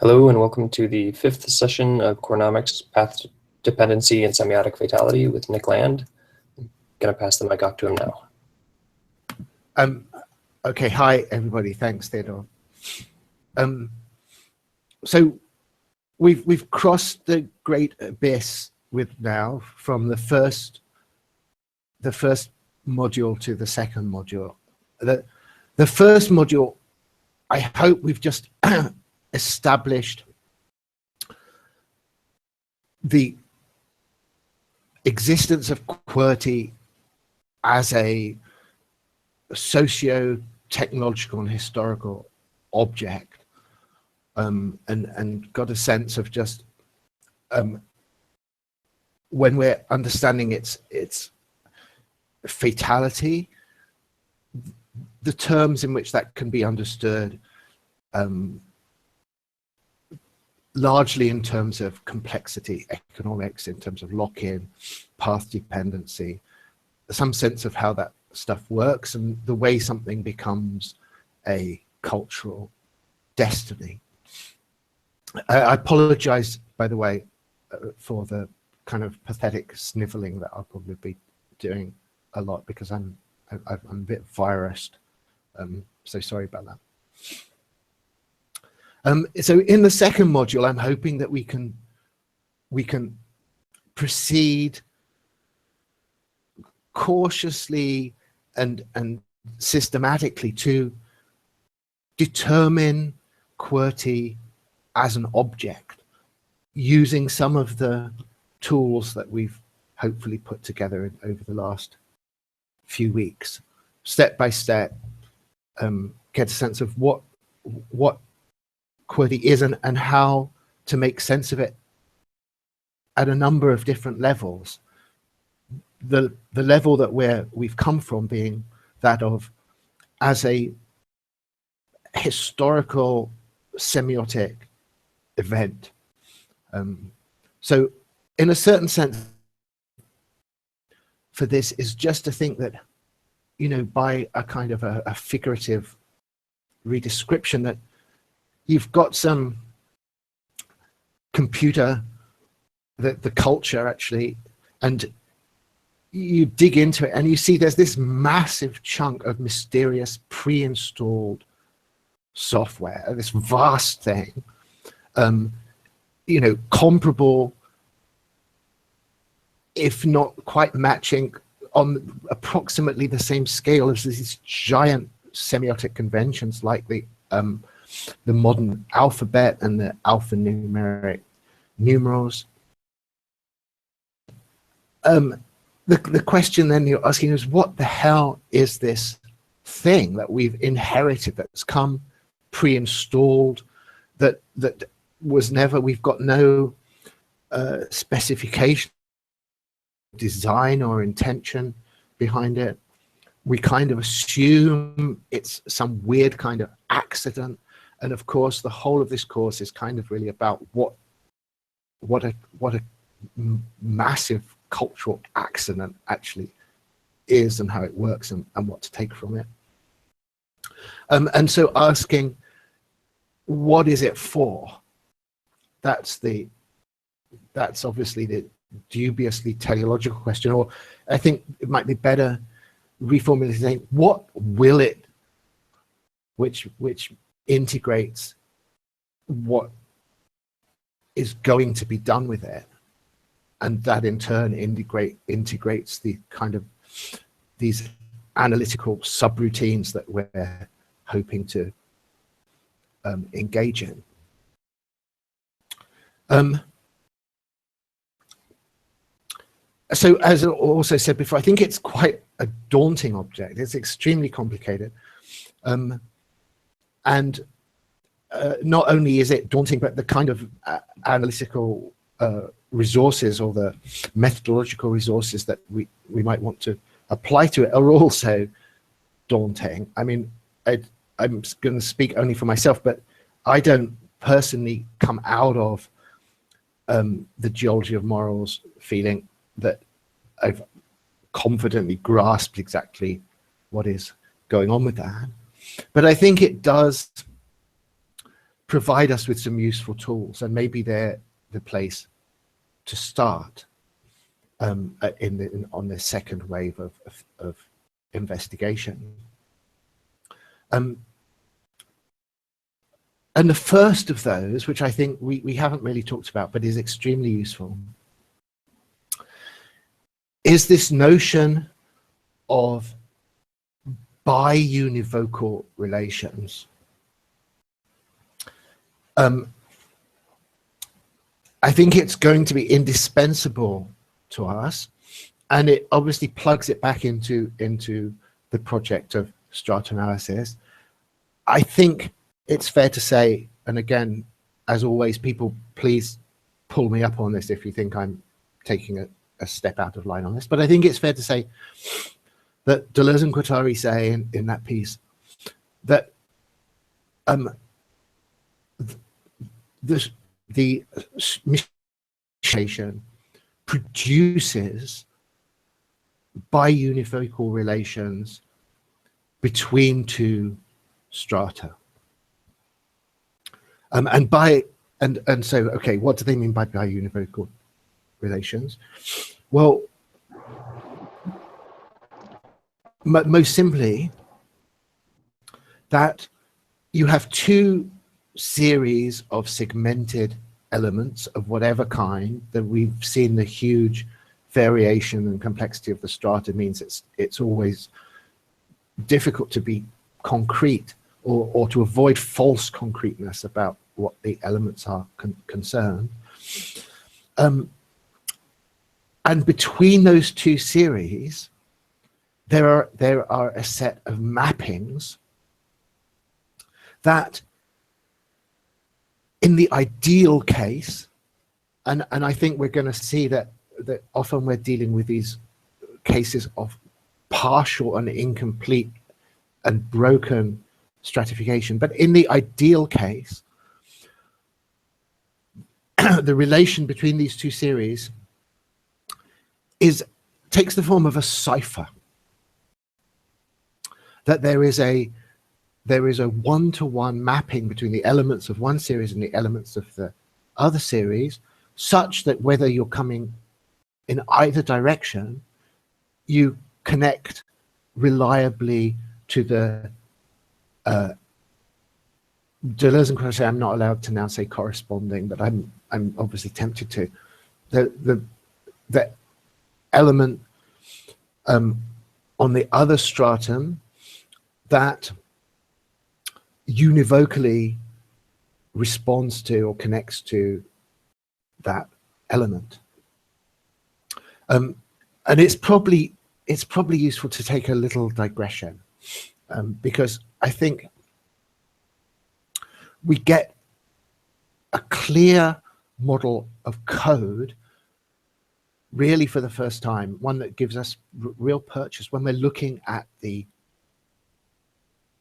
Hello and welcome to the fifth session of Qwernomics, path-dependency and semiotic fatality with Nick Land. I'm going to pass the mic off to him now. Okay, hi everybody. Thanks, Theodore. So we've crossed the great abyss from the first module to the second module. The first module, I hope we've just established the existence of QWERTY as a socio-technological and historical object, and got a sense of just when we're understanding its fatality, the terms in which that can be understood, largely in terms of complexity, economics, in terms of lock-in, path dependency, some sense of how that stuff works and the way something becomes a cultural destiny. I apologize, by the way, for the kind of pathetic sniveling that I'll probably be doing a lot because I'm a bit virused, so sorry about that. So in the second module, I'm hoping that we can proceed cautiously and systematically to determine QWERTY as an object using some of the tools that we've hopefully put together over the last few weeks, step by step, get a sense of what QWERTY is and how to make sense of it at a number of different levels. The level that we've come from being that of as a historical semiotic event. So in a certain sense for this is just to think that, you know, by a kind of a figurative redescription, that you've got some computer, the culture actually, and you dig into it and you see there's this massive chunk of mysterious pre-installed software, this vast thing, you know, comparable, if not quite matching, on approximately the same scale as these giant semiotic conventions like the modern alphabet and the alphanumeric numerals. The question then you're asking is, what the hell is this thing that we've inherited, that's come pre-installed, that was never, we've got no specification, design or intention behind it. We kind of assume it's some weird kind of accident. And of course, the whole of this course is kind of really about what a massive cultural accident actually is and how it works and what to take from it. And so asking, what is it for? That's obviously the dubiously teleological question, or I think it might be better reformulating saying, what will it, which integrates what is going to be done with it, and that in turn integrates the kind of these analytical subroutines that we're hoping to engage in. So as I also said before, I think it's quite a daunting object. It's extremely complicated. And not only is it daunting, but the kind of analytical resources or the methodological resources that we might want to apply to it are also daunting. I mean, I'm going to speak only for myself, but I don't personally come out of the geology of morals feeling that I've confidently grasped exactly what is going on with that. But I think it does provide us with some useful tools, and maybe they're the place to start on the second wave of investigation. And the first of those, which I think we haven't really talked about, but is extremely useful, is this notion of bi-univocal relations. I think it's going to be indispensable to us, and it obviously plugs it back into the project of strata analysis. I think it's fair to say, and again, as always, people please pull me up on this if you think I'm taking a step out of line on this, but I think it's fair to say that Deleuze and Guattari say in that piece that the mission produces bi-univocal relations between two strata. And so, okay, what do they mean by bi-univocal relations? Well, most simply, that you have two series of segmented elements of whatever kind, that we've seen the huge variation and complexity of the strata means it's always difficult to be concrete or to avoid false concreteness about what the elements are concerned. And between those two series, there are a set of mappings that, in the ideal case, and I think we're going to see that often we're dealing with these cases of partial and incomplete and broken stratification, but in the ideal case, the relation between these two series takes the form of a cipher. That there is a one-to-one mapping between the elements of one series and the elements of the other series, such that whether you're coming in either direction, you connect reliably to the Deleuze and Guattari say, I'm not allowed to now say corresponding, but I'm obviously tempted to. The element on the other stratum that univocally responds to or connects to that element. And it's probably useful to take a little digression, because I think we get a clear model of code really for the first time, one that gives us real purchase when we're looking at the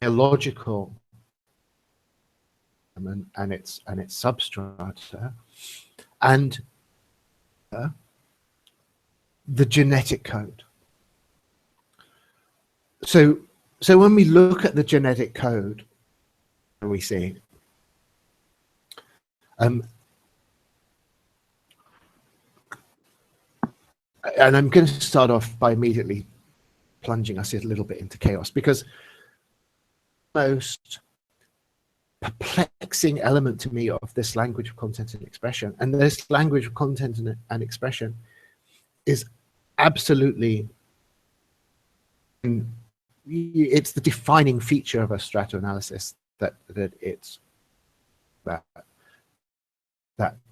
illogical and its substrata and the genetic code. So when we look at the genetic code, we see and I'm going to start off by immediately plunging us a little bit into chaos, because the most perplexing element to me of this language of content and expression, and this language of content and expression is absolutely, it's the defining feature of a stratoanalysis, that it's that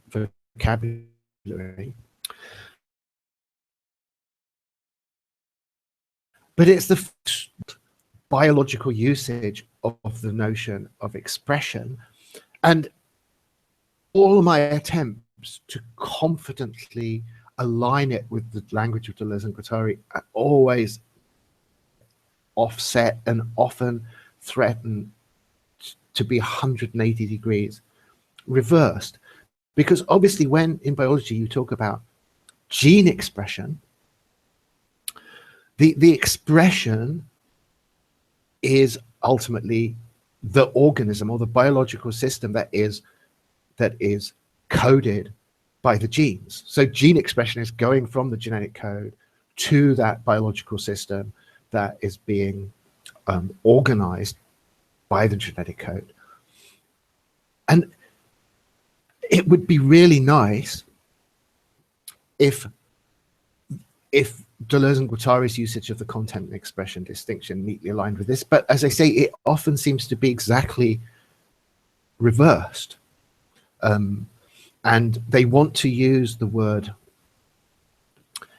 vocabulary. But it's the biological usage of the notion of expression, and all of my attempts to confidently align it with the language of Deleuze and Guattari are always offset and often threaten to be 180 degrees reversed. Because obviously when in biology you talk about gene expression, the expression is ultimately the organism or the biological system that is coded by the genes. So gene expression is going from the genetic code to that biological system that is being organized by the genetic code. And it would be really nice if Deleuze and Guattari's usage of the content and expression distinction neatly aligned with this. But as I say, it often seems to be exactly reversed. And they want to use the word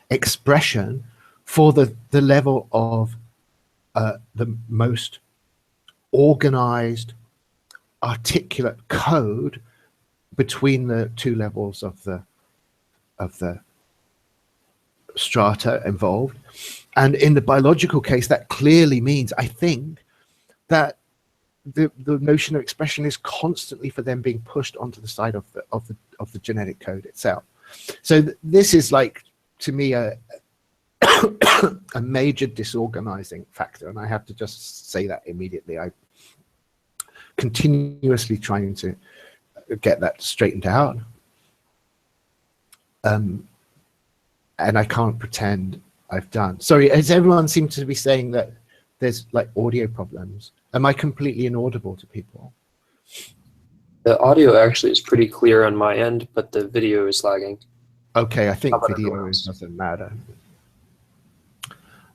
expression for the level of the most organized, articulate code between the two levels of the strata involved. And in the biological case, that clearly means, I think, that the notion of expression is constantly for them being pushed onto the side of the genetic code itself. So this is, like, to me, a major disorganizing factor, and I have to just say that immediately. I'm continuously trying to get that straightened out, and I can't pretend I've done. Sorry, has everyone seemed to be saying that there's like audio problems? Am I completely inaudible to people? The audio actually is pretty clear on my end, but the video is lagging. Okay, I think video doesn't matter.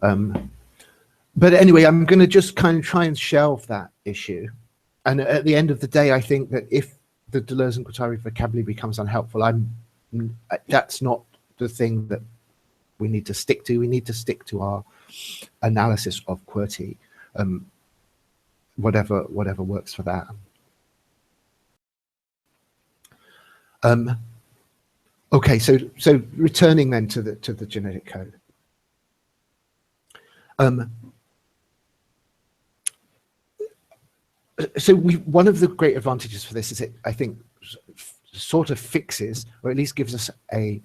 But anyway, I'm going to just kind of try and shelve that issue. And at the end of the day, I think that if the Deleuze and Guattari vocabulary becomes unhelpful, that's not the thing that we need to stick to. We need to stick to our analysis of QWERTY, whatever works for that. Okay, so returning then to the genetic code. So one of the great advantages for this is it, I think, sort of fixes, or at least gives us a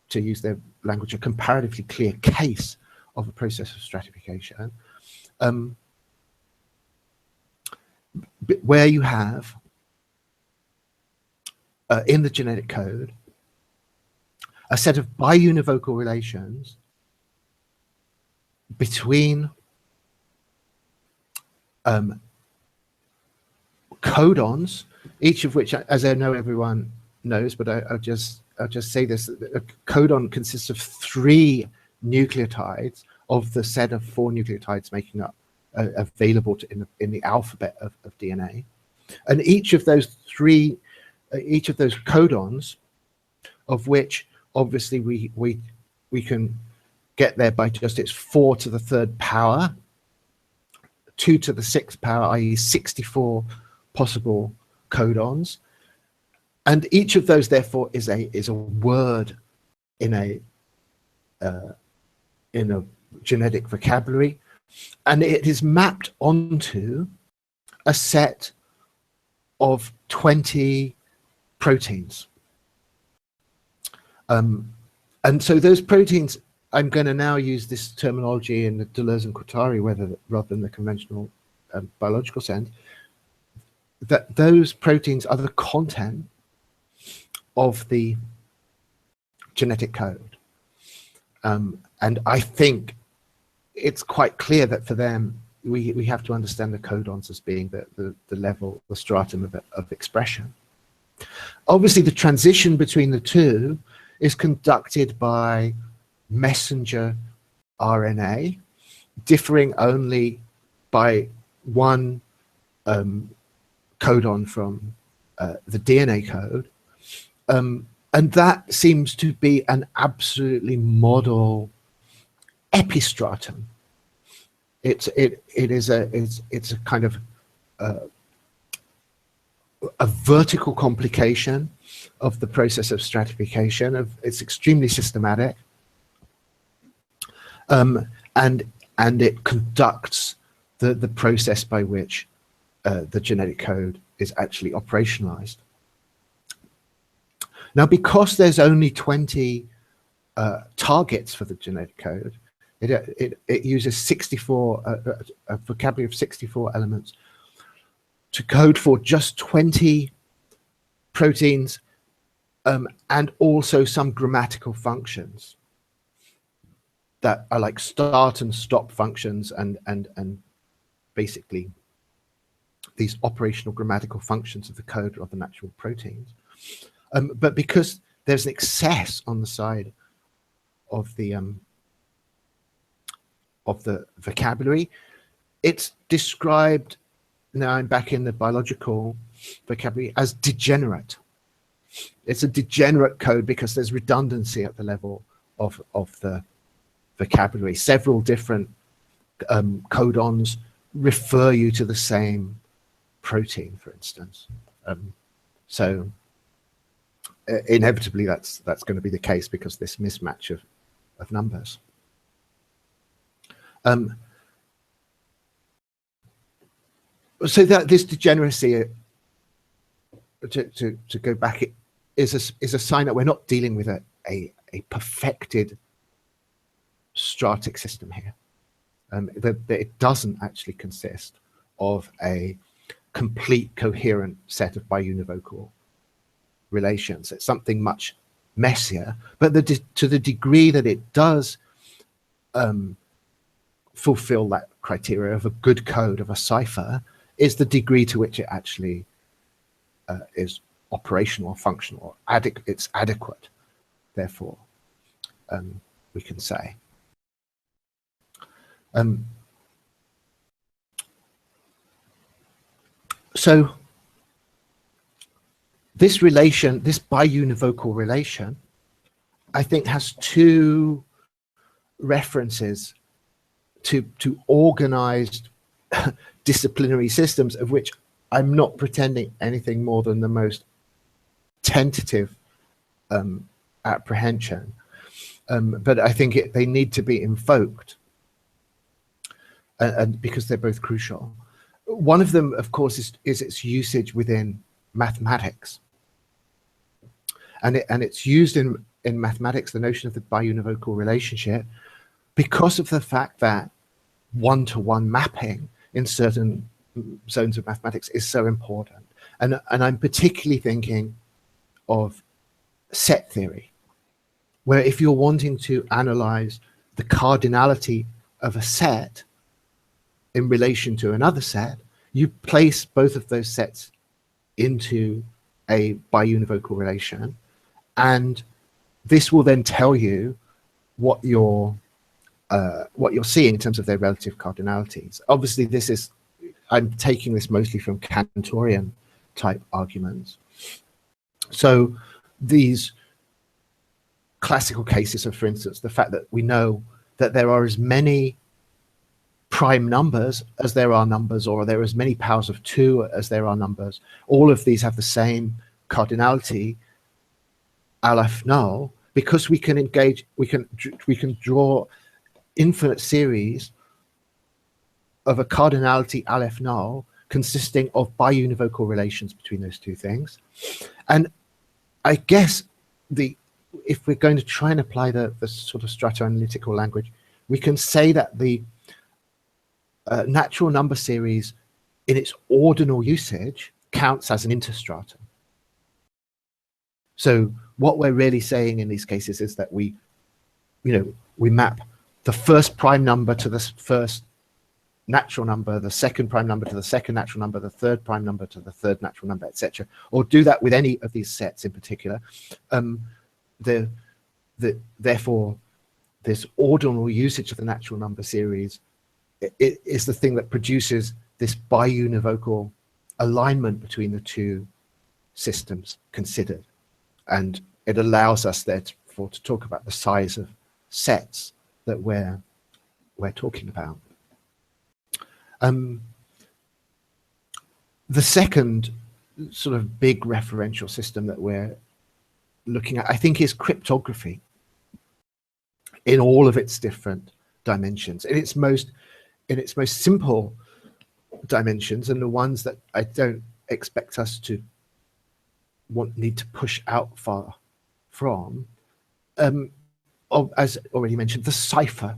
to use their language, a comparatively clear case of a process of stratification, where you have in the genetic code a set of biunivocal relations between codons, each of which, as I know everyone knows, but I'll just say this: a codon consists of 3 nucleotides of the set of 4 nucleotides making up available in the alphabet of DNA, and each of those codons, of which obviously we can get there by just its 4 to the 3rd power, 2 to the 6th power, i.e. 64 possible codons, and each of those therefore is a word in a genetic vocabulary, and it is mapped onto a set of 20 proteins. And so those proteins, I'm going to now use this terminology in the Deleuze and Guattari rather than the conventional biological sense, that those proteins are the content of the genetic code. And I think it's quite clear that for them, we have to understand the codons as being the level, the stratum of expression. Obviously, the transition between the two is conducted by messenger RNA, differing only by 1 codon from the DNA code. And that seems to be an absolutely model epistratum. It's a kind of a vertical complication of the process of stratification. It's extremely systematic, and it conducts the process by which the genetic code is actually operationalized. Now, because there's only 20 targets for the genetic code, It uses 64 a vocabulary of 64 elements to code for just 20 proteins, and also some grammatical functions that are like start and stop functions, and basically these operational grammatical functions of the code of the natural proteins. But because there's an excess on the side of the vocabulary, it's described, now I'm back in the biological vocabulary, as degenerate. It's a degenerate code because there's redundancy at the level of the vocabulary. Several different codons refer you to the same protein, for instance. So inevitably that's going to be the case because this mismatch of numbers. So that this degeneracy, to go back, is a sign that we're not dealing with a perfected stratic system here. That it doesn't actually consist of a complete coherent set of biunivocal relations. It's something much messier, but to the degree that it does fulfill that criteria of a good code, of a cipher, is the degree to which it actually is operational or functional. It's adequate, therefore, we can say. So this relation, this biunivocal relation, I think has two references to organized disciplinary systems, of which I'm not pretending anything more than the most tentative apprehension. But I think they need to be invoked, and because they're both crucial. One of them, of course, is its usage within mathematics. And it's used in mathematics, the notion of the biunivocal relationship, because of the fact that one-to-one mapping in certain zones of mathematics is so important. And I'm particularly thinking of set theory, where if you're wanting to analyze the cardinality of a set in relation to another set, you place both of those sets into a biunivocal relation, and this will then tell you what you're seeing in terms of their relative cardinalities. Obviously, I'm taking this mostly from Cantorian type arguments. So these classical cases of, for instance, the fact that we know that there are as many prime numbers as there are numbers, or there are as many powers of 2 as there are numbers. All of these have the same cardinality, Aleph null, because we can draw infinite series of a cardinality Aleph null consisting of biunivocal relations between those two things. And I guess if we're going to try and apply the sort of stratoanalytical language, we can say that the natural number series in its ordinal usage counts as an interstratum. So what we're really saying in these cases is that we map the first prime number to the first natural number, the second prime number to the second natural number, the third prime number to the third natural number, etc. Or do that with any of these sets in particular. Therefore, this ordinal usage of the natural number series is the thing that produces this biunivocal alignment between the two systems considered. And it allows us therefore to talk about the size of sets that we're talking about. The second sort of big referential system that we're looking at, I think, is cryptography in all of its different dimensions. In its most simple dimensions, and the ones that I don't expect us to need to push out far from, as already mentioned, the cipher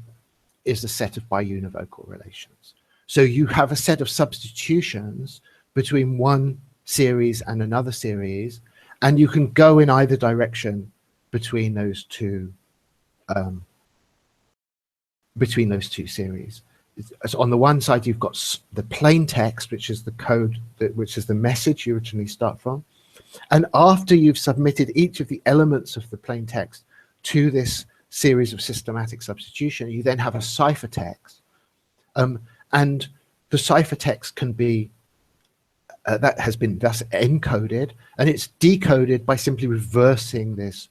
is the set of biunivocal relations. So you have a set of substitutions between one series and another series, and you can go in either direction between those two series. So on the one side, you've got the plain text, which is the code, which is the message you originally start from. And after you've submitted each of the elements of the plain text to this series of systematic substitution, you then have a ciphertext. And the ciphertext can be, that has been thus encoded, and it's decoded by simply reversing this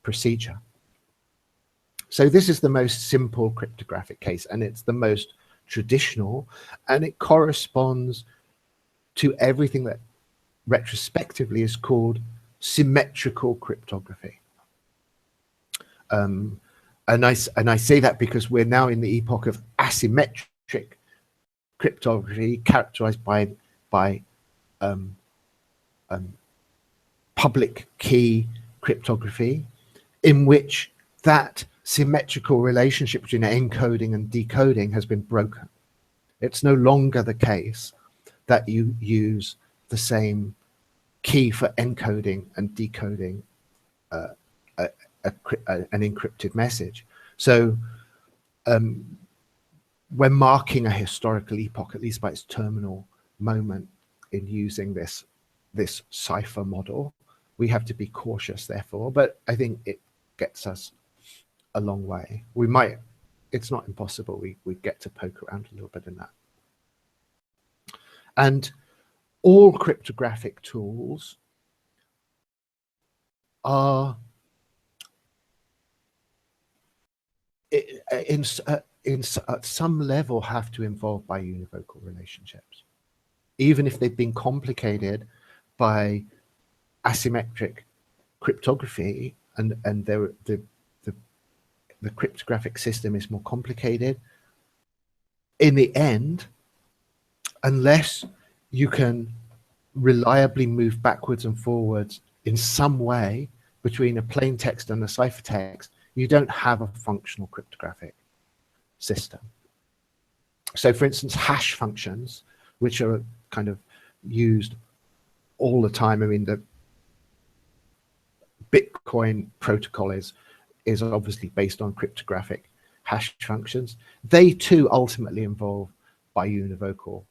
procedure. So this is the most simple cryptographic case, and it's the most traditional, and it corresponds to everything that retrospectively is called symmetrical cryptography. And I say that because we're now in the epoch of asymmetric cryptography, characterized by public key cryptography, in which that symmetrical relationship between encoding and decoding has been broken. It's no longer the case that you use the same key for encoding and decoding an encrypted message. So we're marking a historical epoch, at least by its terminal moment, in using this cipher model. We have to be cautious, therefore, but I think it gets us a long way. We might, it's not impossible, we get to poke around a little bit in that. And all cryptographic tools are at some level have to involve biunivocal relationships, even if they've been complicated by asymmetric cryptography, and the cryptographic system is more complicated. In the end, unless you can reliably move backwards and forwards in some way between a plain text and a ciphertext, you don't have a functional cryptographic system. So for instance, hash functions, which are kind of used all the time. I mean, the Bitcoin protocol is obviously based on cryptographic hash functions. They too ultimately involve biunivocal.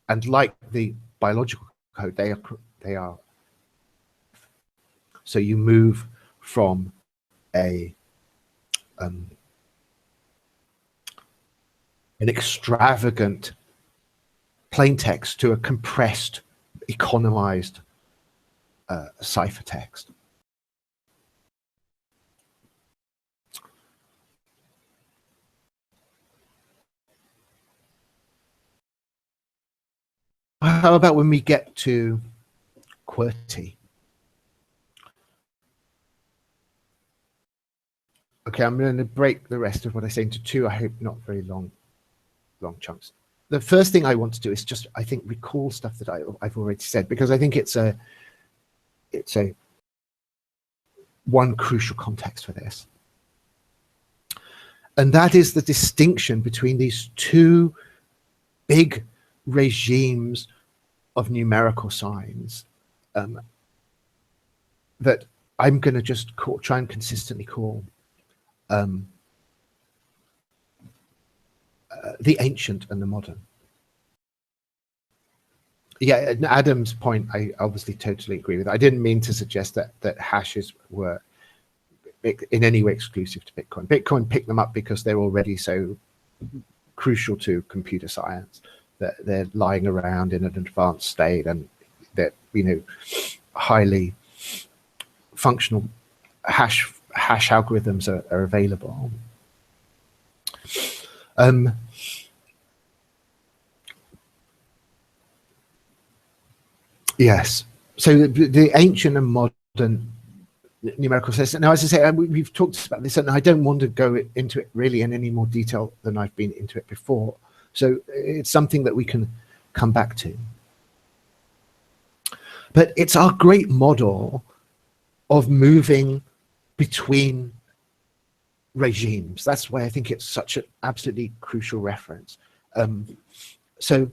And like the biological code, they are. So you move from an extravagant plain text to a compressed, economized ciphertext. How about when we get to QWERTY? Okay, I'm going to break the rest of what I say into two, I hope not very long chunks. The first thing I want to do is just, I think, recall stuff that I've already said, because I think it's a one crucial context for this. And that is the distinction between these two big regimes of numerical signs that I'm going to just try and consistently call the ancient and the modern. Yeah, Adam's point, I obviously totally agree with. I didn't mean to suggest that hashes were in any way exclusive to Bitcoin. Bitcoin picked them up because they're already so crucial to computer science that they're lying around in an advanced state, and that, you know, highly functional hash algorithms are available. Yes, so the ancient and modern numerical system. Now, as I say, we've talked about this, and I don't want to go into it really in any more detail than I've been into it before. So it's something that we can come back to. But it's our great model of moving between regimes. That's why I think it's such an absolutely crucial reference. So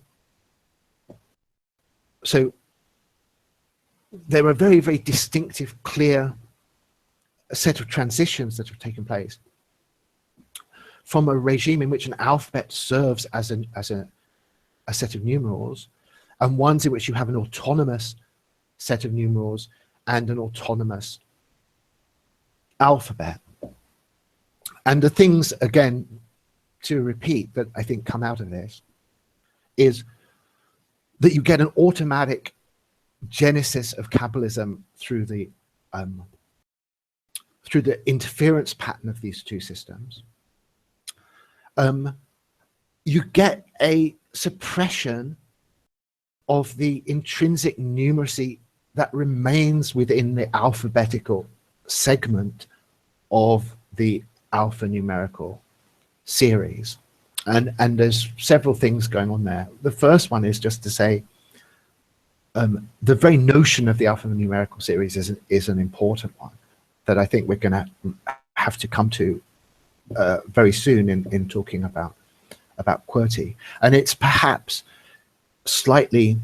there are very, very distinctive, clear set of transitions that have taken place from a regime in which an alphabet serves as a set of numerals, and ones in which you have an autonomous set of numerals and an autonomous alphabet. And the things, again, to repeat, that I think come out of this is that you get an automatic genesis of Kabbalism through the interference pattern of these two systems. You get a suppression of the intrinsic numeracy that remains within the alphabetical segment of the alphanumerical series. And there's several things going on there. The first one is just to say the very notion of the alphanumerical series is an important one that I think we're going to have to come to very soon in talking about QWERTY. And it's perhaps slightly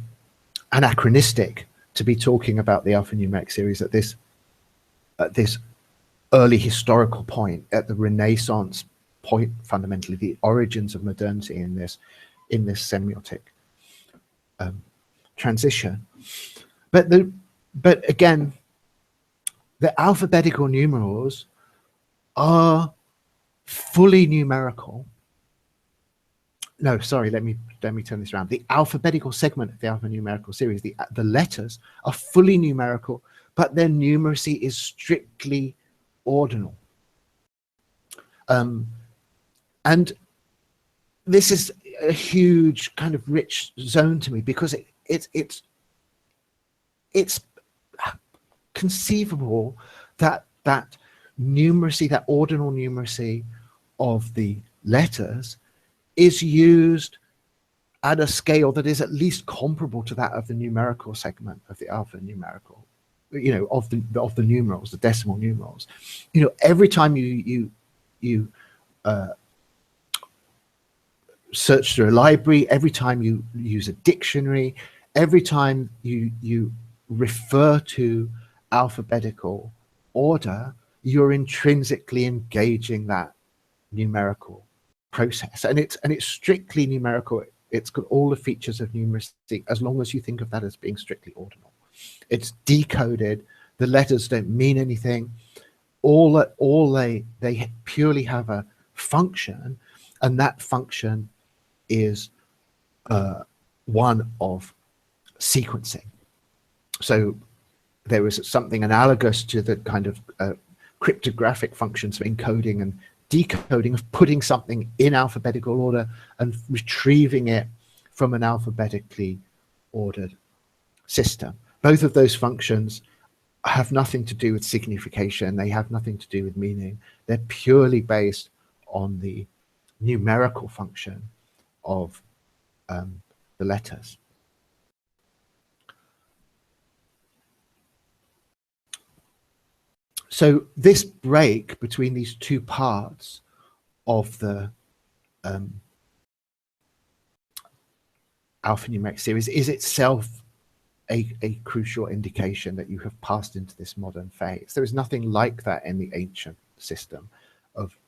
anachronistic to be talking about the alphanumeric series at this early historical point, at the Renaissance point, fundamentally the origins of modernity in this semiotic transition. But again, the alphabetical numerals are fully numerical. No, sorry, let me turn this around. The alphabetical segment of the alphanumerical series, the letters, are fully numerical, but their numeracy is strictly ordinal. And this is a huge kind of rich zone to me, because it's conceivable that numeracy, that ordinal numeracy of the letters, is used at a scale that is at least comparable to that of the numerical segment of the alphanumerical, of the numerals, the decimal numerals. Every time you search through a library, every time you use a dictionary, every time you refer to alphabetical order, you're intrinsically engaging that numerical process, and it's strictly numerical. It's got all the features of numeracy, as long as you think of that as being strictly ordinal. It's decoded. The letters don't mean anything. They purely have a function, and that function is one of sequencing. So there is something analogous to the kind of cryptographic functions of encoding and decoding, of putting something in alphabetical order and retrieving it from an alphabetically ordered system. Both of those functions have nothing to do with signification. They have nothing to do with meaning. They're purely based on the numerical function of the letters. So this break between these two parts of the alphanumeric series is itself a crucial indication that you have passed into this modern phase. There is nothing like that in the ancient system of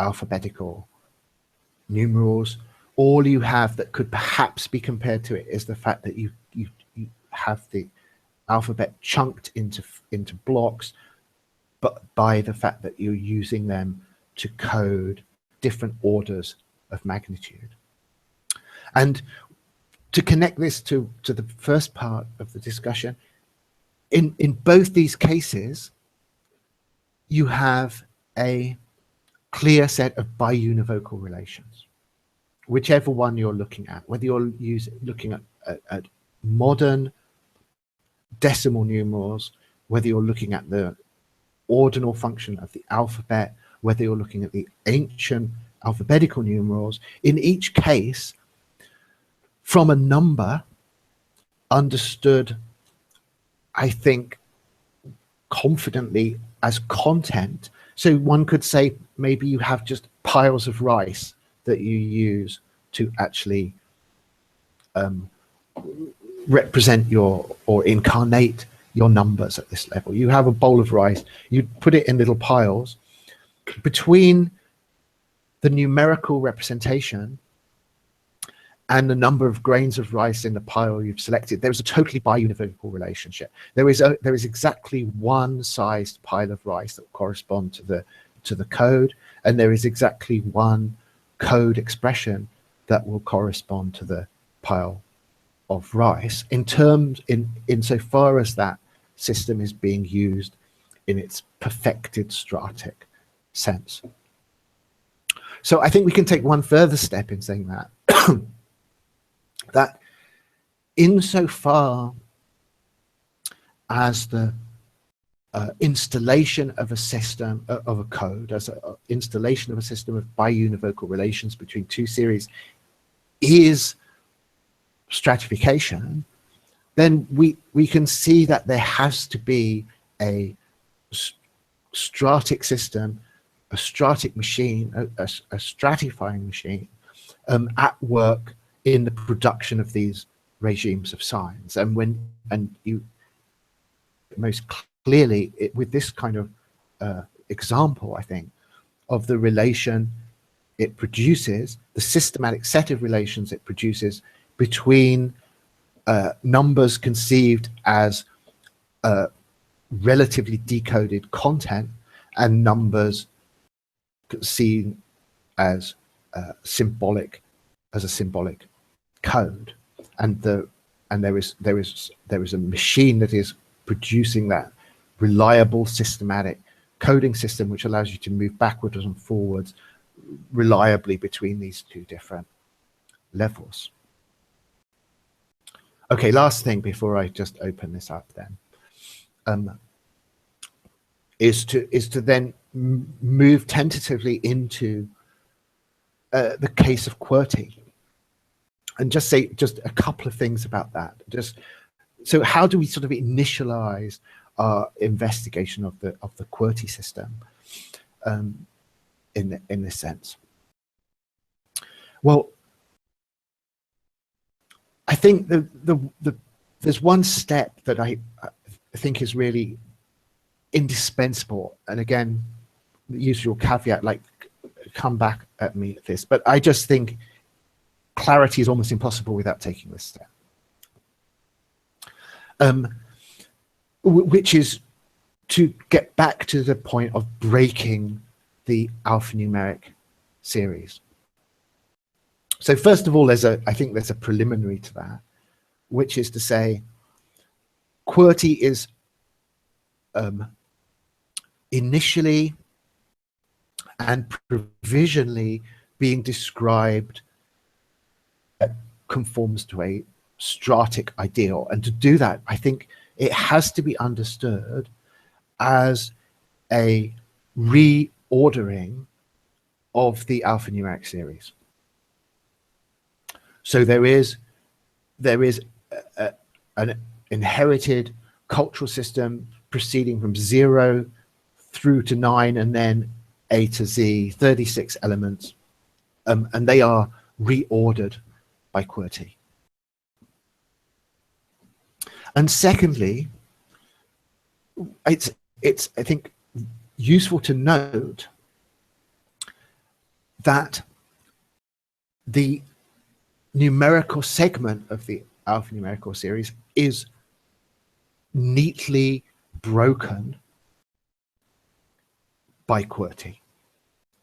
alphabetical numerals. All you have that could perhaps be compared to it is the fact that you have the alphabet chunked into blocks, but by the fact that you're using them to code different orders of magnitude. And to connect this to the first part of the discussion, in both these cases, you have a clear set of biunivocal relations, whichever one you're looking at, whether you're looking at modern decimal numerals, whether you're looking at the ordinal function of the alphabet, whether you're looking at the ancient alphabetical numerals. In each case, from a number understood, I think, confidently as content. So one could say maybe you have just piles of rice that you use to actually represent or incarnate your numbers at this level. You have a bowl of rice, you put it in little piles. Between the numerical representation and the number of grains of rice in the pile you've selected, there is a totally biunivocal relationship. There is exactly one sized pile of rice that will correspond to the code, and there is exactly one code expression that will correspond to the pile of rice insofar as that system is being used in its perfected stratic sense. So I think we can take one further step in saying that that insofar as the installation of a system of a code, as an installation of a system of biunivocal relations between two series is stratification, then we can see that there has to be a stratic system, a stratic machine, a stratifying machine at work in the production of these regimes of signs. And you most clearly with this kind of example, I think, of the relation it produces, the systematic set of relations it produces between numbers conceived as relatively decoded content and numbers seen as a symbolic code, and there is a machine that is producing that reliable systematic coding system which allows you to move backwards and forwards reliably between these two different levels. Okay, last thing before I just open this up then, is to then move tentatively into the case of QWERTY, and just say just a couple of things about that. So how do we sort of initialize our investigation of the QWERTY system in this sense? Well, I think there's one step that I think is really indispensable, and again, the usual caveat, like, come back at me at this, but I just think clarity is almost impossible without taking this step, which is to get back to the point of breaking the alphanumeric series. So first of all, I think there's a preliminary to that, which is to say QWERTY is initially and provisionally being described conforms to a stratic ideal, and to do that, I think it has to be understood as a reordering of the alphanumeric series. So there is an inherited cultural system proceeding from 0 through to 9 and then A to Z, 36 elements, and they are reordered by QWERTY. And secondly, it's I think useful to note that the numerical segment of the alphanumerical series is neatly broken by QWERTY.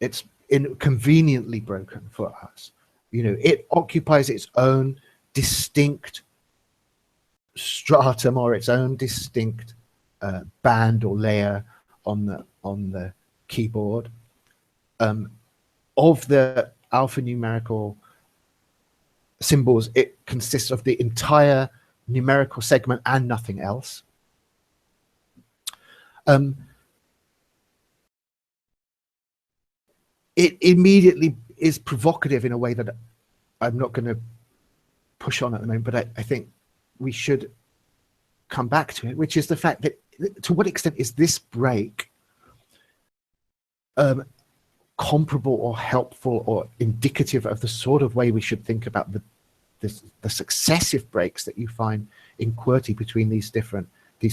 It's conveniently broken for us. You know, it occupies its own distinct stratum or its own distinct band or layer on the keyboard of the alphanumerical symbols. It consists of the entire numerical segment and nothing else. It immediately is provocative in a way that I'm not going to push on at the moment, but I think we should come back to it, which is the fact that to what extent is this break comparable or helpful or indicative of the sort of way we should think about the successive breaks that you find in QWERTY between these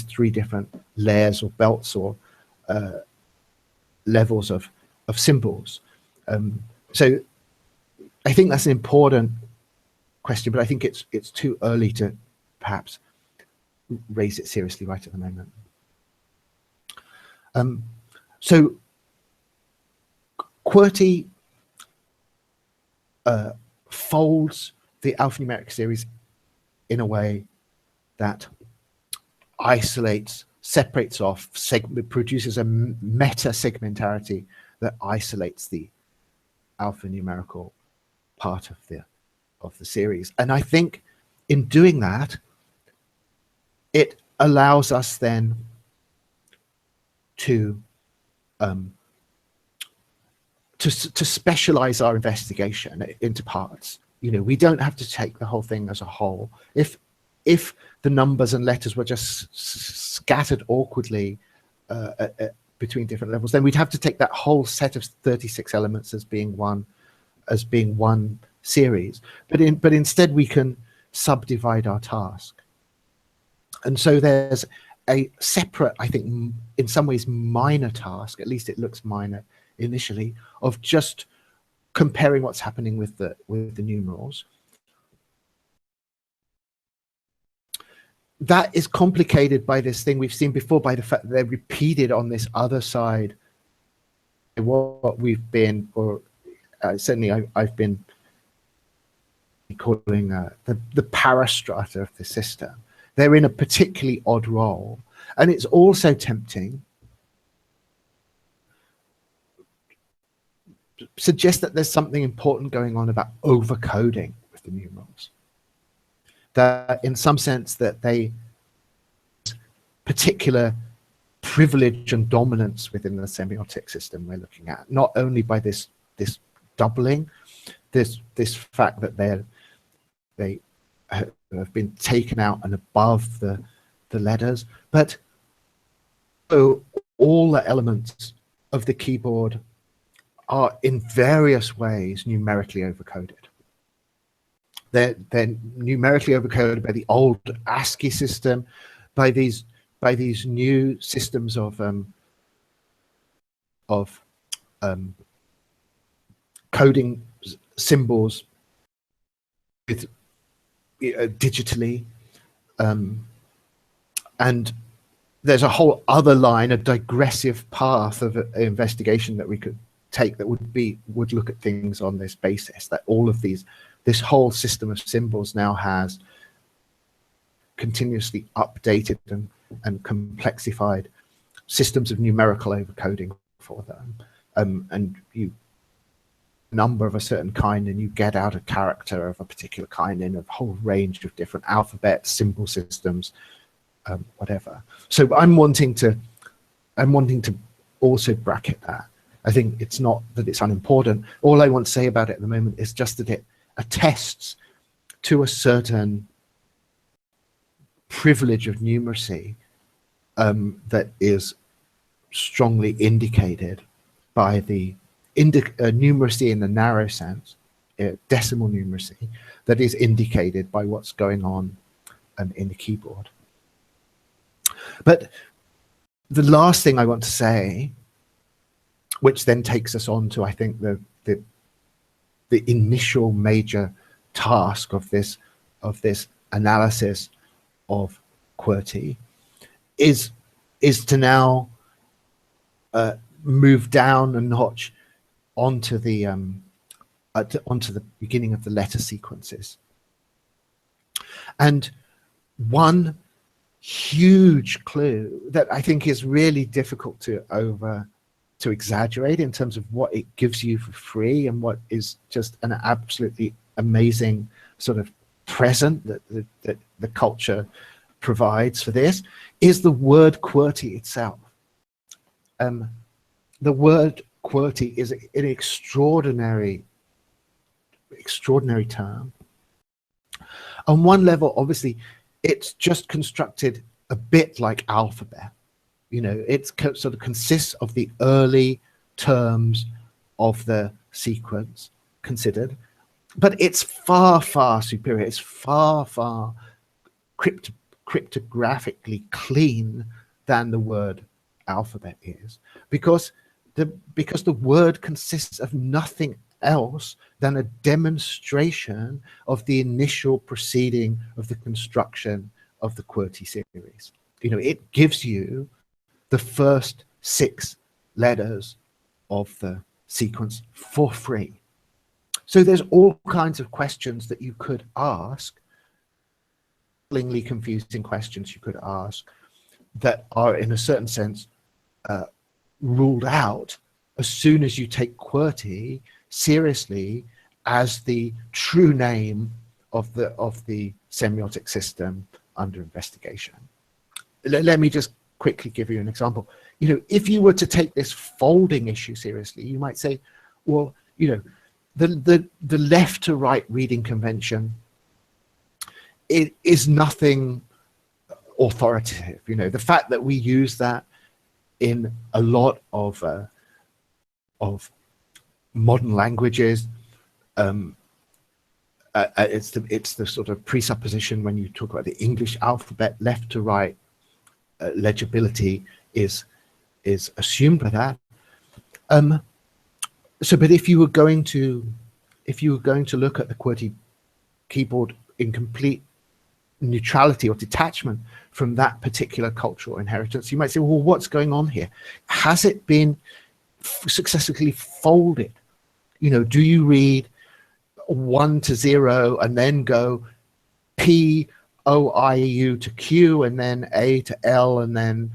three different layers or belts or levels of symbols. So I think that's an important question, but I think it's too early to perhaps raise it seriously right at the moment. So QWERTY folds the alphanumeric series in a way that isolates, separates off, produces a meta segmentarity that isolates the alphanumerical part of the series. And I think in doing that, it allows us then to specialize our investigation into parts. You know, we don't have to take the whole thing as a whole. If the numbers and letters were just scattered awkwardly between different levels, then we'd have to take that whole set of 36 elements as being one series. But instead we can subdivide our task. And so there's a separate, I think, in some ways minor task, at least it looks minor initially, of just comparing what's happening with the numerals. That is complicated by this thing we've seen before, by the fact that they're repeated on this other side. What we've been, or certainly I've been calling the parastrata of the system. They're in a particularly odd role. And it's also tempting to suggest that there's something important going on about overcoding with the numerals. That in some sense that they particular privilege and dominance within the semiotic system we're looking at, not only by this doubling, this fact that they have been taken out and above the letters, but all the elements of the keyboard are in various ways numerically overcoded. They're numerically overcoded by the old ASCII system, by these new systems of coding symbols with digitally, and there's a whole other line, a digressive path of investigation that we could take that would look at things on this basis, that all of this whole system of symbols now has continuously updated and complexified systems of numerical overcoding for them, and you number of a certain kind and you get out a character of a particular kind in a whole range of different alphabets, symbol systems, whatever. So I'm wanting to also bracket that. I think it's not that it's unimportant. All I want to say about it at the moment is just that it attests to a certain privilege of numeracy that is strongly indicated by the numeracy in the narrow sense, decimal numeracy, that is indicated by what's going on in the keyboard. But the last thing I want to say, which then takes us on to, I think, the initial major task of this analysis of QWERTY, is to now move down a notch onto the beginning of the letter sequences. And one huge clue that I think is really difficult to exaggerate in terms of what it gives you for free and what is just an absolutely amazing sort of present that the culture provides for this, is the word QWERTY itself. The word QWERTY is an extraordinary term. On one level, obviously, it's just constructed a bit like alphabet. You know, it sort of consists of the early terms of the sequence considered, but it's far, far superior. It's far, far cryptographically clean than the word alphabet is, because the word consists of nothing else than a demonstration of the initial proceeding of the construction of the QWERTY series. You know, it gives you the first 6 letters of the sequence for free. So there's all kinds of questions that you could ask, confusing questions you could ask, that are in a certain sense ruled out as soon as you take QWERTY seriously as the true name of the semiotic system under investigation. Let me just quickly give you an example. You know, if you were to take this folding issue seriously, you might say, well, you know, the left to right reading convention, it is nothing authoritative. You know, the fact that we use that in a lot of modern languages, it's the sort of presupposition when you talk about the English alphabet, left to right legibility is assumed by that. So, but if you were going to look at the QWERTY keyboard in complete neutrality or detachment from that particular cultural inheritance, you might say, well, what's going on here? Has it been successfully folded? You know, do you read 1 to 0 and then go P, O, I, U to Q, and then A to L, and then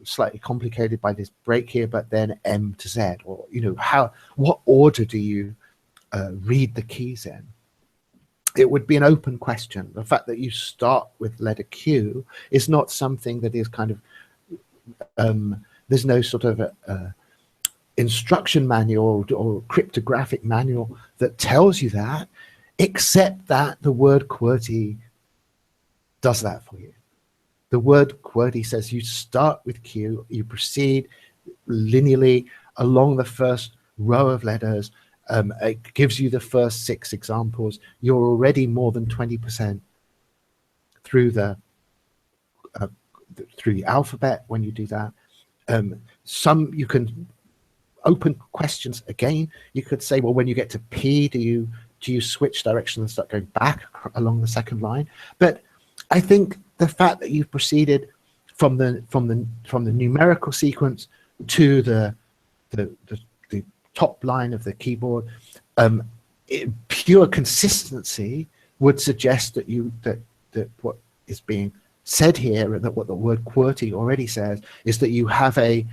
slightly complicated by this break here, but then M to Z? Or, you know, what order do you read the keys in? It would be an open question. The fact that you start with letter Q is not something that is kind of, there's no sort of instruction manual or cryptographic manual that tells you that, except that the word QWERTY does that for you. The word QWERTY says you start with Q, you proceed linearly along the first row of letters. It gives you the first 6 examples. You're already more than 20% through the alphabet when you do that. You can open questions again. You could say, well, when you get to P, do you switch direction and start going back along the second line? But I think the fact that you've proceeded from the numerical sequence to the top line of the keyboard, pure consistency would suggest that what is being said here, and that what the word QWERTY already says, is that you have a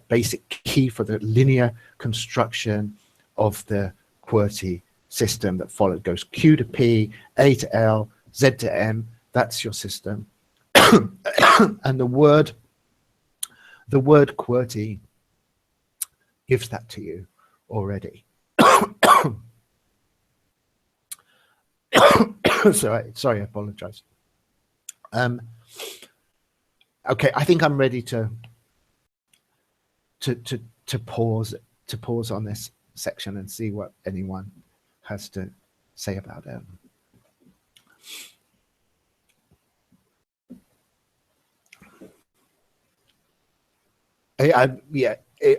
basic key for the linear construction of the QWERTY system that goes Q to P, A to L, Z to M. That's your system. And the word QWERTY gives that to you already. Sorry, I apologize. Okay, I think I'm ready to pause on this section and see what anyone has to say about it.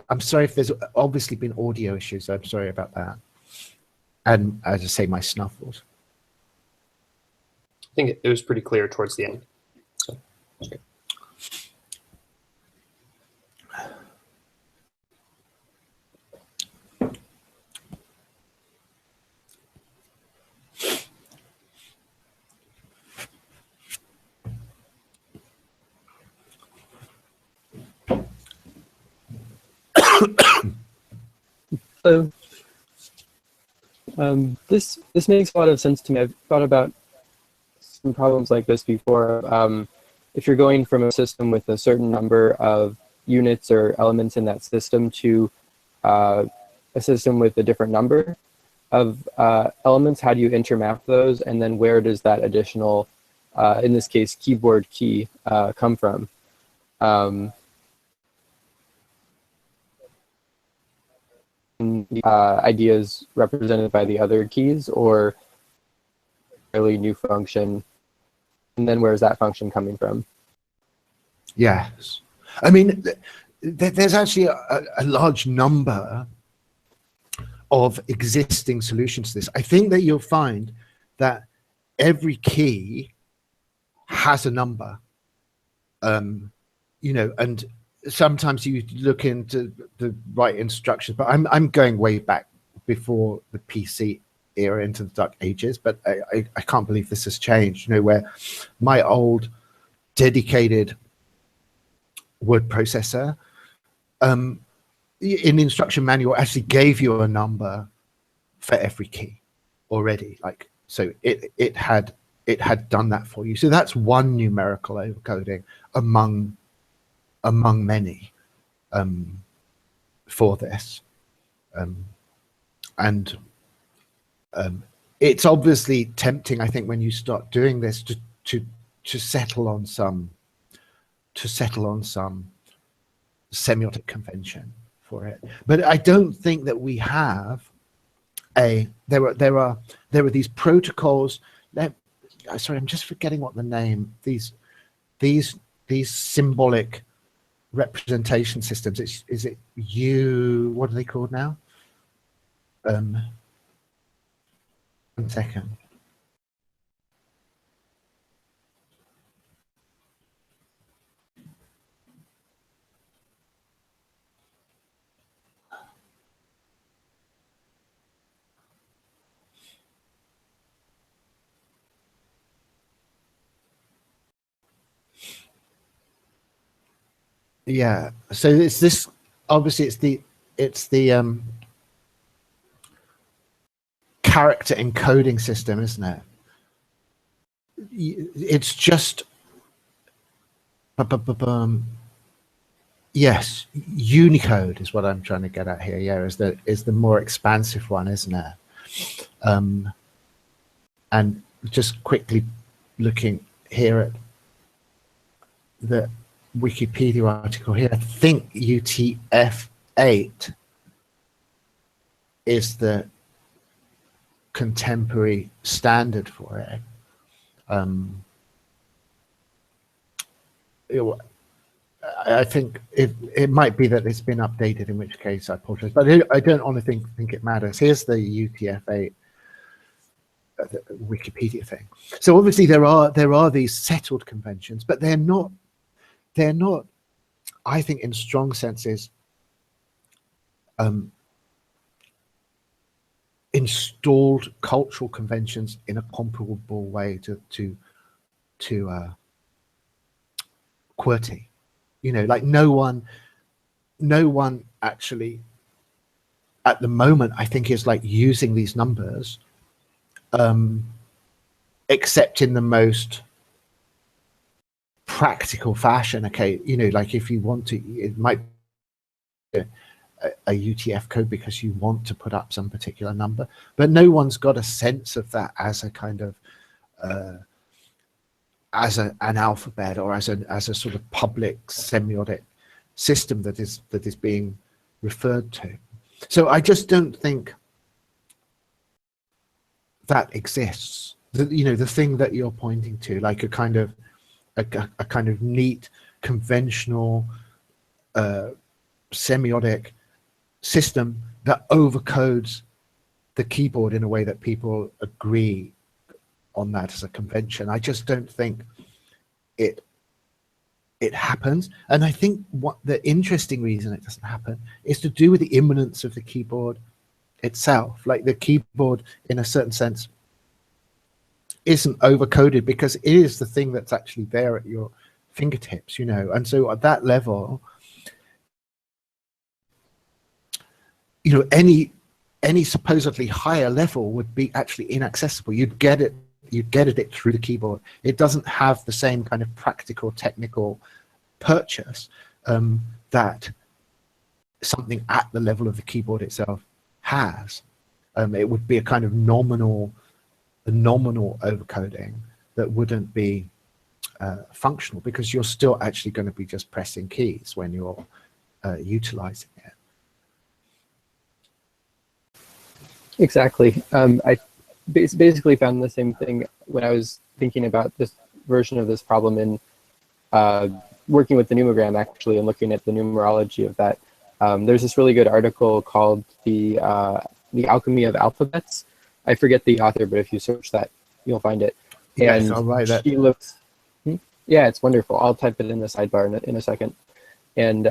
I'm sorry if there's obviously been audio issues. I'm sorry about that. And as I say, my snuffles. I think it was pretty clear towards the end. So, okay. This makes a lot of sense to me. I've thought about some problems like this before. If you're going from a system with a certain number of units or elements in that system to a system with a different number of elements, how do you intermap those? And then where does that additional, in this case, keyboard key come from? ideas represented by the other keys, or a really new function? And then where's that function coming from? Yes. I mean, there's actually a large number of existing solutions to this. I think that you'll find that every key has a number, you know, and sometimes you look into the right instructions, but I'm going way back before the PC era into the dark ages, but I can't believe this has changed, you know, where my old dedicated word processor in the instruction manual actually gave you a number for every key already, like, so it had done that for you. So that's one numerical overcoding among many for this, and it's obviously tempting, I think, when you start doing this to settle on some semiotic convention for it. But I don't think that we have there are these protocols that, sorry, I'm just forgetting what the name, these symbolic representation systems. Is it what are they called now? 1 second. Yeah, so it's this, obviously it's the character encoding system, isn't it? It's just yes, Unicode is what I'm trying to get at here. Yeah, is the more expansive one, isn't it? And just quickly looking here at the Wikipedia article here, I think UTF-8 is the contemporary standard for it. I think it might be that it's been updated, in which case I apologize, but I don't honestly think it matters. Here's the UTF-8 Wikipedia thing. So obviously there are these settled conventions, but they're not, I think, in strong senses, installed cultural conventions in a comparable way to QWERTY. You know, like no one actually at the moment, I think, is like using these numbers except in the most practical fashion. Okay, you know, like if you want to, it might be a UTF code because you want to put up some particular number, but no one's got a sense of that as a kind of as an alphabet, or as a sort of public semiotic system that is being referred to. So I just don't think that exists. You know, the thing that you're pointing to, like a kind of neat, conventional semiotic system that overcodes the keyboard in a way that people agree on that as a convention. I just don't think it happens. And I think what the interesting reason it doesn't happen is to do with the immanence of the keyboard itself. Like the keyboard, in a certain sense, isn't overcoded because it is the thing that's actually there at your fingertips, you know. And so at that level, you know, any supposedly higher level would be actually inaccessible. You'd get it through the keyboard. It doesn't have the same kind of practical, technical purchase that something at the level of the keyboard itself has. It would be a kind of nominal overcoding that wouldn't be functional, because you're still actually going to be just pressing keys when you're utilizing it. Exactly. I basically found the same thing when I was thinking about this version of this problem in working with the numogram, actually, and looking at the numerology of that. There's this really good article called the Alchemy of Alphabets. I forget the author, but if you search that, you'll find it. Yes, And I'll write that. she looks, yeah, it's wonderful. I'll type it in the sidebar in a second. And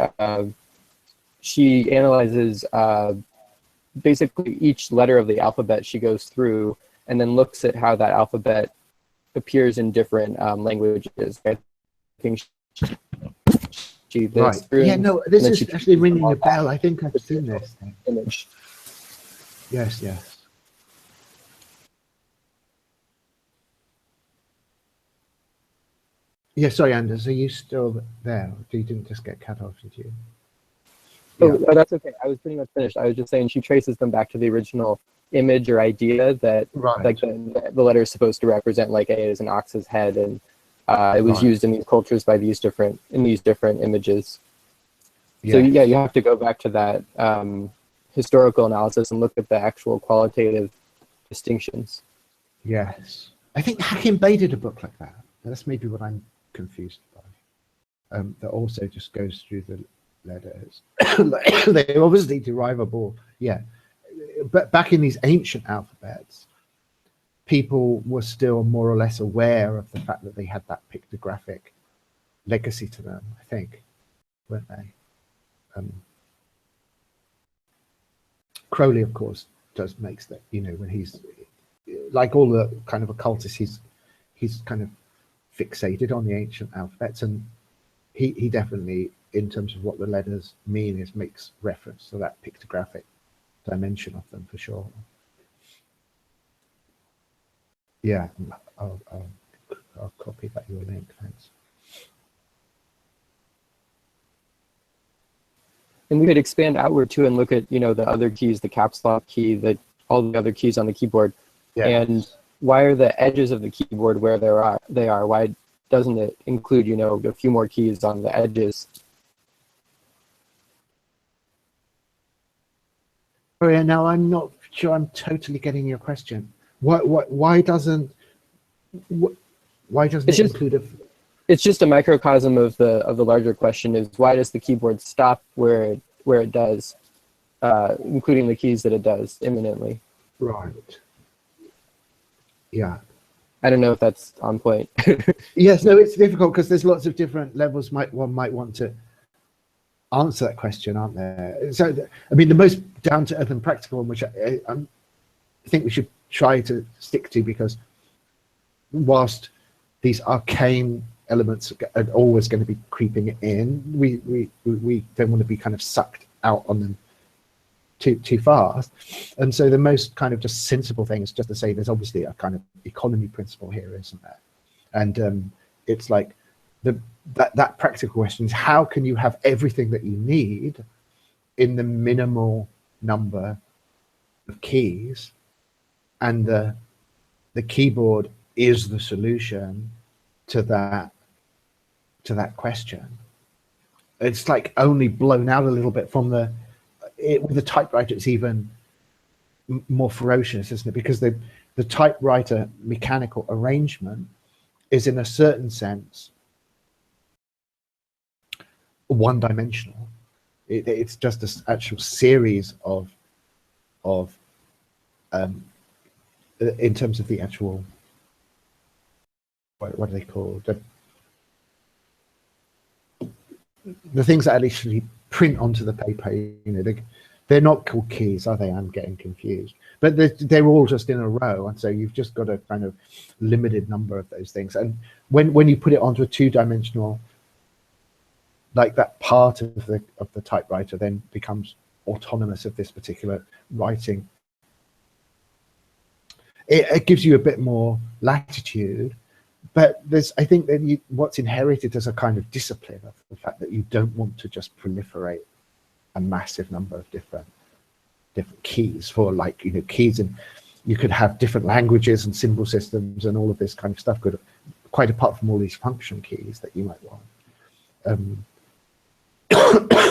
she analyzes basically each letter of the alphabet she goes through, and then looks at how that alphabet appears in different languages. I think she Right. Yeah, no, this is actually ringing a bell. I think I've seen this thing. Image. Yes, yes. Yeah, sorry, Anders, are you still there? Or you didn't just get cut off, did you? Oh, yeah. That's okay. I was pretty much finished. I was just saying she traces them back to the original image or idea that like the letter is supposed to represent, like A is an ox's head, and it was used in these cultures by these different images. So yeah, you have to go back to that historical analysis and look at the actual qualitative distinctions. Yes, I think Hakim Bey did a book like that. That's maybe what I'm confused by. That also just goes through the letters. They're obviously derivable, yeah. But back in these ancient alphabets, people were still more or less aware of the fact that they had that pictographic legacy to them, I think, weren't they? Crowley, of course, makes that, you know, when he's like all the kind of occultists, he's kind of fixated on the ancient alphabets, and he definitely, in terms of what the letters mean, makes reference to that pictographic dimension of them for sure. Yeah, I'll copy that your link. Thanks. And we could expand outward too and look at, you know, the other keys, the caps lock key, all the other keys on the keyboard. Yeah. And why are the edges of the keyboard where they are? Why doesn't it include, you know, a few more keys on the edges? Oh yeah, now I'm not sure I'm totally getting your question. Why doesn't it include a... It's just a microcosm of the larger question: is why does the keyboard stop where it does, including the keys that it does imminently? Right. Yeah. I don't know if that's on point. Yes, no, it's difficult because there's lots of different levels one might want to answer that question, aren't there? So, I mean, the most down-to-earth and practical one, which I think we should try to stick to, because whilst these arcane elements are always going to be creeping in, we don't want to be kind of sucked out on them too fast. And so the most kind of just sensible thing is just to say there's obviously a kind of economy principle here, isn't there? And it's like that practical question is, how can you have everything that you need in the minimal number of keys, and the keyboard is the solution to that question. It's like only blown out a little bit from with the typewriter. It's even more ferocious, isn't it? Because the typewriter mechanical arrangement is, in a certain sense, one-dimensional. It's just this actual series of in terms of the actual, what are they called? The things that actually print onto the paper, you know, they're not called keys, are they? I'm getting confused. But they're all just in a row, and so you've just got a kind of limited number of those things. And when you put it onto a two-dimensional, like, that part of the typewriter then becomes autonomous of this particular writing. It gives you a bit more latitude. But I think that what's inherited as a kind of discipline of the fact that you don't want to just proliferate a massive number of different keys for, like, you know, keys, and you could have different languages and symbol systems and all of this kind of stuff, quite apart from all these function keys that you might want.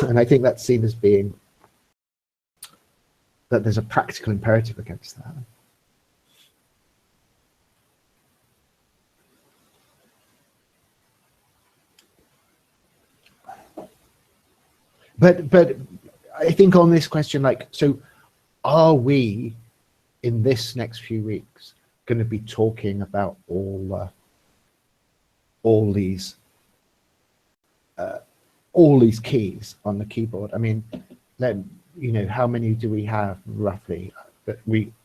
And I think that's seen as being that there's a practical imperative against that. But I think on this question, like, so are we in this next few weeks going to be talking about all these keys on the keyboard? I mean, then, you know, how many do we have roughly? But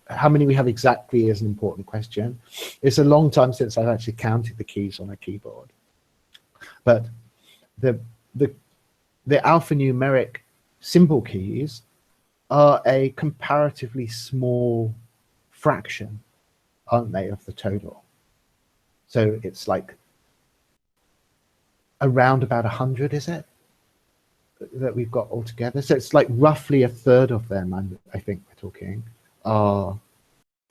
how many we have exactly is an important question. It's a long time since I've actually counted the keys on a keyboard. But the alphanumeric symbol keys are a comparatively small fraction, aren't they, of the total? So it's like around about 100, is it, that we've got altogether? So it's like roughly a third of them, I think we're talking, are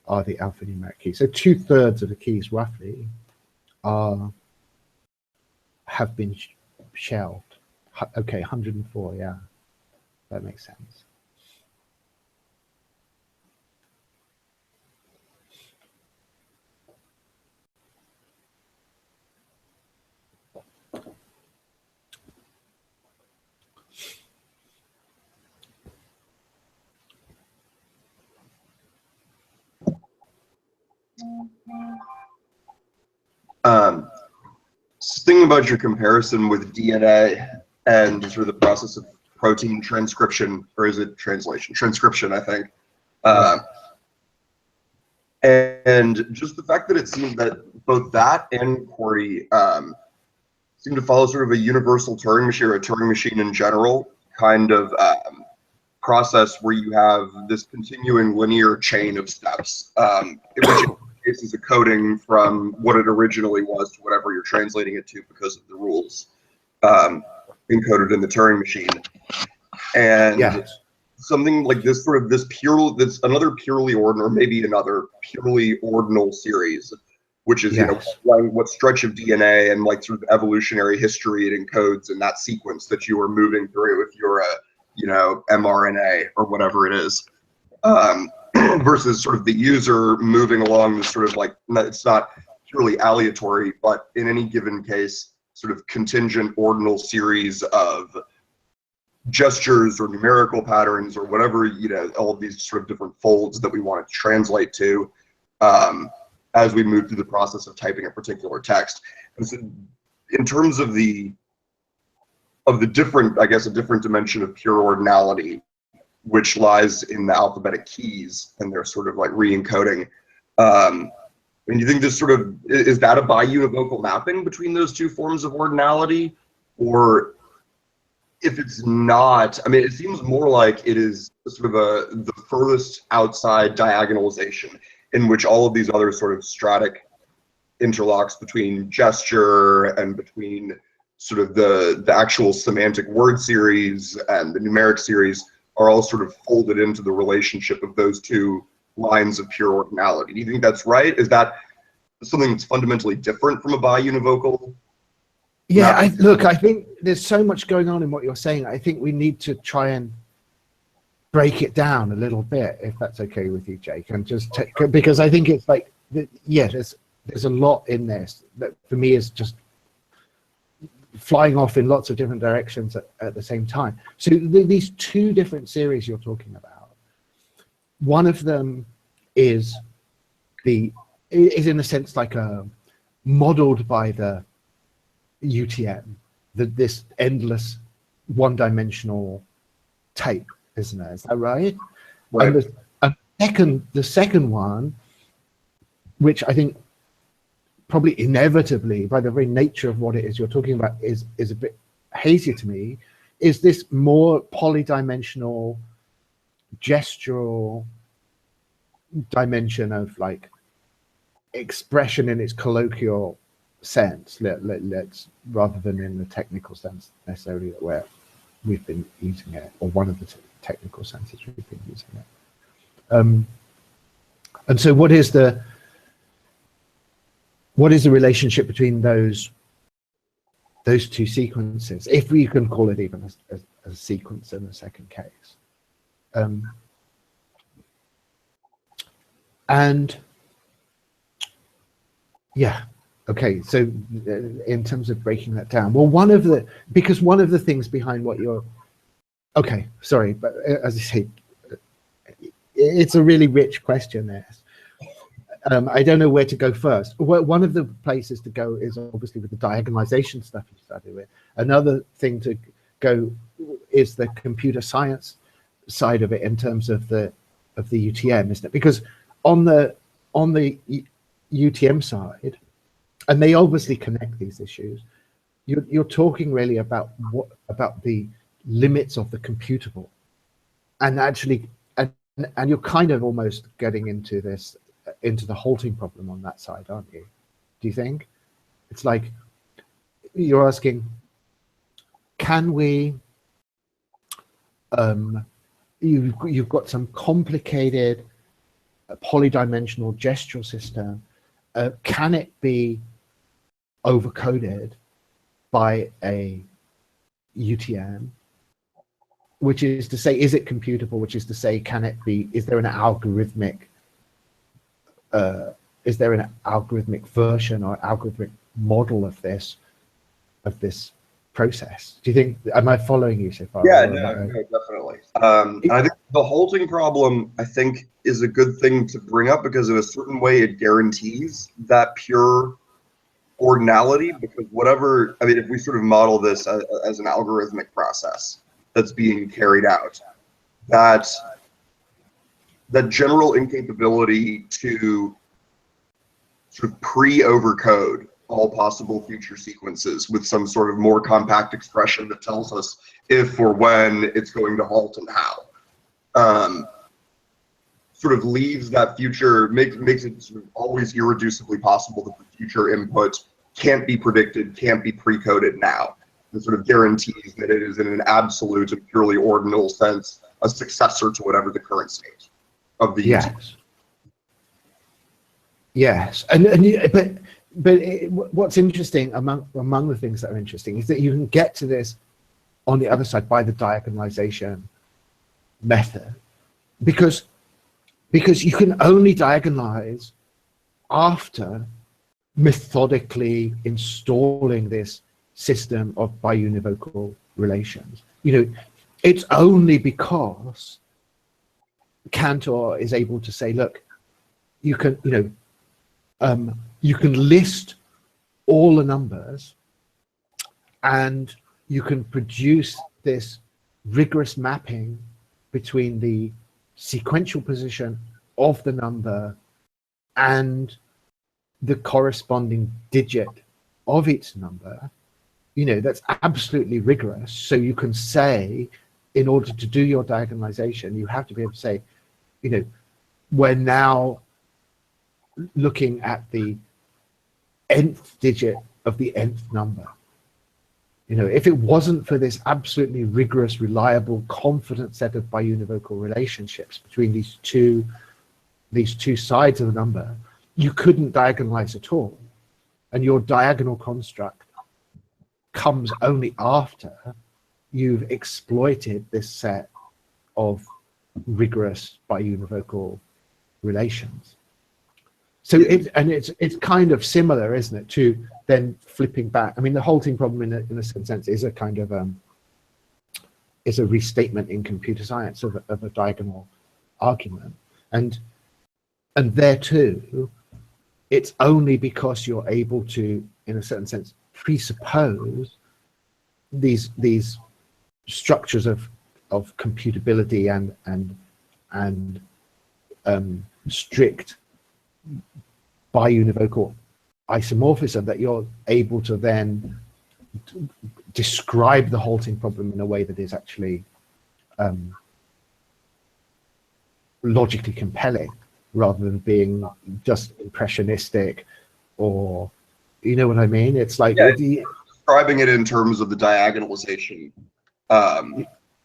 the alphanumeric keys. So 2/3 of the keys roughly have been shelved. Okay, 104, yeah, that makes sense. Thinking about your comparison with DNA and sort of the process of protein transcription, or is it translation? Transcription, I think. And just the fact that it seems that both that and QWERTY seem to follow sort of a universal Turing machine, or a Turing machine in general, kind of process where you have this continuing linear chain of steps, in which case is a coding from what it originally was to whatever you're translating it to because of the rules encoded in the Turing machine. And something like this, sort of this another purely ordinal, or maybe another purely ordinal series, which is, you know, what stretch of DNA and like sort of evolutionary history it encodes in that sequence that you are moving through if you're a, you know, mRNA or whatever it is. Versus sort of the user moving along this sort of like, it's not purely aleatory, but in any given case, sort of contingent ordinal series of gestures or numerical patterns or whatever, you know, all of these sort of different folds that we want to translate to as we move through the process of typing a particular text. And so in terms of the different, I guess, a different dimension of pure ordinality, which lies in the alphabetic keys and their sort of like re-encoding. And you think this sort of, is that a biunivocal mapping between those two forms of ordinality? Or if it's not, I mean, it seems more like it is sort of the furthest outside diagonalization in which all of these other sort of stratic interlocks between gesture and between sort of the actual semantic word series and the numeric series are all sort of folded into the relationship of those two lines of pure ordinality. Do you think that's right? Is that something that's fundamentally different from a biunivocal? Yeah, look, I think there's so much going on in what you're saying. I think we need to try and break it down a little bit, if that's okay with you, Jake, and just because I think it's like, yeah, there's a lot in this that for me is just flying off in lots of different directions at the same time. So these two different series you're talking about, one of them is in a sense like modeled by the UTM, this endless one-dimensional tape, isn't it? Is that right? Right. And the second one, which I think probably inevitably, by the very nature of what it is you're talking about, is a bit hazier to me, is this more polydimensional gestural dimension of like expression in its colloquial sense, let's rather than in the technical sense necessarily where we've been using it, or one of the technical senses we've been using it. And so what is the relationship between those two sequences, if we can call it even a sequence in the second case? And yeah, okay. So in terms of breaking that down, well, because one of the things behind what you're, okay, sorry, but as I say, it's a really rich question there. I don't know where to go first. One of the places to go is obviously with the diagonalization stuff you started with. Another thing to go is the computer science side of it in terms of the UTM, isn't it? Because on the UTM side, and they obviously connect these issues, you're talking really about the limits of the computable, and actually, and you're kind of almost getting into the halting problem on that side, aren't you? Do you think? It's like you're asking, can we, you've got some complicated polydimensional gestural system, can it be overcoded by a UTM? Which is to say, is it computable? Which is to say, can it be, is there an algorithmic version or algorithmic model of this process? Do you think, am I following you so far? Yeah, no, definitely. And I think the halting problem, I think, is a good thing to bring up because in a certain way it guarantees that pure ordinality, because whatever, I mean, if we sort of model this as an algorithmic process that's being carried out, that general incapability to sort of pre-overcode all possible future sequences with some sort of more compact expression that tells us if or when it's going to halt and how, sort of leaves that future, makes it sort of always irreducibly possible that the future input can't be predicted, can't be pre-coded now. It sort of guarantees that it is in an absolute and purely ordinal sense a successor to whatever the current state of the yes. Yes, but what's interesting among the things that are interesting is that you can get to this on the other side by the diagonalization method, because you can only diagonalize after methodically installing this system of biunivocal relations. You know, it's only because Cantor is able to say, look, you can, you can list all the numbers and you can produce this rigorous mapping between the sequential position of the number and the corresponding digit of its number. You know, that's absolutely rigorous. So you can say, in order to do your diagonalization, you have to be able to say, you know, we're now looking at the nth digit of the nth number. You know, if it wasn't for this absolutely rigorous, reliable, confident set of biunivocal relationships between these two sides of the number, you couldn't diagonalize at all. And your diagonal construct comes only after you've exploited this set of rigorous biunivocal relations. So it's kind of similar, isn't it, to then flipping back. I mean, the halting problem in a sense is a kind of is a restatement in computer science of a diagonal argument, and there too, it's only because you're able to, in a certain sense, presuppose these structures of computability and strict biunivocal isomorphism that you're able to then describe the halting problem in a way that is actually logically compelling, rather than being just impressionistic, or, you know what I mean? It's like describing it in terms of the diagonalization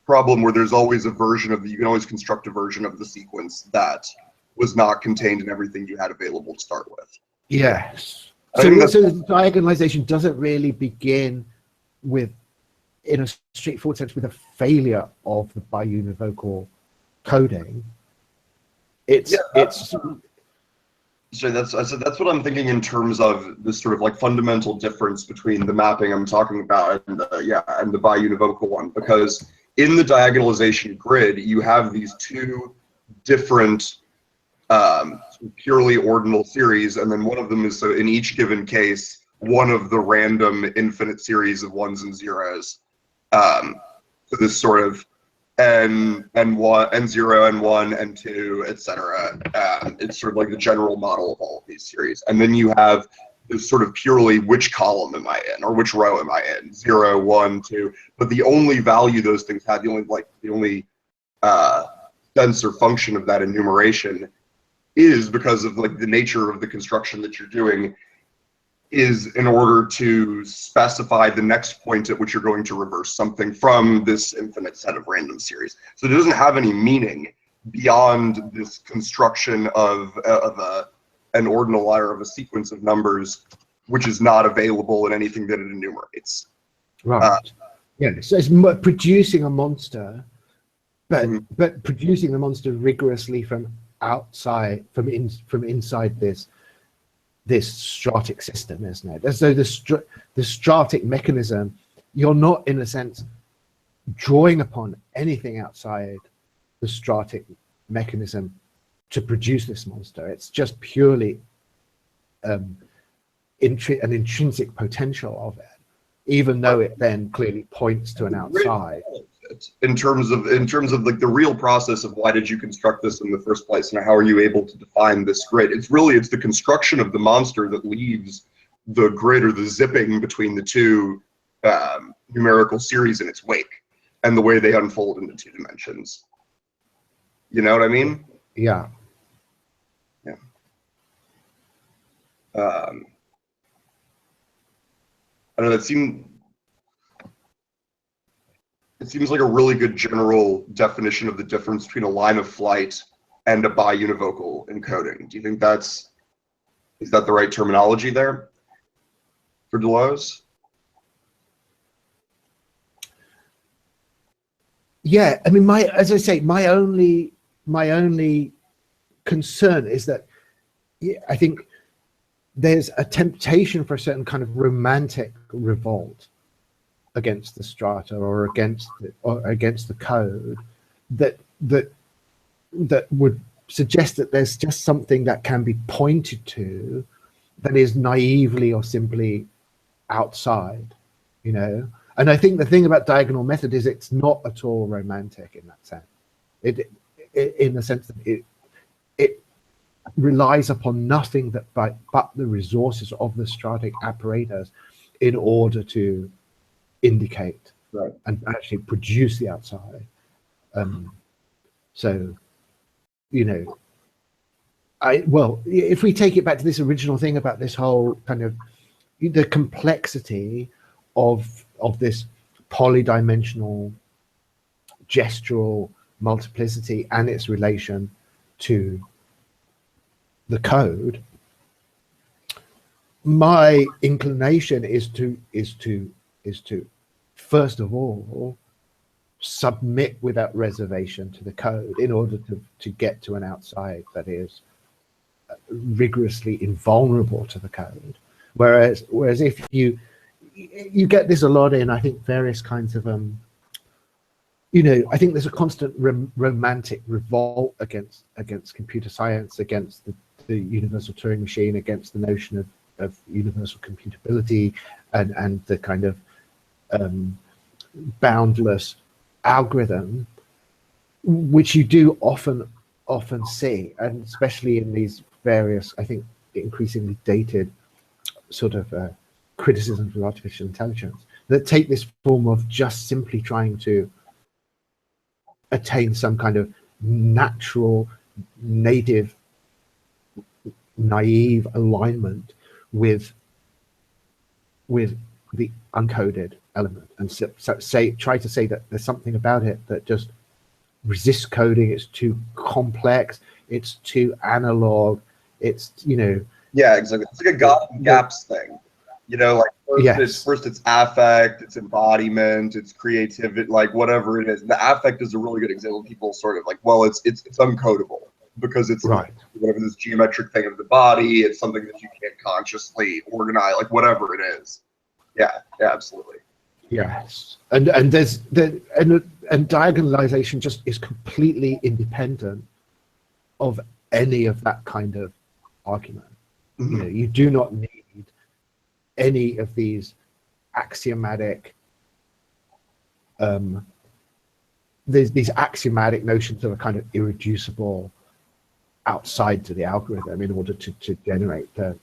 problem, where there's always a version of you can always construct a version of the sequence that was not contained in everything you had available to start with. Yes. So the diagonalization doesn't really begin with, in a straightforward sense, with a failure of the biunivocal coding. It's So that's what I'm thinking in terms of this sort of like fundamental difference between the mapping I'm talking about and the biunivocal one, because in the diagonalization grid you have these two different purely ordinal series, and then one of them is, so in each given case, one of the random infinite series of ones and zeros. So this sort of n1, n0, n1, n2, etc. It's sort of like the general model of all of these series. And then you have this sort of purely which column am I in, or which row am I in, 0, 1, 2. But the only value those things have, the only sense or function of that enumeration is because of like the nature of the construction that you're doing, is in order to specify the next point at which you're going to reverse something from this infinite set of random series. So it doesn't have any meaning beyond this construction of an ordinal or of a sequence of numbers, which is not available in anything that it enumerates. Right. Yeah. So it's producing a monster, but producing the monster rigorously from outside, from inside this stratic system, isn't it? As though the stratic mechanism, you're not, in a sense, drawing upon anything outside the stratic mechanism to produce this monster. It's just purely an intrinsic potential of it, even though it then clearly points to an outside. In terms of like the real process of why did you construct this in the first place, and how are you able to define this grid? It's the construction of the monster that leaves the grid, or the zipping between the two numerical series in its wake, and the way they unfold into 2 dimensions. You know what I mean? Yeah. Yeah. I don't know, it seems like a really good general definition of the difference between a line of flight and a biunivocal encoding. Do you think is that the right terminology there for Deleuze? Yeah, I mean, as I say, my only concern is that I think there's a temptation for a certain kind of romantic revolt against the strata, or against the code, that would suggest that there's just something that can be pointed to that is naively or simply outside, you know. And I think the thing about diagonal method is it's not at all romantic in that sense. In the sense that it relies upon nothing but the resources of the stratic apparatus in order to indicate and actually produce the outside. So, you know, if we take it back to this original thing about this whole kind of the complexity of this polydimensional gestural multiplicity and its relation to the code, my inclination is to first of all submit without reservation to the code in order to get to an outside that is rigorously invulnerable to the code. Whereas if you get this a lot in, I think, various kinds of you know, I think there's a constant romantic revolt against computer science, against the universal Turing machine, against the notion of universal computability and the kind of boundless algorithm, which you do often see, and especially in these various, I think, increasingly dated sort of criticisms of artificial intelligence that take this form of just simply trying to attain some kind of natural, native, naive alignment with the uncoded element, and try to say that there's something about it that just resists coding. It's too complex, it's too analog, it's, you know. Yeah, exactly. It's like a God gaps thing, you know, like first it's affect, it's embodiment, it's creativity, like whatever it is. The affect is a really good example. People sort of like, well, it's uncodable. because it's Right. whatever this geometric thing of the body. It's something that you can't consciously organize, like whatever it is. Yeah, yeah, absolutely. Yes, and there's and diagonalization just is completely independent of any of that kind of argument. Mm-hmm. You know, you do not need any of these axiomatic there's these axiomatic notions that are kind of irreducible outside to the algorithm in order to generate the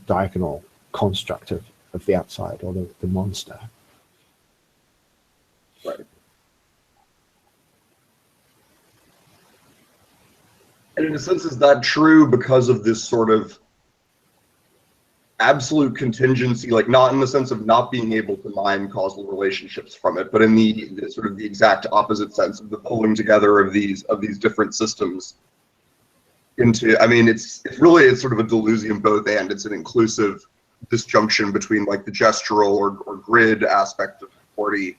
diagonal construct of the outside or the monster. Right. And in a sense, is that true because of this sort of absolute contingency, like not in the sense of not being able to mine causal relationships from it, but in the sort of the exact opposite sense of the pulling together of these different systems into, I mean, it's really sort of a delusion both and. It's an inclusive disjunction between like the gestural or grid aspect of QWERTY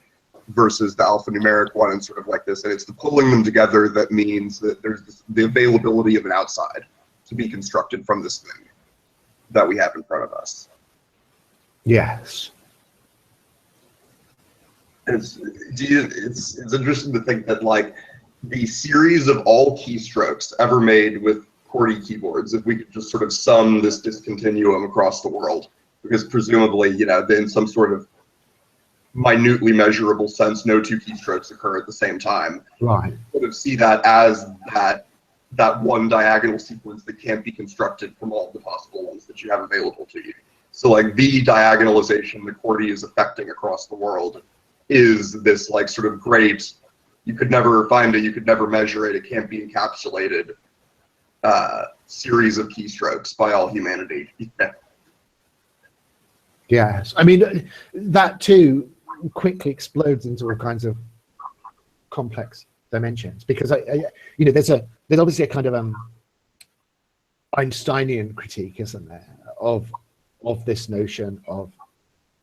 versus the alphanumeric one, and sort of like this, and it's the pulling them together that means that there's the availability of an outside to be constructed from this thing that we have in front of us. Yes. It's interesting to think that like the series of all keystrokes ever made with QWERTY keyboards, if we could just sort of sum this discontinuum across the world, because presumably, you know, in some sort of minutely measurable sense, no two keystrokes occur at the same time. Right. Sort of see that as that one diagonal sequence that can't be constructed from all the possible ones that you have available to you. So like the diagonalization that QWERTY is affecting across the world is this like sort of great, you could never find it, you could never measure it, it can't be encapsulated series of keystrokes by all humanity. Yes. I mean, that too quickly explodes into all kinds of complex dimensions, because you know, there's obviously a kind of Einsteinian critique, isn't there, of this notion of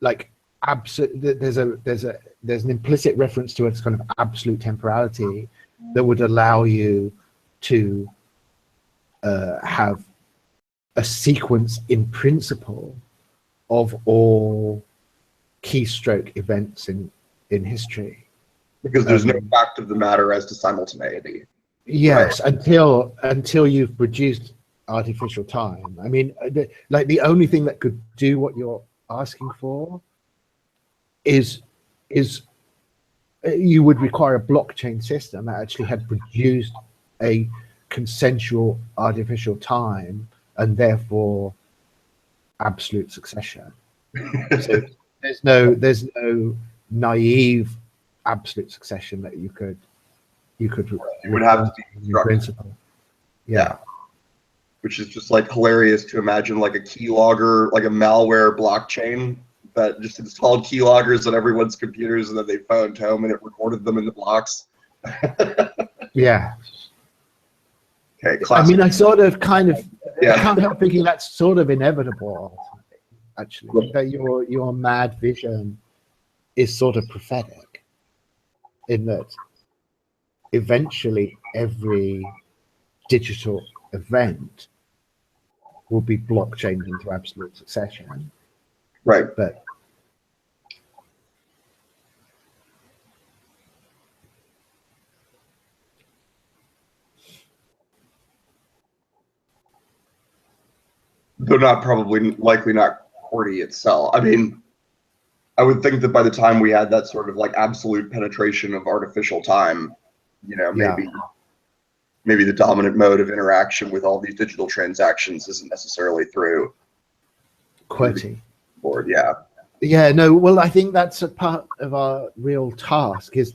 like absolute. There's an implicit reference to its kind of absolute temporality that would allow you to have a sequence in principle of all keystroke events in history. Because there's no fact of the matter as to simultaneity. Yes, until you've produced artificial time. I mean, like the only thing that could do what you're asking for is you would require a blockchain system that actually had produced a consensual artificial time and therefore absolute succession. So there's no naive absolute succession that you could it would have to be in principle. Yeah. Which is just like hilarious to imagine, like a keylogger, like a malware blockchain that just installed keyloggers on everyone's computers, and then they phoned home and it recorded them in the blocks. Yeah. Okay, classic. I mean, I sort of kind of Yeah. I can't help thinking that's sort of inevitable, actually, that your mad vision is sort of prophetic, in that eventually every digital event will be blockchained into absolute succession. Right. But though likely not QWERTY itself. I mean, I would think that by the time we had that sort of like absolute penetration of artificial time, you know, maybe the dominant mode of interaction with all these digital transactions isn't necessarily through QWERTY. Board. Yeah. Yeah, no, well, I think that's a part of our real task is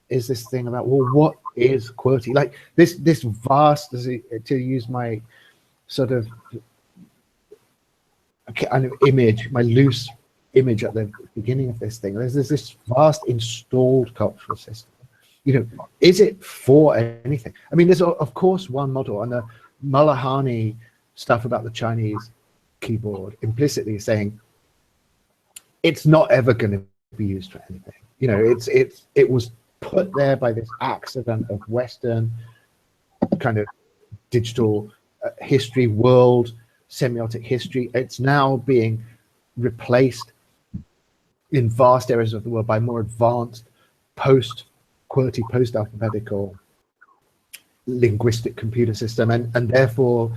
this thing about, well, what is QWERTY? Like this vast, to use my sort of kind of image, my loose image at the beginning of this thing, there's this vast installed cultural system. You know, is it for anything? I mean, there's of course one model, and the Malahani stuff about the Chinese keyboard implicitly saying it's not ever going to be used for anything. You know, it was put there by this accident of Western kind of digital history world, semiotic history. It's now being replaced in vast areas of the world by more advanced post-QWERTY, post-alphabetical linguistic computer system, and therefore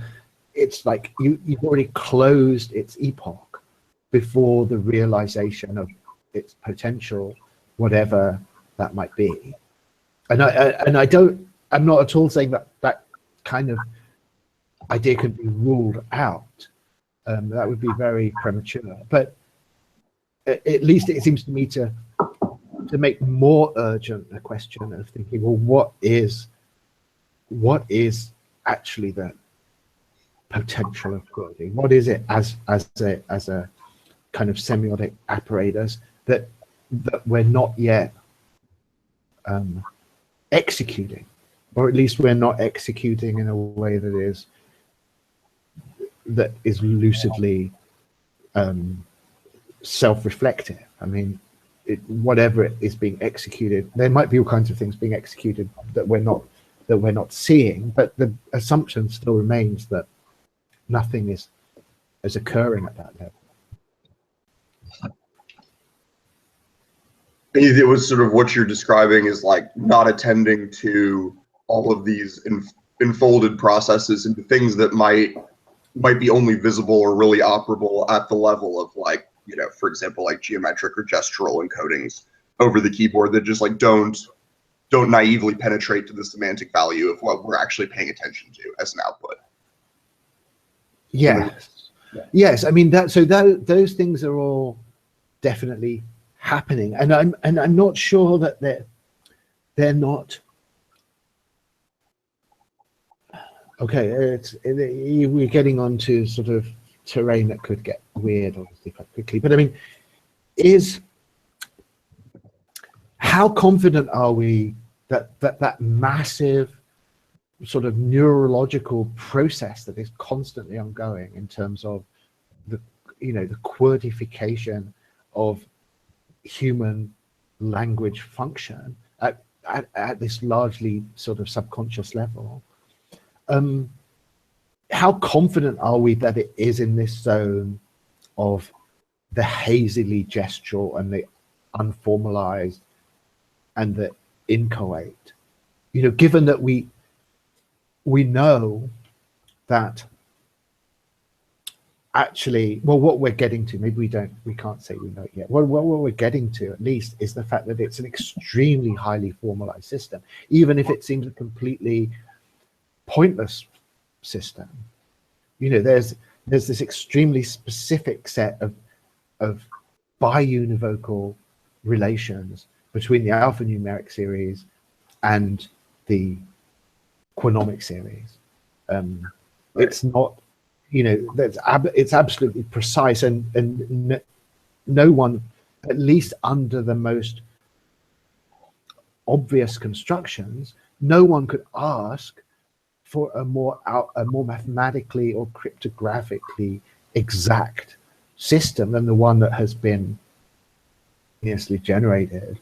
it's like you've already closed its epoch before the realization of its potential, whatever that might be. And I'm not at all saying that that kind of idea can be ruled out. That would be very premature, but at least it seems to me to make more urgent a question of thinking, well, what is actually the potential of QWERTY? What is it as a kind of semiotic apparatus that we're not yet executing, or at least we're not executing in a way that is lucidly self-reflective. I mean, whatever it is being executed, there might be all kinds of things being executed that we're not seeing, but the assumption still remains that nothing is occurring at that level. It was sort of what you're describing is like not attending to all of these enfolded processes into things that might be only visible or really operable at the level of, like, you know, for example, like geometric or gestural encodings over the keyboard that just like don't naively penetrate to the semantic value of what we're actually paying attention to as an output. Yes. Yeah. Yes. I mean, those things are all definitely happening, and I'm not sure that they're not. Okay, we're getting onto sort of terrain that could get weird, obviously, quite quickly. But I mean, how confident are we that massive sort of neurological process that is constantly ongoing in terms of the QWERTyification of human language function at this largely sort of subconscious level? How confident are we that it is in this zone of the hazily gestural and the unformalized and the inchoate? You know, given that we know that actually, well, what we're getting to, maybe we can't say we know it yet. What we're getting to, at least, is the fact that it's an extremely highly formalized system, even if it seems a completely pointless system. You know, there's this extremely specific set of biunivocal relations between the alphanumeric series and the Qwernomic series. It's not, you know, it's absolutely precise, and no one, at least under the most obvious constructions, no one could ask for a more mathematically or cryptographically exact system than the one that has been obviously generated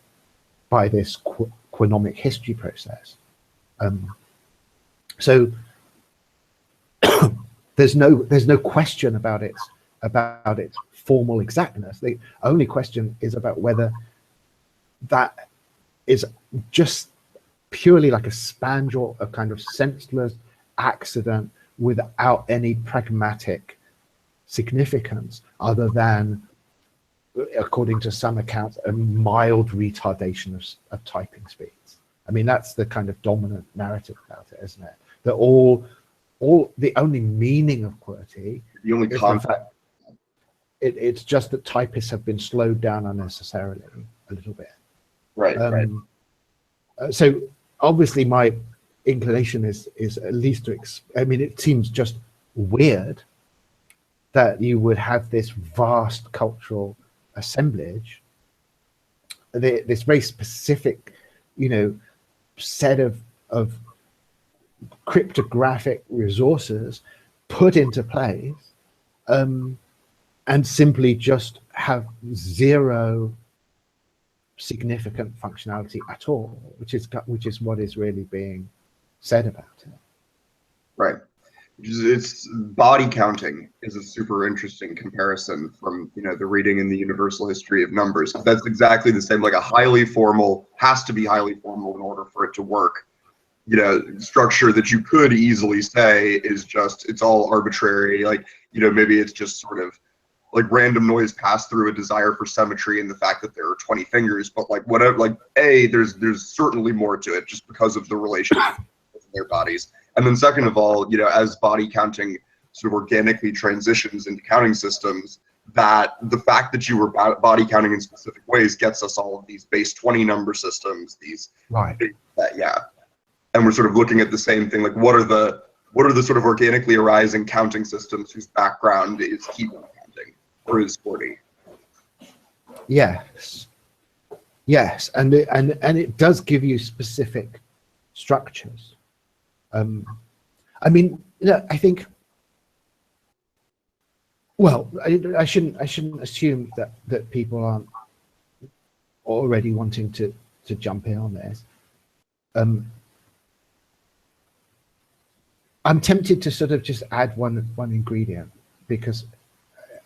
by this Qwernomic history process. So there's no question about its formal exactness. The only question is about whether that is just purely like a spandrel, a kind of senseless accident without any pragmatic significance other than, according to some accounts, a mild retardation of typing speeds. I mean, that's the kind of dominant narrative about it, isn't it? That all the only meaning of QWERTY, the only concept, it's just that typists have been slowed down unnecessarily a little bit. Right. Right. So obviously my inclination is at least to, I mean, it seems just weird that you would have this vast cultural assemblage, this very specific, you know, set of cryptographic resources put into place, and simply just have zero significant functionality at all, which is what is really being said about it. Right. It's body counting is a super interesting comparison from, you know, the reading in the universal history of numbers. That's exactly the same, like a highly formal, has to be highly formal in order for it to work, you know, structure that you could easily say is just, it's all arbitrary. Like, you know, maybe it's just sort of like random noise passed through a desire for symmetry and the fact that there are 20 fingers, but like whatever, like there's certainly more to it just because of the relationship of their bodies. And then second of all, you know, as body counting sort of organically transitions into counting systems, that the fact that you were body counting in specific ways gets us all of these base 20 number systems, these yeah. And we're sort of looking at the same thing, like what are the sort of organically arising counting systems whose background is keyboard counting or is QWERTY? Yes, yes, and it does give you specific structures. I mean, you know, I think. Well, I shouldn't assume that people aren't already wanting to jump in on this. I'm tempted to sort of just add one ingredient because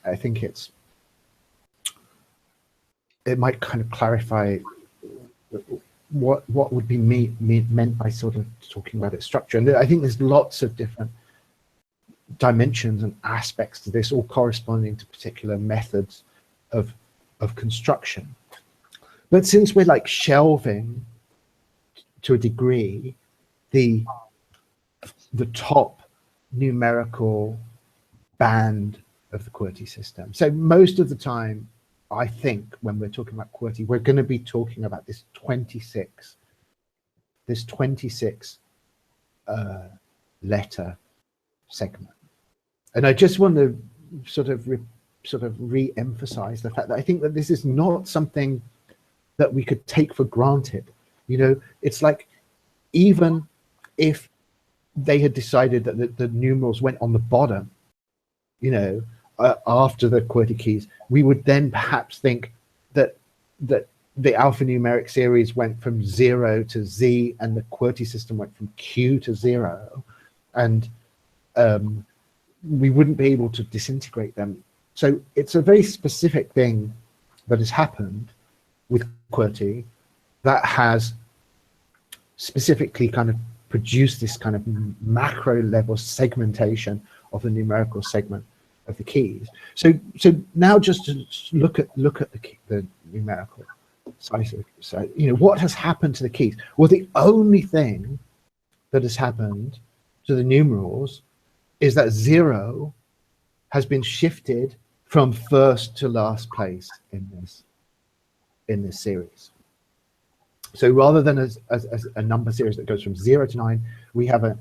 I think it might kind of clarify what would be meant by sort of talking about its structure. And I think there's lots of different dimensions and aspects to this, all corresponding to particular methods of construction. But since we're like shelving to a degree the top numerical band of the QWERTY system, so most of the time I think when we're talking about QWERTY, we're going to be talking about this 26 letter segment. And I just want to sort of re-emphasize the fact that I think that this is not something that we could take for granted. You know, it's like even if they had decided that the numerals went on the bottom, you know, after the QWERTY keys, we would then perhaps think that the alphanumeric series went from 0 to Z and the QWERTY system went from Q to 0, and we wouldn't be able to disintegrate them. So it's a very specific thing that has happened with QWERTY that has specifically kind of produced this kind of macro level segmentation of the numerical segment of the keys. So now just to look at the numerical size. So, you know, what has happened to the keys? Well, the only thing that has happened to the numerals is that 0 has been shifted from first to last place in this series. So rather than as a number series that goes from 0 to 9, we have a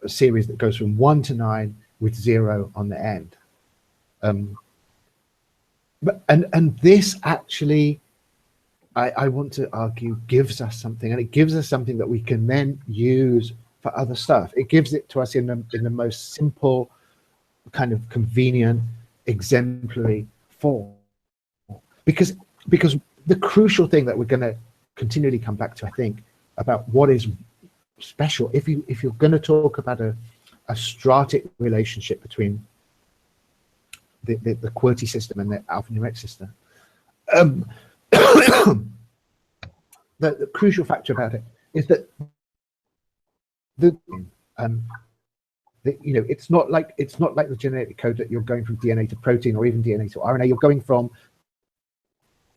series that goes from 1 to 9 with 0 on the end. And this actually, I want to argue, gives us something, and it gives us something that we can then use for other stuff. It gives it to us in the most simple, kind of convenient, exemplary form. Because the crucial thing that we're going to continually come back to, I think, about what is special, if you're going to talk about a stratic relationship between the QWERTY system and the alphanumeric system, the crucial factor about it is that you know, it's not like the genetic code that you're going from DNA to protein or even DNA to RNA. You're going from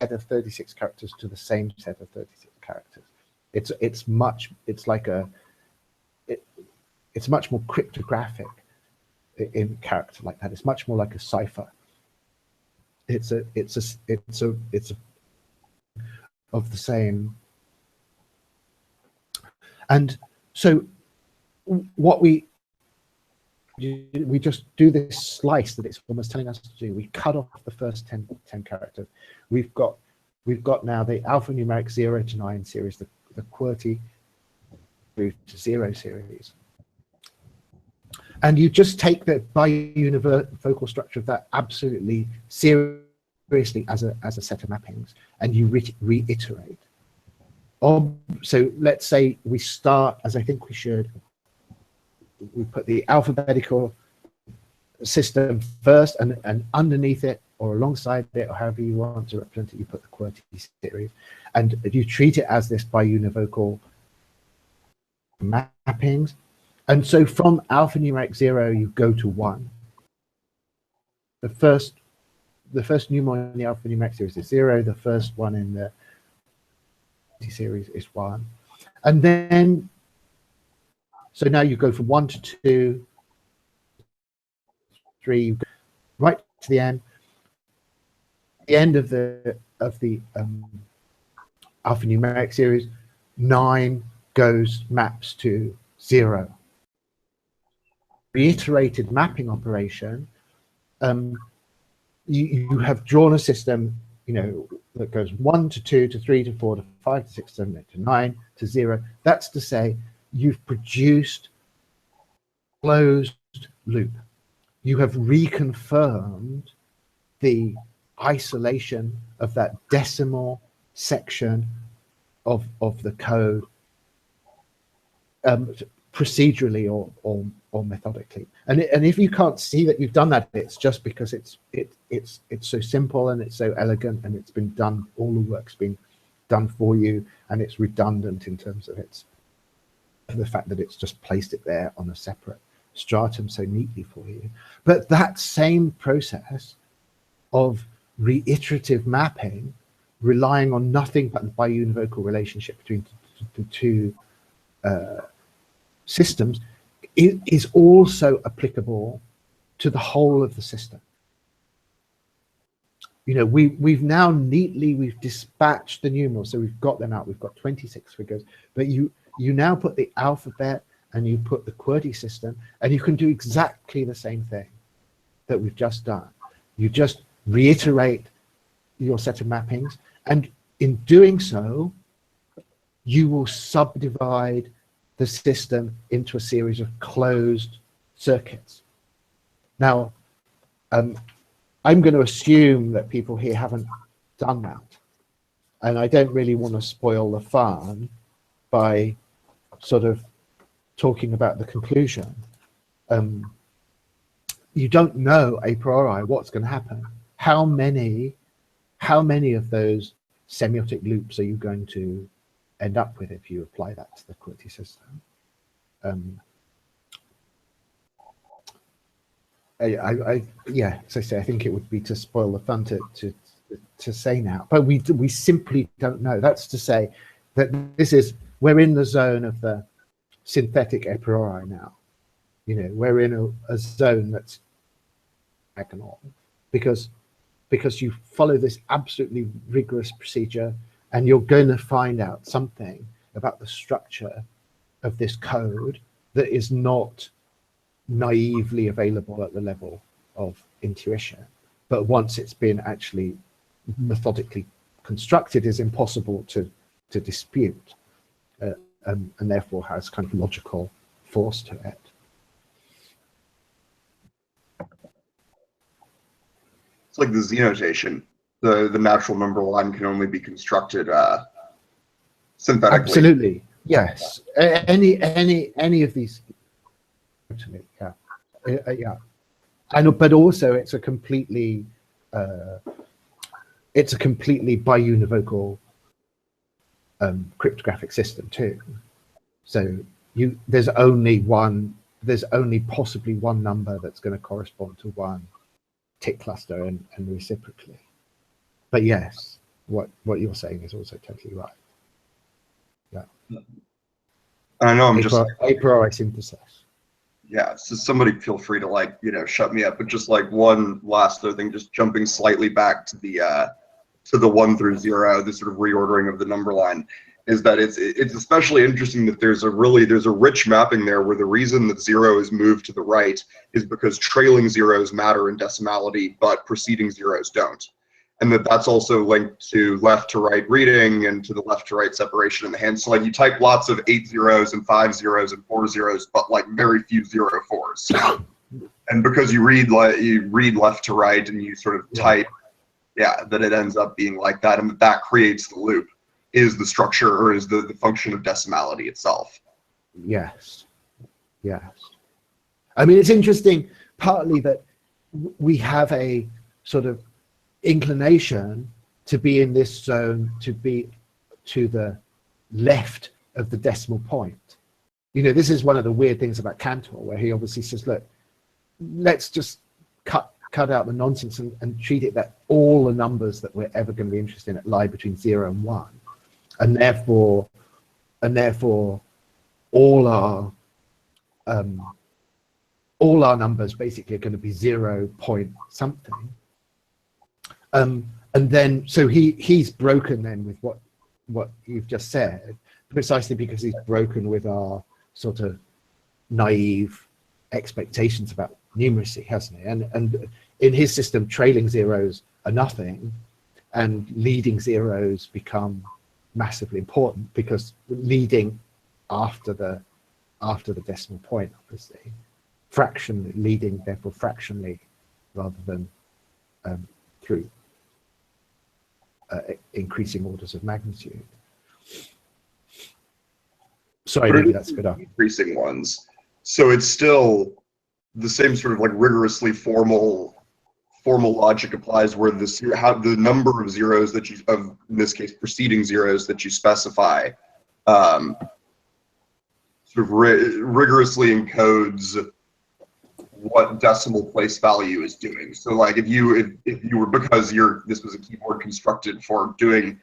a set of 36 characters to the same set of 36 characters. It's much more cryptographic in character like that. It's much more like a cipher. It's of the same. And so what we just do this slice that it's almost telling us to do. We cut off the first 10 characters. We've got now the alphanumeric 0 to 9 series, the QWERTY to 0 series. And you just take the biunivocal structure of that absolutely seriously as a set of mappings, and you reiterate. So let's say we start, as I think we should, the alphabetical system first, and underneath it or alongside it, or however you want to represent it, you put the QWERTY series, and you treat it as this biunivocal mappings. And so from alphanumeric 0, you go to 1. The first numeral in the alphanumeric series is 0. The first one in the series is 1. And then, so now you go from 1 to 2, 3, you go right to the end. The end of the alphanumeric series, 9 maps to 0. Reiterated mapping operation. You have drawn a system, that goes 1 to 2 to 3 to 4 to 5 to 6 to 7 to 9 to 0. That's to say, you've produced closed loop. You have reconfirmed the isolation of that decimal section of the code procedurally or methodically. And if you can't see that you've done that, it's just because it's so simple and it's so elegant, and it's been done, all the work's been done for you, and it's redundant in terms of the fact that it's just placed it there on a separate stratum so neatly for you. But that same process of reiterative mapping, relying on nothing but the biunivocal relationship between the two systems, is also applicable to the whole of the system. We've now we've dispatched the numerals, so we've got them out. We've got 26 figures, but you now put the alphabet and you put the QWERTY system, and you can do exactly the same thing that we've just done. You just reiterate your set of mappings, and in doing so, you will subdivide the system into a series of closed circuits. Now, I'm going to assume that people here haven't done that, and I don't really want to spoil the fun by sort of talking about the conclusion. You don't know a priori what's going to happen. How many of those semiotic loops are you going to end up with if you apply that to the QWERTY system? Yeah, as I say, I think it would be to spoil the fun to say now, but we simply don't know. That's to say that we're in the zone of the synthetic a priori now. We're in a zone that's diagonal, because you follow this absolutely rigorous procedure, and you're going to find out something about the structure of this code that is not naively available at the level of intuition, but once it's been actually methodically constructed, is impossible to dispute, and therefore has kind of logical force to it. It's like the Z notation. The natural number line can only be constructed synthetically. Absolutely, yes. Any of these, actually, yeah, yeah. But also it's a completely biunivocal cryptographic system too. So there's only possibly one number that's going to correspond to one tick cluster, and reciprocally. But yes, what you're saying is also totally right. Yeah. I know I'm just a priori synthesis. Yeah, so somebody feel free to shut me up, but just one last other thing, just jumping slightly back to the 1 through 0, the sort of reordering of the number line, is that it's especially interesting that there's a rich mapping there, where the reason that 0 is moved to the right is because trailing zeros matter in decimality, but preceding zeros don't. And that's also linked to left to right reading and to the left to right separation in the hand. So you type lots of 8 zeros and 5 zeros and 4 zeros, but very few 0 4s. And because you read left to right and you sort of type, that it ends up being like that, and that creates the loop, is the structure, or is the function of decimality itself. Yes. Yes. I mean, it's interesting partly that we have a sort of inclination to be in this zone, to be to the left of the decimal point. You know, this is one of the weird things about Cantor, where he obviously says, look, let's just cut out the nonsense and treat it that all the numbers that we're ever going to be interested in lie between 0 and 1. And therefore all our numbers basically are going to be 0 point something. And then, so he's broken then with what you've just said, precisely because he's broken with our sort of naive expectations about numeracy, hasn't he? And in his system, trailing zeros are nothing, and leading zeros become massively important, because leading after the decimal point, obviously, fractionally leading, therefore fractionally, rather than through increasing orders of magnitude. Sorry, maybe that's good. Increasing ones, so it's still the same sort of like rigorously formal logic applies, where the number of zeros that you, in this case preceding zeros that you specify, sort of rigorously encodes what decimal place value is doing. So like if you were, because this was a keyboard constructed for doing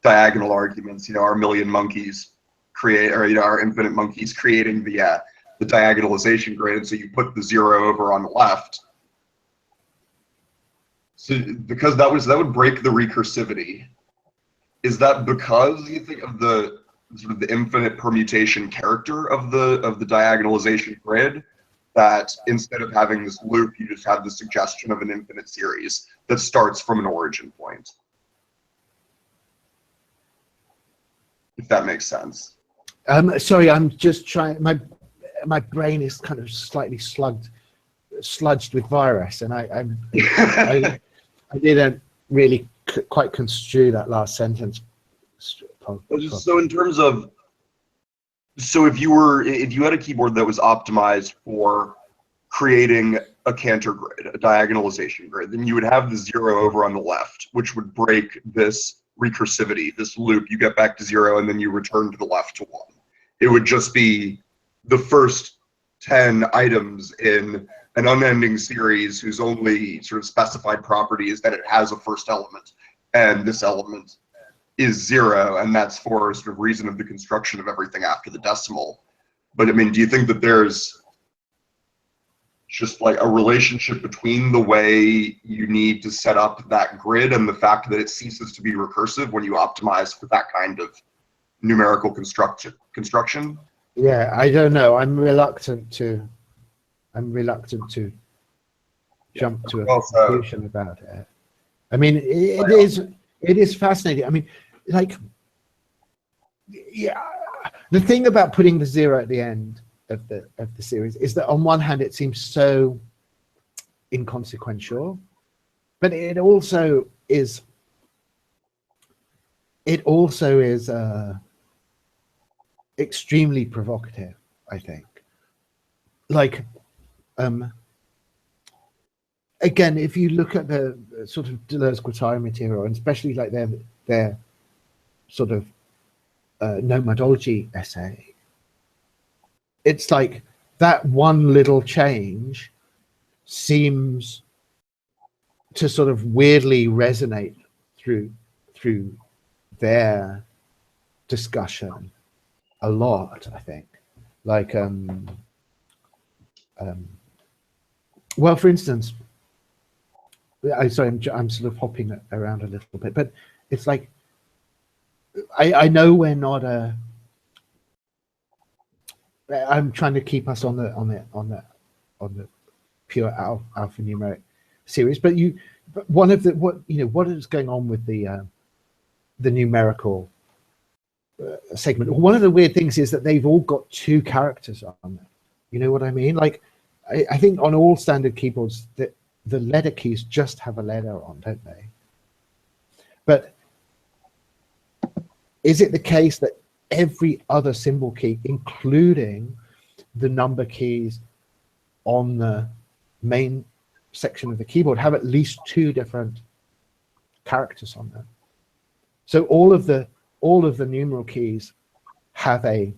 diagonal arguments, you know, our million monkeys create, or you know, our infinite monkeys creating the diagonalization grid, and so you put the 0 over on the left. So because that would break the recursivity. Is that because you think of the sort of the infinite permutation character of the diagonalization grid, that instead of having this loop, you just have the suggestion of an infinite series that starts from an origin point? If that makes sense. Sorry, I'm just trying. My brain is kind of slightly sludged with virus, and I didn't really quite construe that last sentence. So in terms of, so if you had a keyboard that was optimized for creating a Cantor grid, a diagonalization grid, then you would have the 0 over on the left, which would break this recursivity, this loop. You get back to 0 and then you return to the left to 1. It would just be the first 10 items in an unending series whose only sort of specified property is that it has a first element, and this element is 0, and that's for sort of reason of the construction of everything after the decimal. But I mean, do you think that there's just like a relationship between the way you need to set up that grid and the fact that it ceases to be recursive when you optimize for that kind of numerical construction? Yeah, I don't know. I'm reluctant to jump to a conclusion about it. I mean, it is fascinating. I mean, like, yeah, the thing about putting the 0 at the end of the series is that on one hand it seems so inconsequential, but it also is extremely provocative, I think. Like, again, if you look at the sort of Deleuze-Guattari material, and especially like their sort of nomadology essay, it's like that one little change seems to sort of weirdly resonate through their discussion a lot, I think. Like, well, for instance, I'm sort of hopping around a little bit, but it's like, I know we're not I'm trying to keep us on the pure alphanumeric series, but what is going on with the numerical segment? One of the weird things is that they've all got 2 characters on them. You know what I mean? Like, I think on all standard keyboards that the letter keys just have a letter on, don't they? But is it the case that every other symbol key, including the number keys on the main section of the keyboard have at least 2 different characters on them. So all of the numeral keys have a,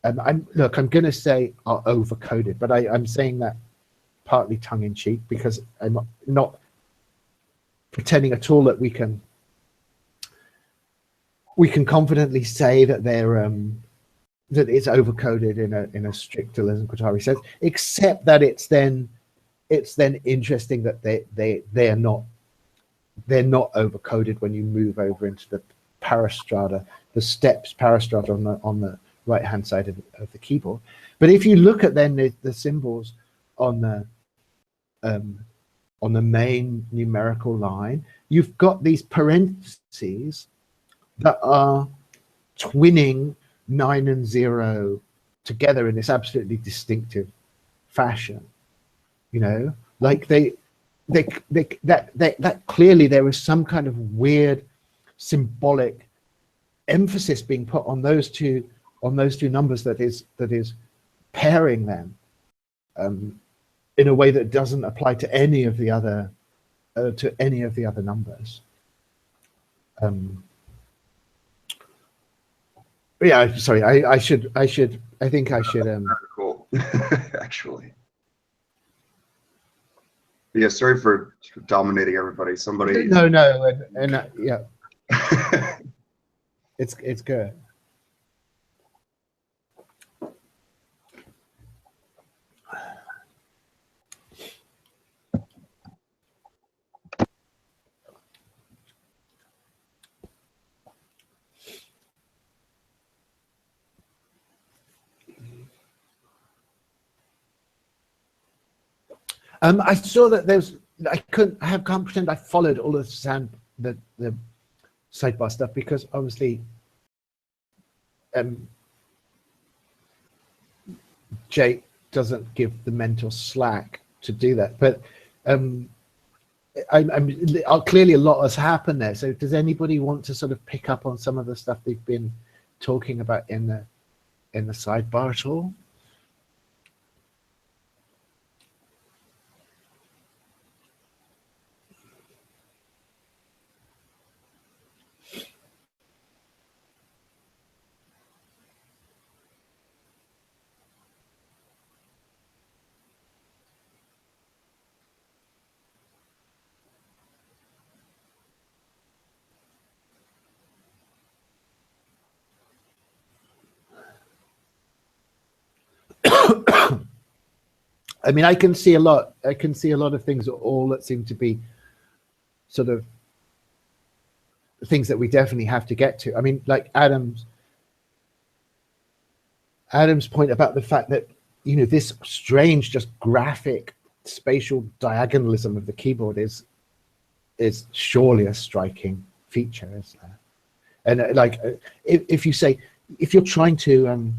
I'm going to say are overcoded, but I'm saying that partly tongue-in-cheek because I'm not pretending at all that we can confidently say that they're that it's overcoded in a strict Deleuze-Guattari sense, except that it's then interesting that they're not overcoded when you move over into the parastrata, the steps parastrata on the right hand side of the keyboard. But if you look at then the symbols on the main numerical line, you've got these parentheses that are twinning 9 and 0 together in this absolutely distinctive fashion. You know, like that clearly there is some kind of weird symbolic emphasis being put on those two numbers that is pairing them in a way that doesn't apply to any of the other numbers. Yeah, sorry. I think I should. Cool. Actually. Yeah, sorry for dominating everybody. Somebody. No, and yeah, it's good. I saw that there's. I can't pretend I followed all of the sidebar stuff because obviously, Jake doesn't give the mental slack to do that. But clearly a lot has happened there. So does anybody want to sort of pick up on some of the stuff they've been talking about in the sidebar at all? I mean, I can see a lot of things all that seem to be sort of things that we definitely have to get to. I mean, like Adam's point about the fact that, you know, this strange, just graphic spatial diagonalism of the keyboard is surely a striking feature, isn't it? And like, if you're trying to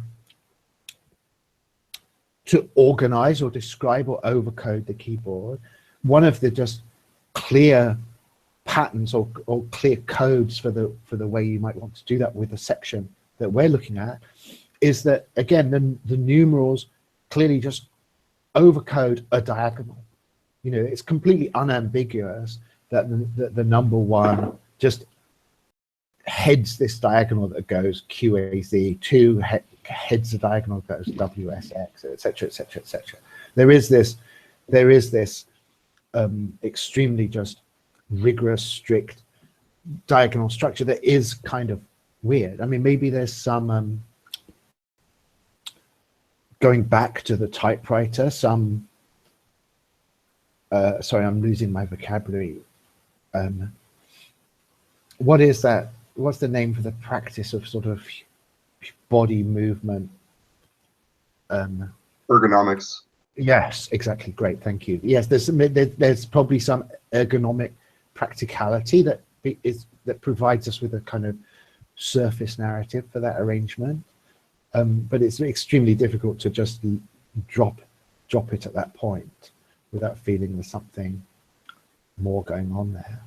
organize or describe or overcode the keyboard, one of the just clear patterns or clear codes for the way you might want to do that with the section that we're looking at is that, again, the numerals clearly just overcode a diagonal. You know, it's completely unambiguous that the number 1 just heads this diagonal that goes QAZ, 2 heads the diagonal that goes WSX, etc., etc., etc. There is this extremely just rigorous, strict diagonal structure that is kind of weird. I mean, maybe there's some going back to the typewriter, some sorry, I'm losing my vocabulary. What is that? What's the name for the practice of sort of body movement? Ergonomics. Yes, exactly. Great, thank you. Yes, there's probably some ergonomic practicality that provides us with a kind of surface narrative for that arrangement. But it's extremely difficult to just drop it at that point without feeling there's something more going on there.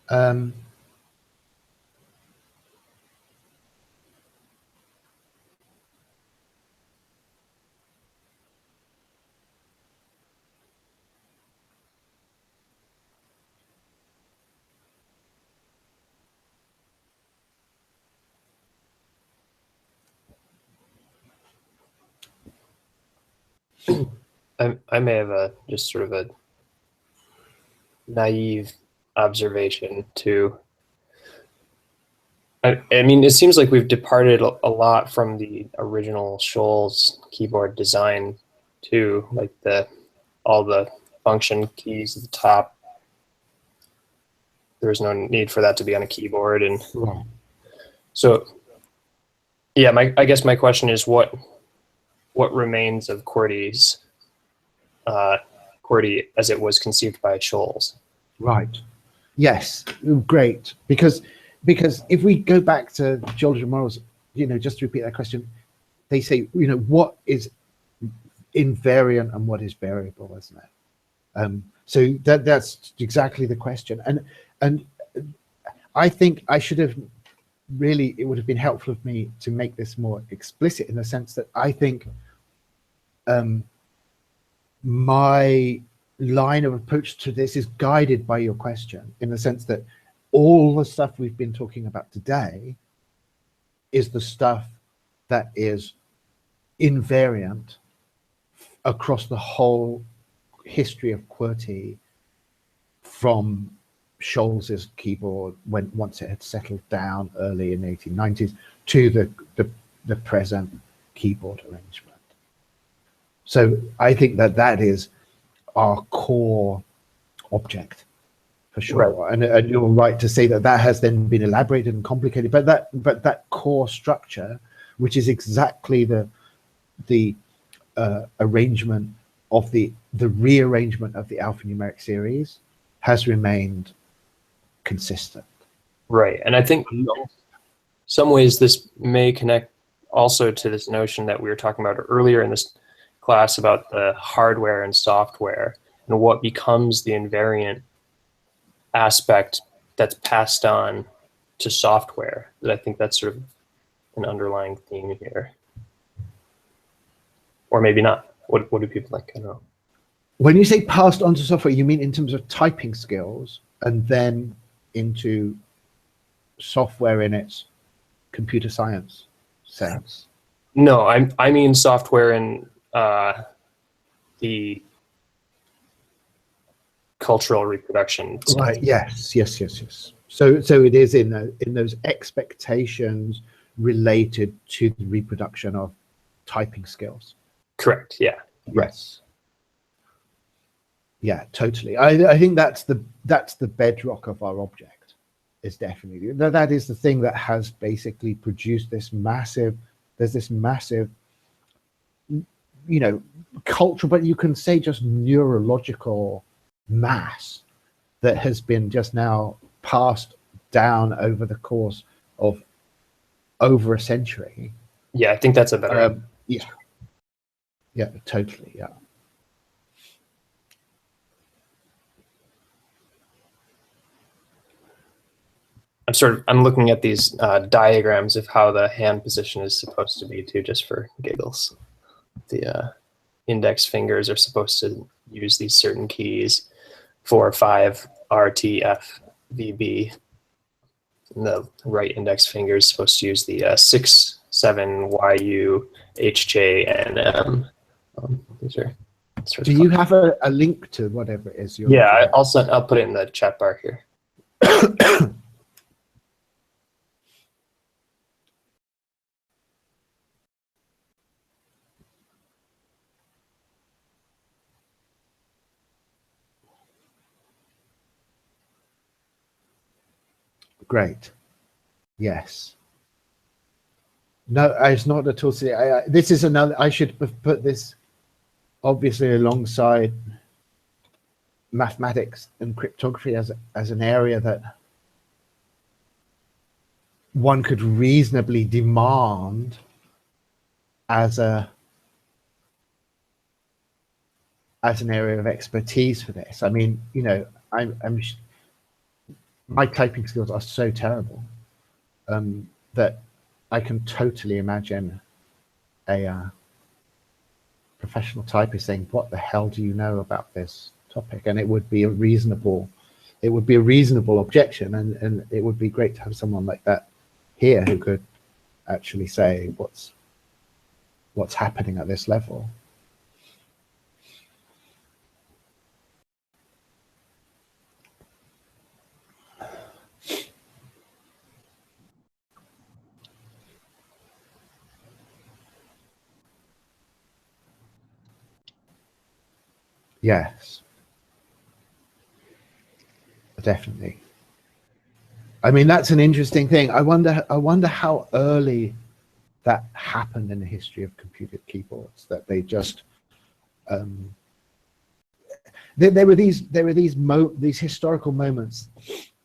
Um, I may have a just sort of a naive observation too. I mean, it seems like we've departed a lot from the original Shoals keyboard design too, like all the function keys at the top. There was no need for that to be on a keyboard, and right. so yeah, I guess my question is what remains of QWERTY's QWERTY as it was conceived by Shoals? Right. Yes. Great. Because if we go back to geology and morals, just to repeat that question, they say, what is invariant and what is variable, isn't it? So that's exactly the question. And I think I should have it would have been helpful of me to make this more explicit in the sense that I think my line of approach to this is guided by your question, in the sense that all the stuff we've been talking about today is the stuff that is invariant across the whole history of QWERTY, from Shoals's keyboard once it had settled down early in the 1890s to the present keyboard arrangement. So I think that is our core object, for sure. Right. And you're right to say that has then been elaborated and complicated, but that core structure, which is exactly the arrangement of the rearrangement of the alphanumeric series, has remained consistent. Right. And I think in some ways this may connect also to this notion that we were talking about earlier in this class about the hardware and software and what becomes the invariant aspect that's passed on to software. That I think that's sort of an underlying theme here. Or maybe not. What do people think? I don't know. When you say passed on to software, you mean in terms of typing skills and then into software in its computer science sense? No, I mean software in the cultural reproduction space. Right. Yes. So it is in those expectations related to the reproduction of typing skills. Correct. Yeah. Yes. Yeah, totally. I think that's the bedrock of our object, is definitely that is the thing that has basically produced this massive, cultural, but you can say just neurological mass that has been just now passed down over the course of over a century. Yeah, I think that's a better. Yeah, totally. Yeah. I'm looking at these diagrams of how the hand position is supposed to be too, just for giggles. The index fingers are supposed to use these certain keys, 4, 5, R, T, F, V, B. And the right index finger is supposed to use the 6, 7, Y, U, H, J, and M. These are sort of Do you have a link to whatever it is? Yeah, I'll put it in the chat bar here. Great. Yes. No, it's not at all. This is another. I should have put this obviously alongside mathematics and cryptography as an area that one could reasonably demand as an area of expertise for this. I mean, my typing skills are so terrible that I can totally imagine a professional typist saying, "What the hell do you know about this topic?" And it would be a reasonable, objection, and it would be great to have someone like that here who could actually say what's happening at this level. Yes, definitely. I mean, that's an interesting thing. I wonder how early that happened in the history of computer keyboards, that they just there were these historical moments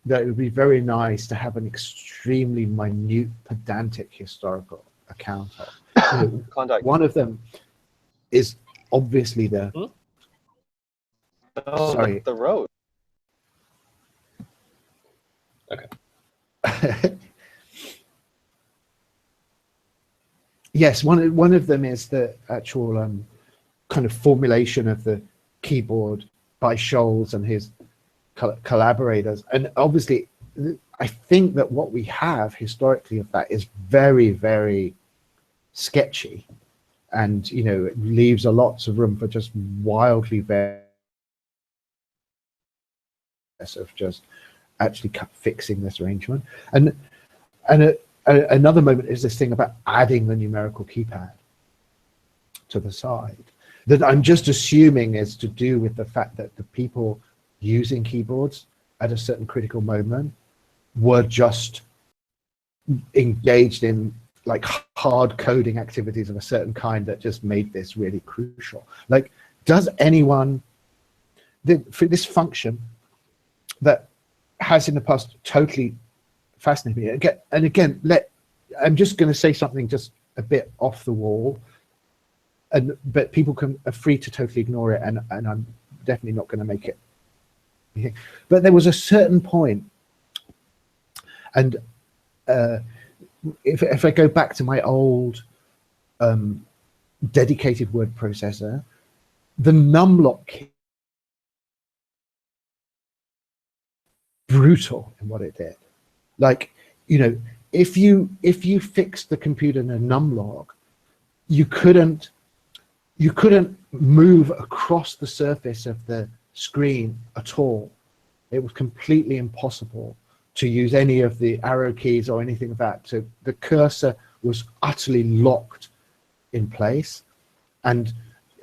that it would be very nice to have an extremely minute, pedantic historical account of. You know, Contact. one of them is obviously the Oh, sorry, the road. Okay. Yes, one of them is the actual kind of formulation of the keyboard by Scholz and his collaborators. And obviously, I think that what we have historically of that is very, very sketchy, and you know, it leaves a lots of room for just wildly various of just actually fixing this arrangement. And another moment is this thing about adding the numerical keypad to the side, that I'm just assuming is to do with the fact that the people using keyboards at a certain critical moment were just engaged in like hard coding activities of a certain kind that just made this really crucial. Like, does anyone, for this function that has in the past totally fascinated me, and again, I'm just going to say something just a bit off the wall, but people are free to totally ignore it, and I'm definitely not going to make it. But there was a certain point, and if I go back to my old dedicated word processor, the numlock key, brutal in what it did. Like, you know, if you fixed the computer in a numlock, you couldn't move across the surface of the screen at all. It was completely impossible to use any of the arrow keys or anything of that. So the cursor was utterly locked in place, and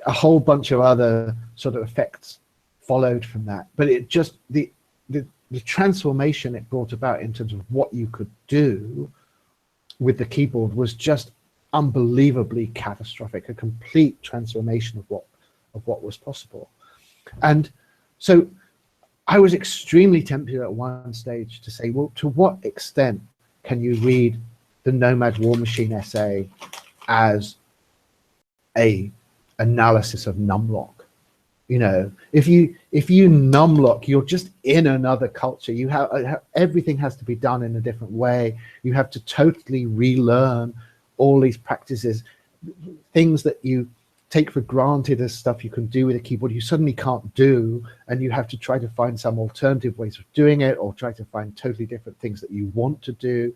a whole bunch of other sort of effects followed from that. But it just, the transformation it brought about in terms of what you could do with the keyboard was just unbelievably catastrophic, a complete transformation of what was possible. And so I was extremely tempted at one stage to say, well, to what extent can you read the Nomad War Machine essay as a analysis of numlock? You know, if you numlock, you're just in another culture. You have everything has to be done in a different way. You have to totally relearn all these practices, things that you take for granted as stuff you can do with a keyboard, you suddenly can't do, and you have to try to find some alternative ways of doing it, or try to find totally different things that you want to do.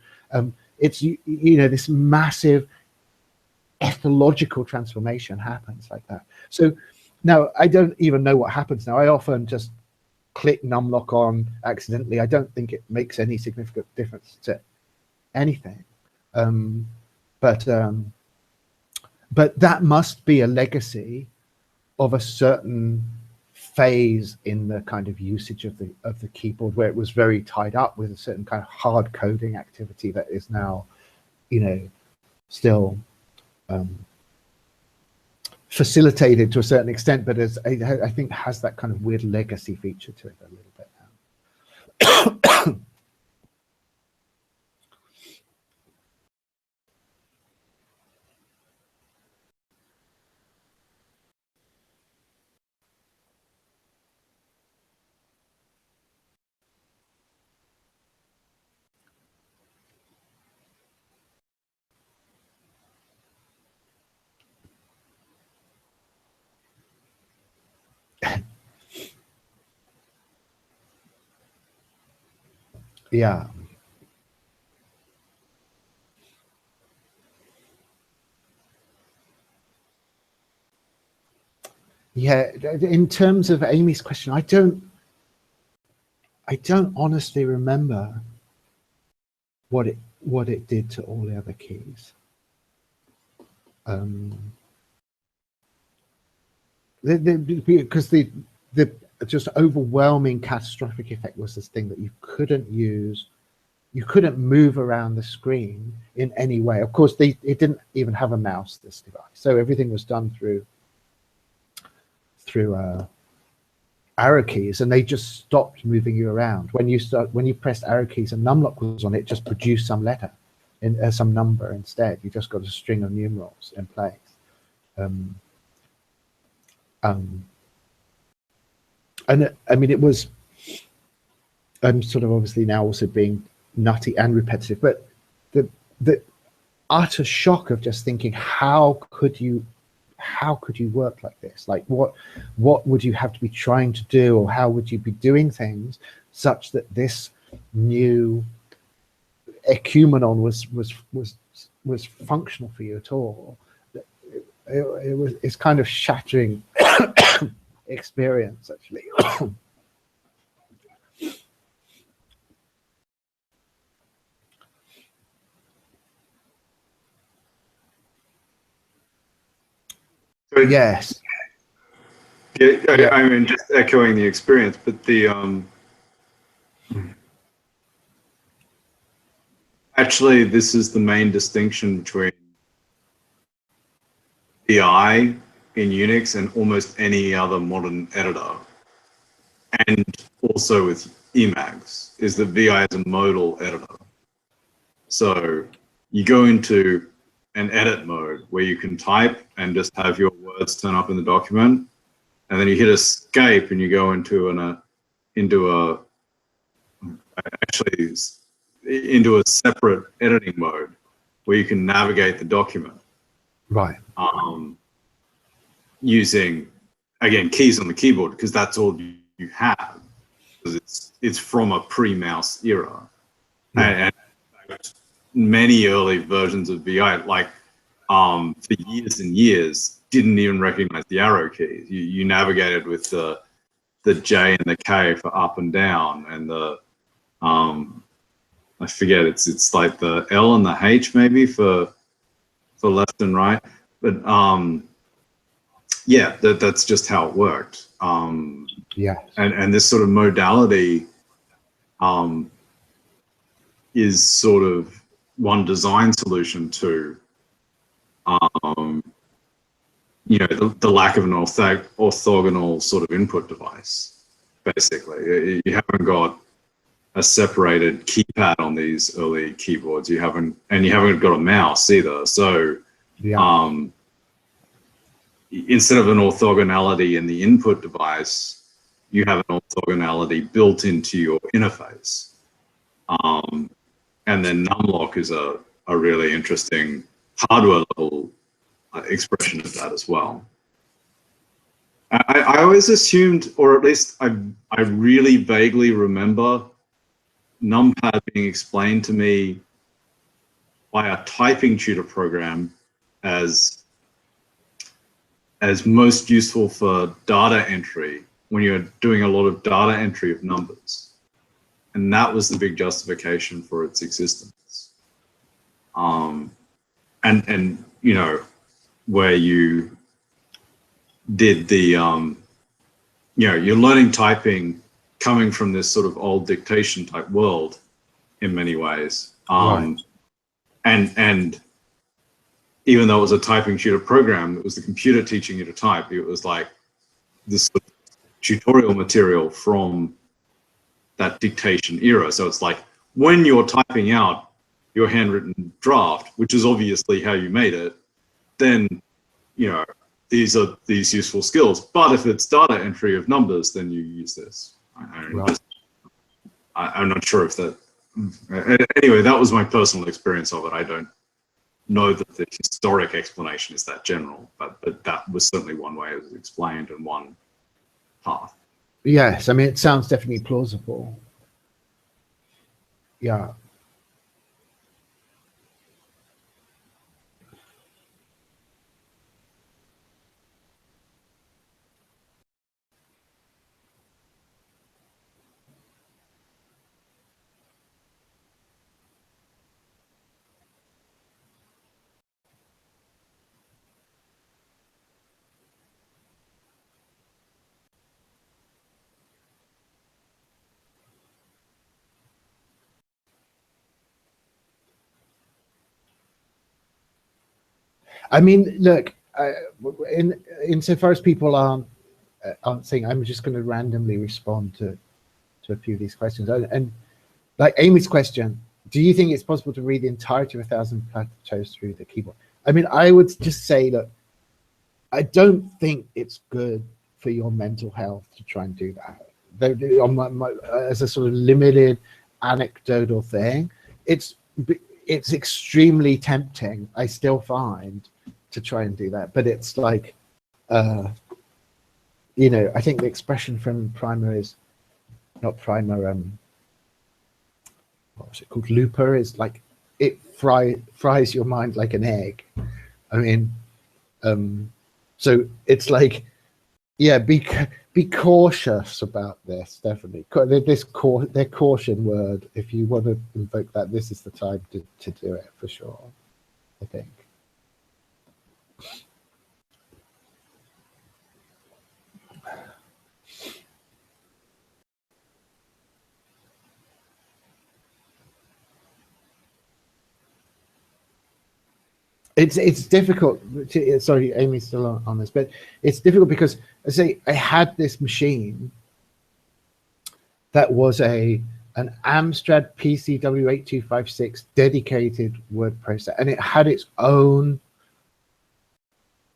It's you know, this massive ethological transformation happens like that. So now I don't even know what happens now. I often just click numlock on accidentally. I don't think it makes any significant difference to anything. But that must be a legacy of a certain phase in the kind of usage of the keyboard, where it was very tied up with a certain kind of hard coding activity that is now, you know, still facilitated to a certain extent, but as I think has that kind of weird legacy feature to it a little bit now. Yeah. Yeah, in terms of Amy's question, I don't honestly remember what it did to all the other keys. Because the just overwhelming catastrophic effect was this thing that you couldn't use, you couldn't move around the screen in any way. Of course, it didn't even have a mouse, this device, so everything was done through arrow keys, and they just stopped moving you around. When you pressed arrow keys and numlock was on, it just produced some letter in some number instead. You just got a string of numerals in place. And I mean, it was, I'm sort of obviously now also being nutty and repetitive, but the utter shock of just thinking, how could you work like this? Like, what would you have to be trying to do, or how would you be doing things such that this new ecumenon was functional for you at all? It's kind of shattering experience, actually. Yes. Yeah, I mean, just echoing the experience, but the actually, this is the main distinction between VI in Unix and almost any other modern editor, and also with Emacs, is that VI is a modal editor. So you go into an edit mode where you can type and just have your words turn up in the document, and then you hit escape and you go into a separate editing mode where you can navigate the document. Right. Using, again, keys on the keyboard, because that's all you have. Because it's from a pre-mouse era. Yeah. And many early versions of VI, like for years and years, didn't even recognize the arrow keys. You navigated with the J and the K for up and down, and the I forget, it's like the L and the H maybe for left and right, but yeah, that's just how it worked. Yeah, and this sort of modality is sort of one design solution to you know, the lack of an orthogonal sort of input device. Basically, you haven't got a separated keypad on these early keyboards. You haven't got a mouse either. So yeah. Instead of an orthogonality in the input device, you have an orthogonality built into your interface. And then numlock is a really interesting hardware level expression of that as well. I always assumed, or at least I really vaguely remember numpad being explained to me by a typing tutor program as most useful for data entry when you're doing a lot of data entry of numbers. And that was the big justification for its existence. And you know, where you did the, you know, you're learning typing coming from this sort of old dictation type world in many ways. Right. And even though it was a typing tutor program, it was the computer teaching you to type. It was like this sort of tutorial material from that dictation era. So it's like when you're typing out your handwritten draft, which is obviously how you made it, then, you know, these are these useful skills. But if it's data entry of numbers, then you use this. I'm not sure if that, anyway, that was my personal experience of it. I don't know that the historic explanation is that general, but that was certainly one way it was explained and one path. Yes, I mean, it sounds definitely plausible. yeah. I mean, look, insofar as people aren't saying, I'm just going to randomly respond to a few of these questions. And like Amy's question, do you think it's possible to read the entirety of 1,000 plateaus through the keyboard? I mean, I would just say that I don't think it's good for your mental health to try and do that. As a sort of limited anecdotal thing, it's extremely tempting, I still find, to try and do that. But it's like, you know, I think the expression from Primer is not Primer, what was it called? Looper is like, it fries your mind like an egg. I mean, so it's like, yeah, be cautious about this, definitely. Their caution word, if you want to invoke that, this is the time to do it, for sure, I think. It's difficult to, sorry, Amy's still on this, but it's difficult because I say I had this machine that was an Amstrad PCW8256 dedicated word processor, and it had its own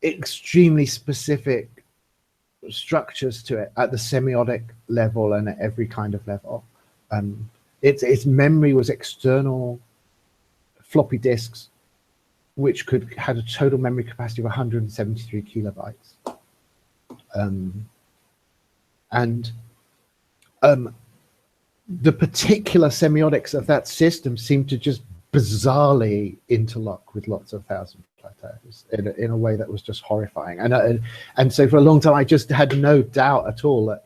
extremely specific structures to it at the semiotic level and at every kind of level. Its memory was external floppy disks, which had a total memory capacity of 173 kilobytes. The particular semiotics of that system seemed to just bizarrely interlock with lots of 1,000 plateaus in a way that was just horrifying. And so for a long time, I just had no doubt at all that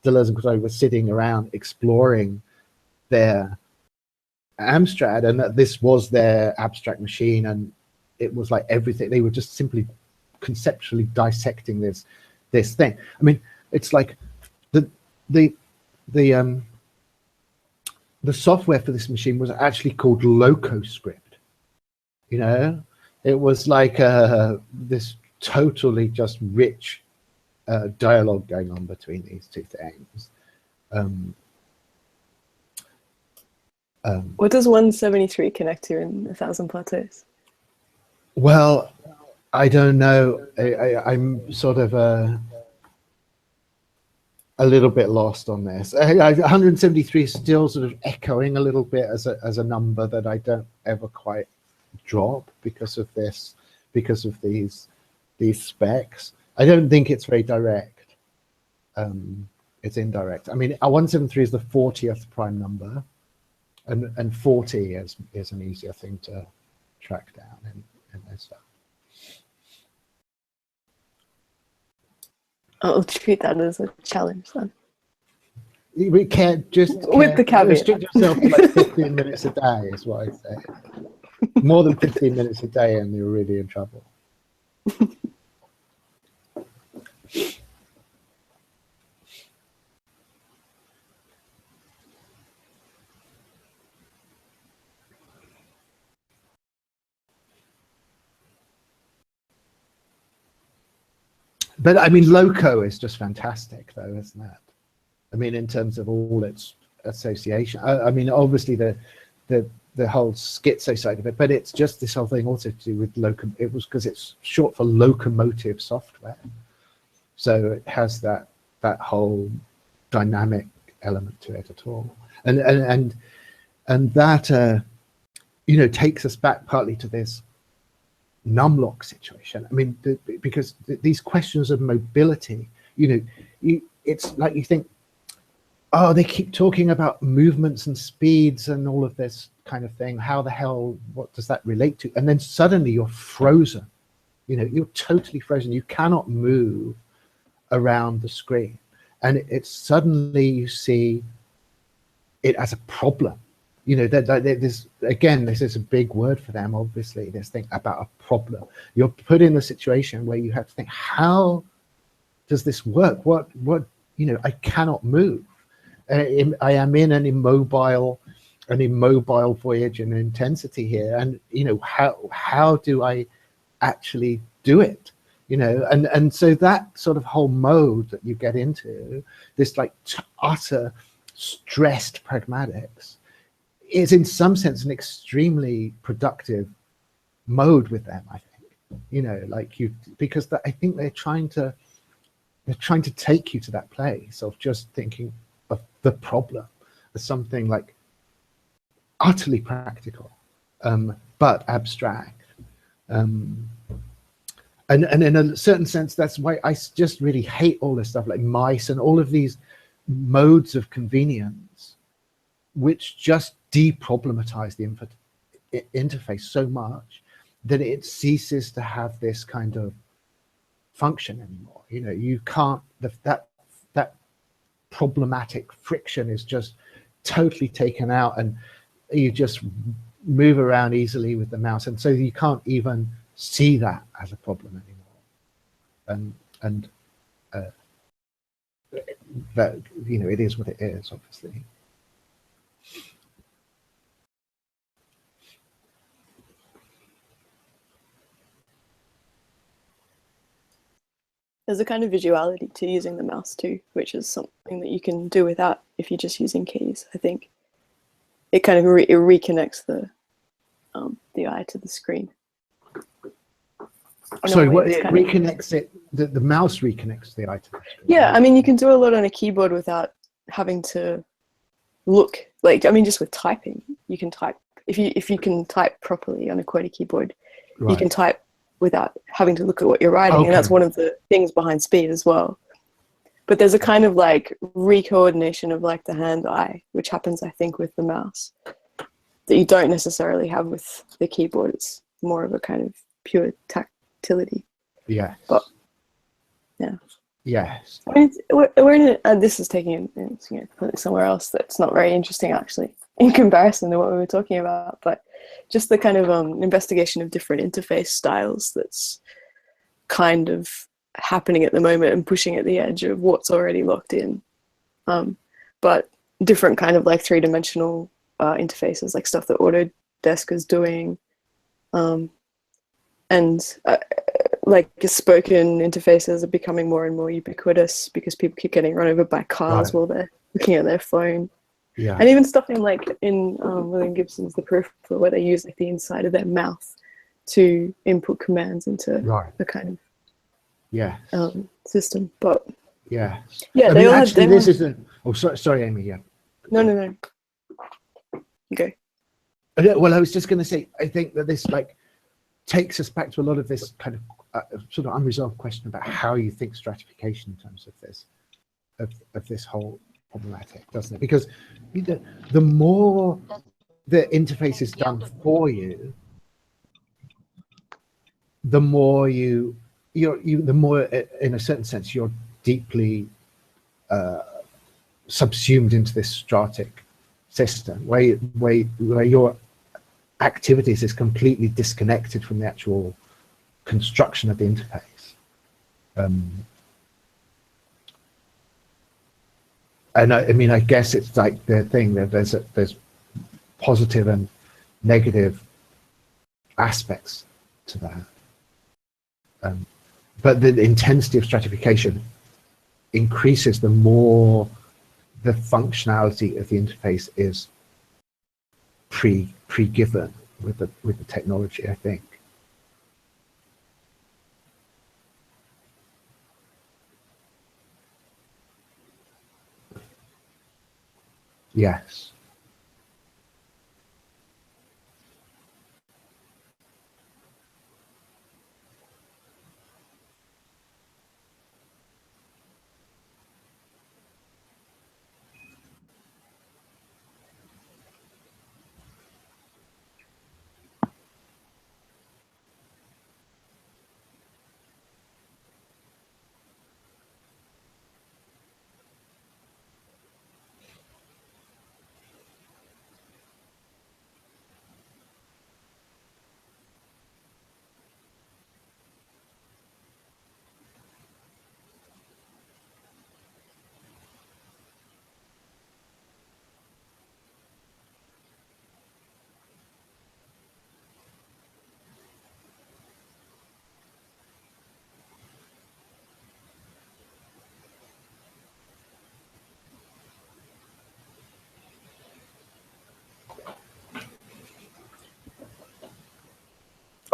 Deleuze and Qwerty were sitting around exploring their Amstrad, and that this was their abstract machine, and it was like everything. They were just simply conceptually dissecting this thing. I mean, it's like the software for this machine was actually called LocoScript. You know, it was like this totally just rich dialogue going on between these two things. What does 173 connect to in 1,000 plateaus? Well, I don't know. I'm sort of a little bit lost on this. 173 is still sort of echoing a little bit as a number that I don't ever quite drop because of this, because of these specs. I don't think it's very direct. It's indirect. I mean, 173 is the 40th prime number. And 40 is an easier thing to track down in this stuff. I'll treat that as a challenge then. We can't just with the caveat. Restrict yourself to like 15 minutes a day is what I say. More than 15 minutes a day and you're really in trouble. But I mean, Loco is just fantastic, though, isn't it? I mean, in terms of all its association. I mean, obviously the whole schizo side of it, but it's just this whole thing also to do with it was because it's short for locomotive software, so it has that whole dynamic element to it at all, and that you know, takes us back partly to this numlock situation. I mean, because these questions of mobility, you know, it's like you think oh, they keep talking about movements and speeds and all of this kind of thing. How the hell, what does that relate to? And then suddenly you're frozen. You know, you're totally frozen. You cannot move around the screen. And it's suddenly you see it as a problem. You know, there's, again, this is a big word for them, obviously, this thing about a problem. You're put in a situation where you have to think, how does this work? What, you know, I cannot move. I am in an immobile voyage and intensity here. And, you know, how do I actually do it? You know, and so that sort of whole mode that you get into, this like utter stressed pragmatics, is in some sense an extremely productive mode with them, I think. You know, like because I think they're trying to take you to that place of just thinking of the problem as something like utterly practical, but abstract. And in a certain sense, that's why I just really hate all this stuff like mice and all of these modes of convenience, which just deproblematize the interface so much that it ceases to have this kind of function anymore. You know, you can't, that problematic friction is just totally taken out, and you just move around easily with the mouse, and so you can't even see that as a problem anymore. And that, you know, it is what it is, obviously. There's a kind of visuality to using the mouse too, which is something that you can do without if you're just using keys. I think it kind of it reconnects the eye to the screen. Sorry, what it reconnects it? The mouse reconnects the eye to the screen. Yeah, I mean, you can do a lot on a keyboard without having to look. Like, I mean, just with typing, you can type. If you can type properly on a QWERTY keyboard, right, you can type without having to look at what you're writing. Okay. And that's one of the things behind speed as well. But there's a kind of like recoordination of like the hand-eye, which happens, I think, with the mouse, that you don't necessarily have with the keyboard. It's more of a kind of pure tactility. Yes. But yeah. Yes. I mean, we're in this is taking it, you know, completely somewhere else that's not very interesting actually in comparison to what we were talking about, but just the kind of investigation of different interface styles that's kind of happening at the moment and pushing at the edge of what's already locked in. But different kind of like three-dimensional interfaces, like stuff that Autodesk is doing, and like spoken interfaces are becoming more and more ubiquitous because people keep getting run over by cars, right, while they're looking at their phone. Yeah. And even stuff in like in William Gibson's The Proof, where they use like the inside of their mouth to input commands into the kind of system. But yeah, yeah, I mean, actually, this isn't. Oh, sorry, Amy. Yeah. No. You go. Well, I was just going to say, I think that this like takes us back to a lot of this kind of sort of unresolved question about how you think stratification in terms of this, of this whole problematic, doesn't it? Because the more the interface is done for you, the more the more, in a certain sense, you're deeply subsumed into this stratic system, where your activities is completely disconnected from the actual construction of the interface. And I mean, I guess it's like the thing that there's positive and negative aspects to that. But the intensity of stratification increases the more the functionality of the interface is pre-given with the technology, I think. Yes.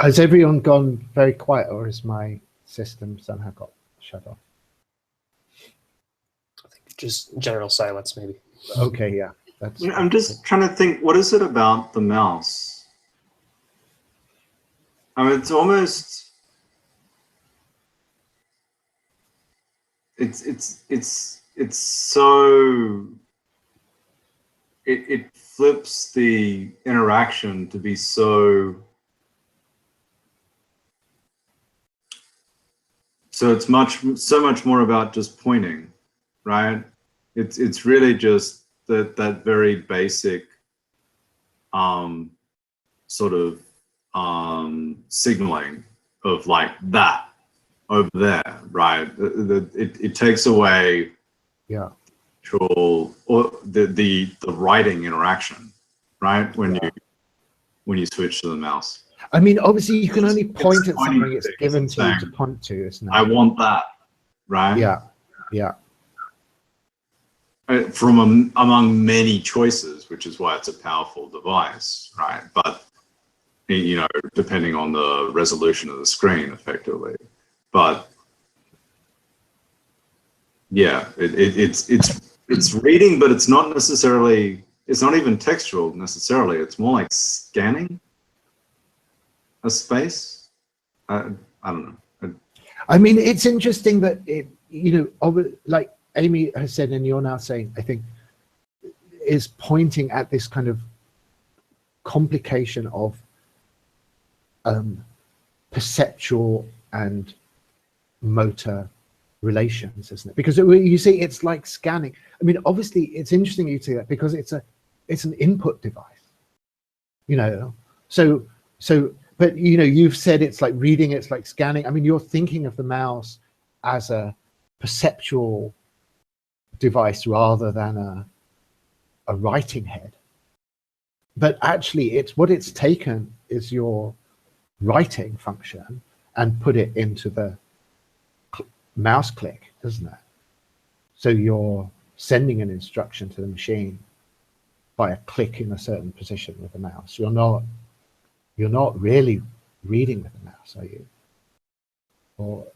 Has everyone gone very quiet, or is my system somehow got shut off? I think just general silence, maybe. Okay, yeah. That's. I'm just trying to think, what is it about the mouse? I mean, it's almost, it's so, it flips the interaction to be so it's so much more about just pointing, right? It's really just that very basic sort of signaling of like that over there, right? It takes away control or the writing interaction, right? When you switch to the mouse. I mean, obviously, you can only point at something it's given to you to point to, isn't it? I want that, right? Yeah, yeah. From among many choices, which is why it's a powerful device, right? But, you know, depending on the resolution of the screen, effectively. But, yeah, it's reading, but it's not necessarily, it's not even textual necessarily. It's more like scanning a space. I don't know. I mean, it's interesting that it, you know, like Amy has said, and you're now saying, I think, is pointing at this kind of complication of perceptual and motor relations, isn't it? Because you see, it's like scanning. I mean, obviously, it's interesting you say that because it's an input device, you know. So, but you know, you've said it's like reading, it's like scanning. I mean, you're thinking of the mouse as a perceptual device rather than a writing head. But actually, it's what it's taken is your writing function and put it into the mouse click, isn't it? So you're sending an instruction to the machine by a click in a certain position with the mouse. You're not really reading with the mouse, are you? Or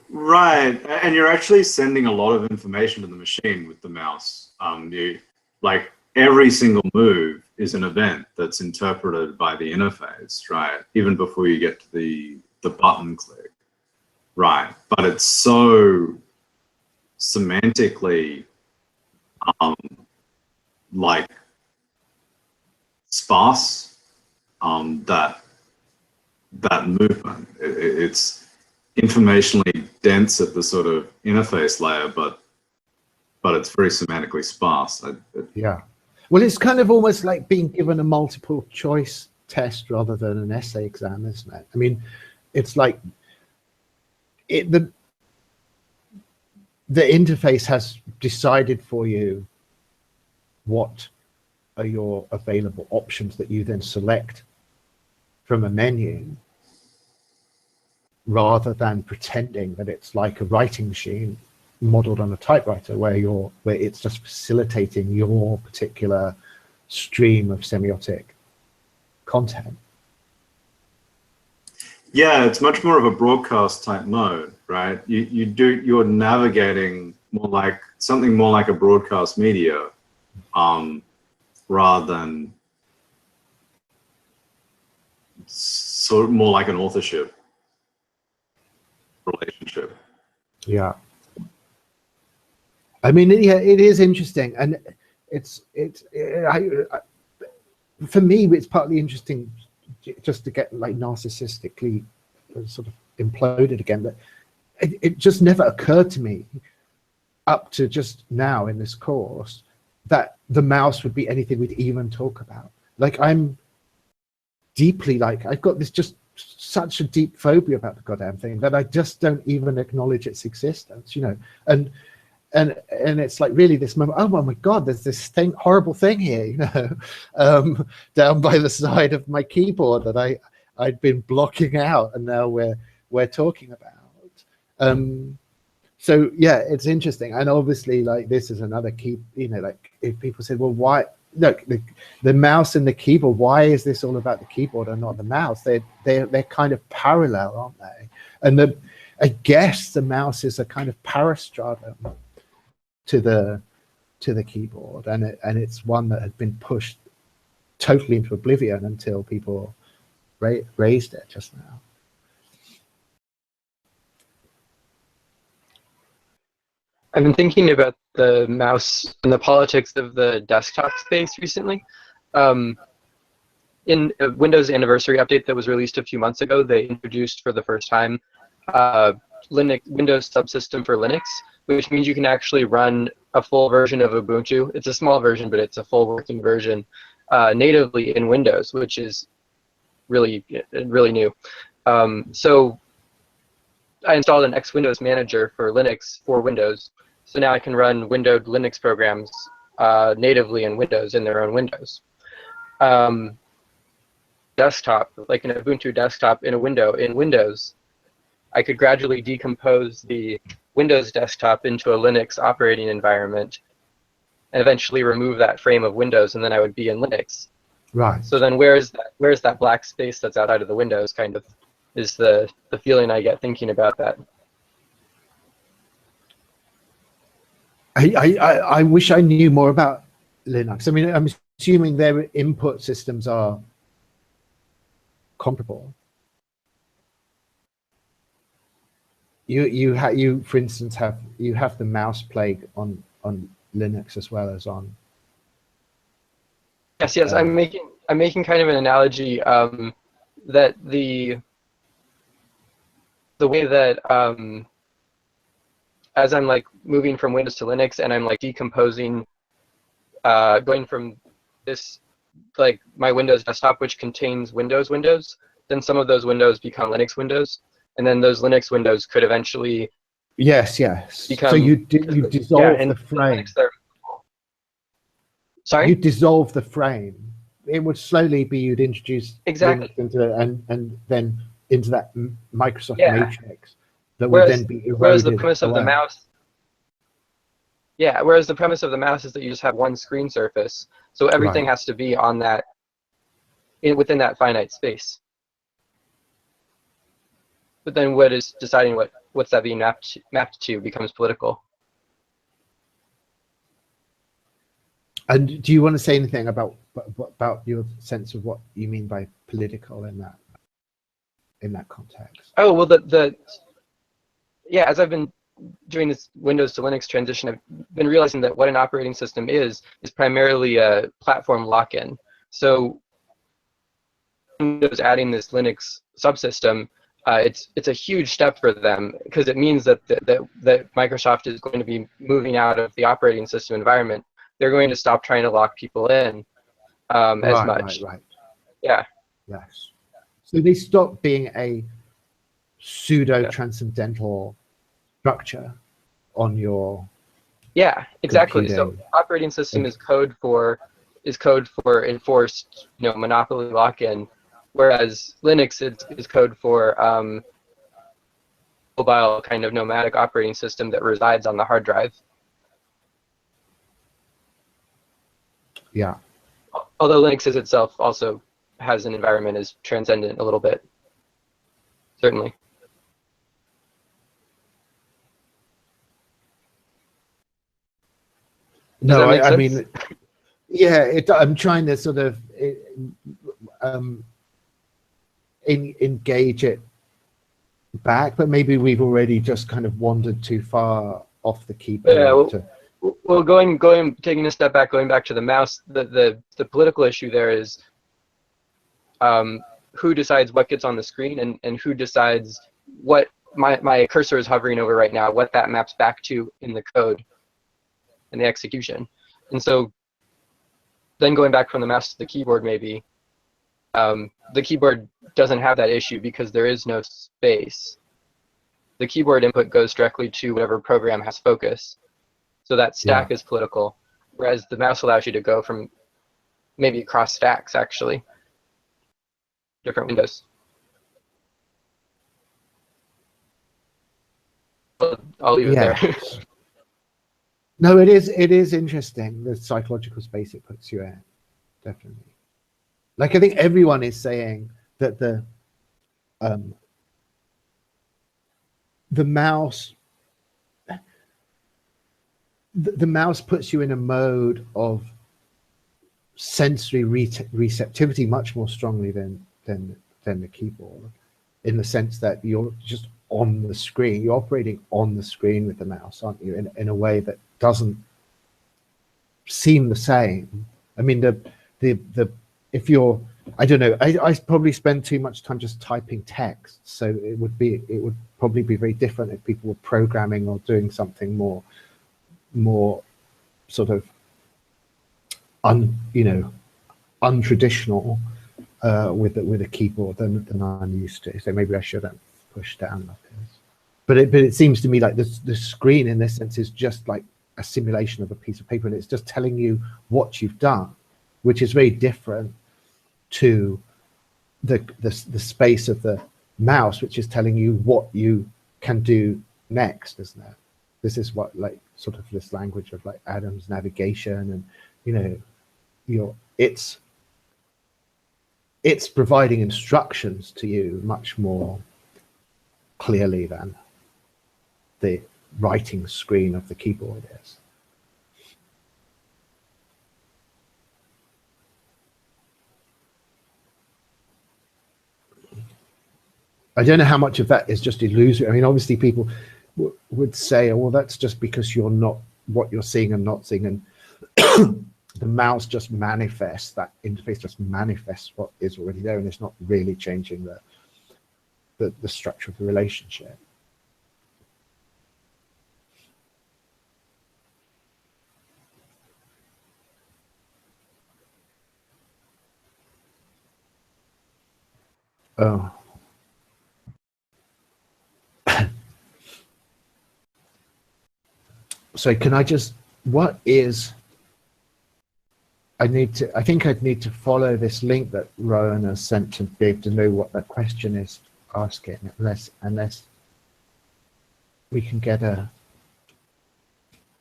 right, and you're actually sending a lot of information to the machine with the mouse. Like every single move is an event that's interpreted by the interface, right? Even before you get to the button click, right? But it's so semantically like sparse. That movement, it's informationally dense at the sort of interface layer, but it's very semantically sparse. Yeah, well, it's kind of almost like being given a multiple choice test rather than an essay exam, isn't it? I mean, it's like the interface has decided for you what are your available options that you then select from a menu, rather than pretending that it's like a writing machine modeled on a typewriter where it's just facilitating your particular stream of semiotic content. Yeah, it's much more of a broadcast type mode, right? You're navigating more like something more like a broadcast media, rather than sort of more like an authorship relationship. Yeah. I mean, yeah, it is interesting, and for me, it's partly interesting just to get like narcissistically sort of imploded again. But it just never occurred to me up to just now in this course that the mouse would be anything we'd even talk about. Like, I'm deeply, like, I've got this just such a deep phobia about the goddamn thing that I just don't even acknowledge its existence, you know. And it's like really this moment, oh my God, there's this horrible thing here, you know, down by the side of my keyboard that I'd been blocking out, and now we're talking about. So yeah, it's interesting. And obviously, like, this is another key, you know, like if people said, well, why, look, the mouse and the keyboard, why is this all about the keyboard and not the mouse? They're kind of parallel, aren't they? And I guess the mouse is a kind of parastratum to the keyboard, and it's one that had been pushed totally into oblivion until people raised it just now. I've been thinking about the mouse and the politics of the desktop space recently. In a Windows anniversary update that was released a few months ago, they introduced for the first time Windows subsystem for Linux, which means you can actually run a full version of Ubuntu. It's a small version, but it's a full working version natively in Windows, which is really new. So I installed an X-Windows manager for Linux for Windows. So now I can run windowed Linux programs natively in Windows in their own windows. Desktop, like an Ubuntu desktop in a window in Windows, I could gradually decompose the Windows desktop into a Linux operating environment and eventually remove that frame of Windows, and then I would be in Linux. Right. So then where's that black space that's outside of the Windows, kind of, is the feeling I get thinking about that. I wish I knew more about Linux. I mean, I'm assuming their input systems are comparable. You for instance have the mouse plague on Linux as well as on. Yes. I'm making kind of an analogy that the way that as I'm like moving from Windows to Linux and I'm like decomposing, going from this, like my Windows desktop, which contains Windows, then some of those windows become Linux windows, and then those Linux windows could eventually become, so you dissolve the frame. Sorry? You dissolve the frame. It would slowly be you'd introduce exactly Linux into and then into that Microsoft matrix that would then be eroded. Whereas the premise of the mouse, whereas the premise of the mouse is that you just have one screen surface, so everything has to be on that, within that finite space. But then what is deciding what's that being mapped to becomes political. And do you want to say anything about your sense of what you mean by political in that context? Oh, well, as I've been doing this Windows to Linux transition, I've been realizing that what an operating system is primarily a platform lock-in. So Windows adding this Linux subsystem, it's a huge step for them, because it means that Microsoft is going to be moving out of the operating system environment. They're going to stop trying to lock people in as much. Right. Yeah. Yes. So they stop being a pseudo-transcendental structure on your. Yeah, exactly. Computing. So operating system is code for enforced, monopoly lock-in, whereas Linux is code for mobile kind of nomadic operating system that resides on the hard drive. Yeah. Although Linux is itself also has an environment as transcendent a little bit, certainly. No, I mean, yeah, I'm trying to sort of engage it back, but maybe we've already just kind of wandered too far off the keyboard. Yeah, well, taking a step back, going back to the mouse, the political issue there is who decides what gets on the screen, and who decides what my cursor is hovering over right now, what that maps back to in the code and the execution. And so then going back from the mouse to the keyboard, maybe the keyboard doesn't have that issue because there is no space. The keyboard input goes directly to whatever program has focus. So that stack is political, whereas the mouse allows you to go from maybe across stacks, actually, different windows. I'll leave it there. No, it is interesting, the psychological space it puts you in, definitely. Like, I think everyone is saying that the mouse, the mouse puts you in a mode of sensory receptivity much more strongly than the keyboard, in the sense that you're just on the screen, you're operating on the screen with the mouse, aren't you, in a way that doesn't seem the same. I mean, if you're, I don't know, I probably spend too much time just typing text, so it would probably be very different if people were programming or doing something more sort of untraditional with a keyboard than I'm used to. So maybe I shouldn't push down like this. But it seems to me like the screen in this sense is just like a simulation of a piece of paper, and it's just telling you what you've done, which is very different to the space of the mouse, which is telling you what you can do next, isn't it? This is what, like, sort of this language of like Adam's navigation, and it's providing instructions to you much more clearly than the writing screen of the keyboard is. I don't know how much of that is just illusory. I mean, obviously people would say, oh, well, that's just because you're not what you're seeing and not seeing, and the mouse just manifests, that interface just manifests what is already there, and it's not really changing the structure of the relationship. Oh. So can I just, I think I'd need to follow this link that Rowan has sent to be able to know what that question is asking, unless we can get a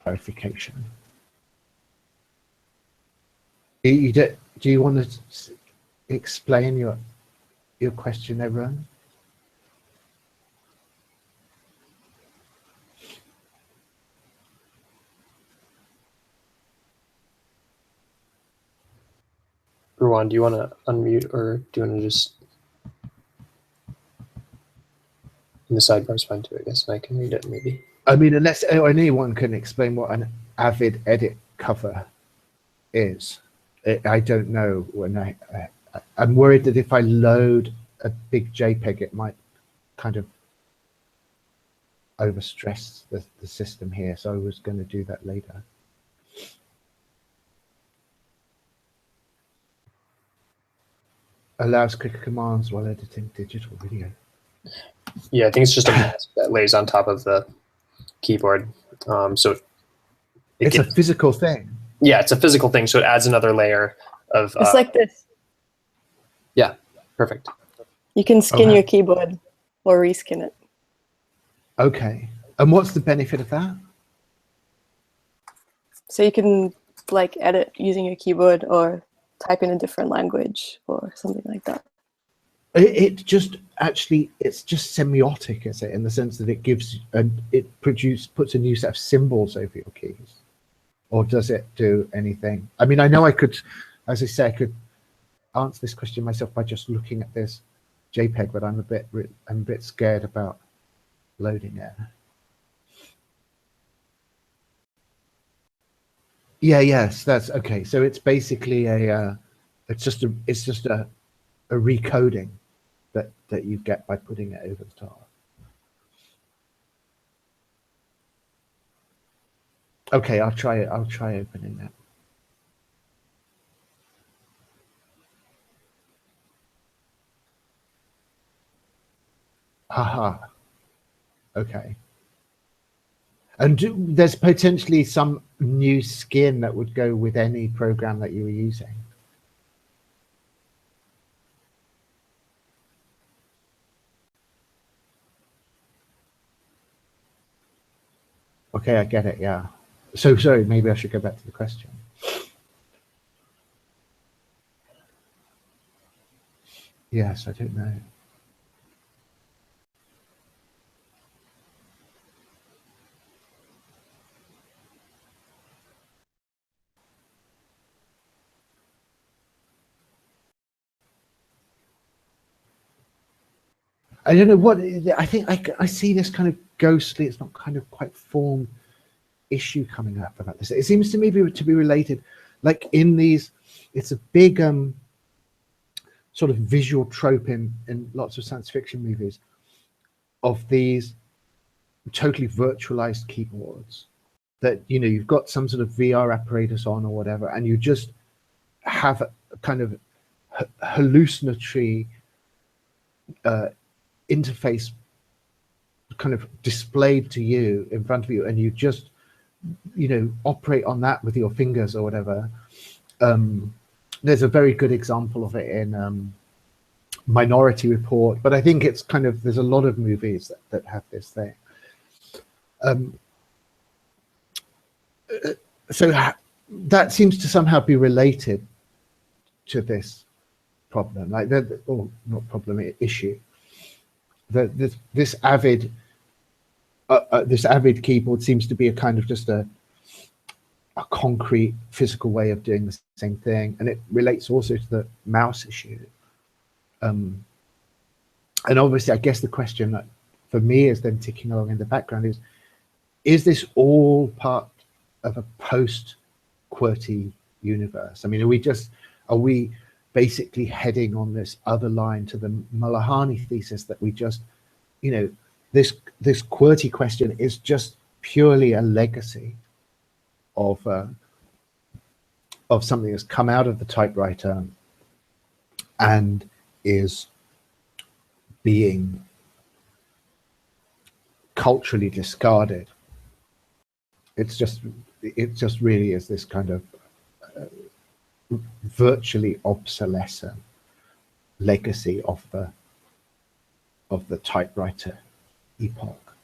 clarification. Do you want to explain your question there, Rowan? Ruwan, do you want to unmute, or do you want to just, in the sidebar is fine too, I guess, and I can read it maybe. I mean, unless anyone can explain what an Avid edit cover is. I don't know. When I'm worried that if I load a big JPEG, it might kind of overstress the system here, so I was going to do that later. Allows quick commands while editing digital video. Yeah, I think it's just a mask that lays on top of the keyboard. So it's a physical thing. Yeah, it's a physical thing, so it adds another layer of. It's like this. Yeah, perfect. You can skin your keyboard or reskin it. Okay, and what's the benefit of that? So you can like edit using your keyboard or type in a different language or something like that. It's just semiotic, is it, in the sense that it puts a new set of symbols over your keys, or does it do anything? I mean, I know I could, as I say, I could answer this question myself by just looking at this JPEG, but I'm a bit scared about loading it. Yeah, yes, that's okay. So it's basically it's just a recoding that you get by putting it over the top. Okay, I'll try it. I'll try opening that. Haha. Okay. And there's potentially some new skin that would go with any program that you were using. Okay, I get it, yeah. So sorry, maybe I should go back to the question. Yes, I don't know. I don't know what, I think I see this kind of ghostly, it's not kind of quite formed issue coming up about this. It seems to me to be related, like in these, it's a big sort of visual trope in lots of science fiction movies of these totally virtualized keyboards that, you know, you've got some sort of VR apparatus on or whatever, and you just have a kind of hallucinatory interface kind of displayed to you in front of you, and you just, you know, operate on that with your fingers or whatever. There's a very good example of it in Minority Report, but I think it's kind of, there's a lot of movies that have this thing. So that seems to somehow be related to this problem, like that, or not problem, issue. This avid keyboard seems to be a kind of just a concrete physical way of doing the same thing, and it relates also to the mouse issue. And obviously, I guess the question that for me is then ticking along in the background is this all part of a post-QWERTY universe? I mean, are we basically heading on this other line to the Malahani thesis that we just, you know, this QWERTY question is just purely a legacy of something that's come out of the typewriter and is being culturally discarded. It just really is this kind of virtually obsolescent legacy of the typewriter epoch.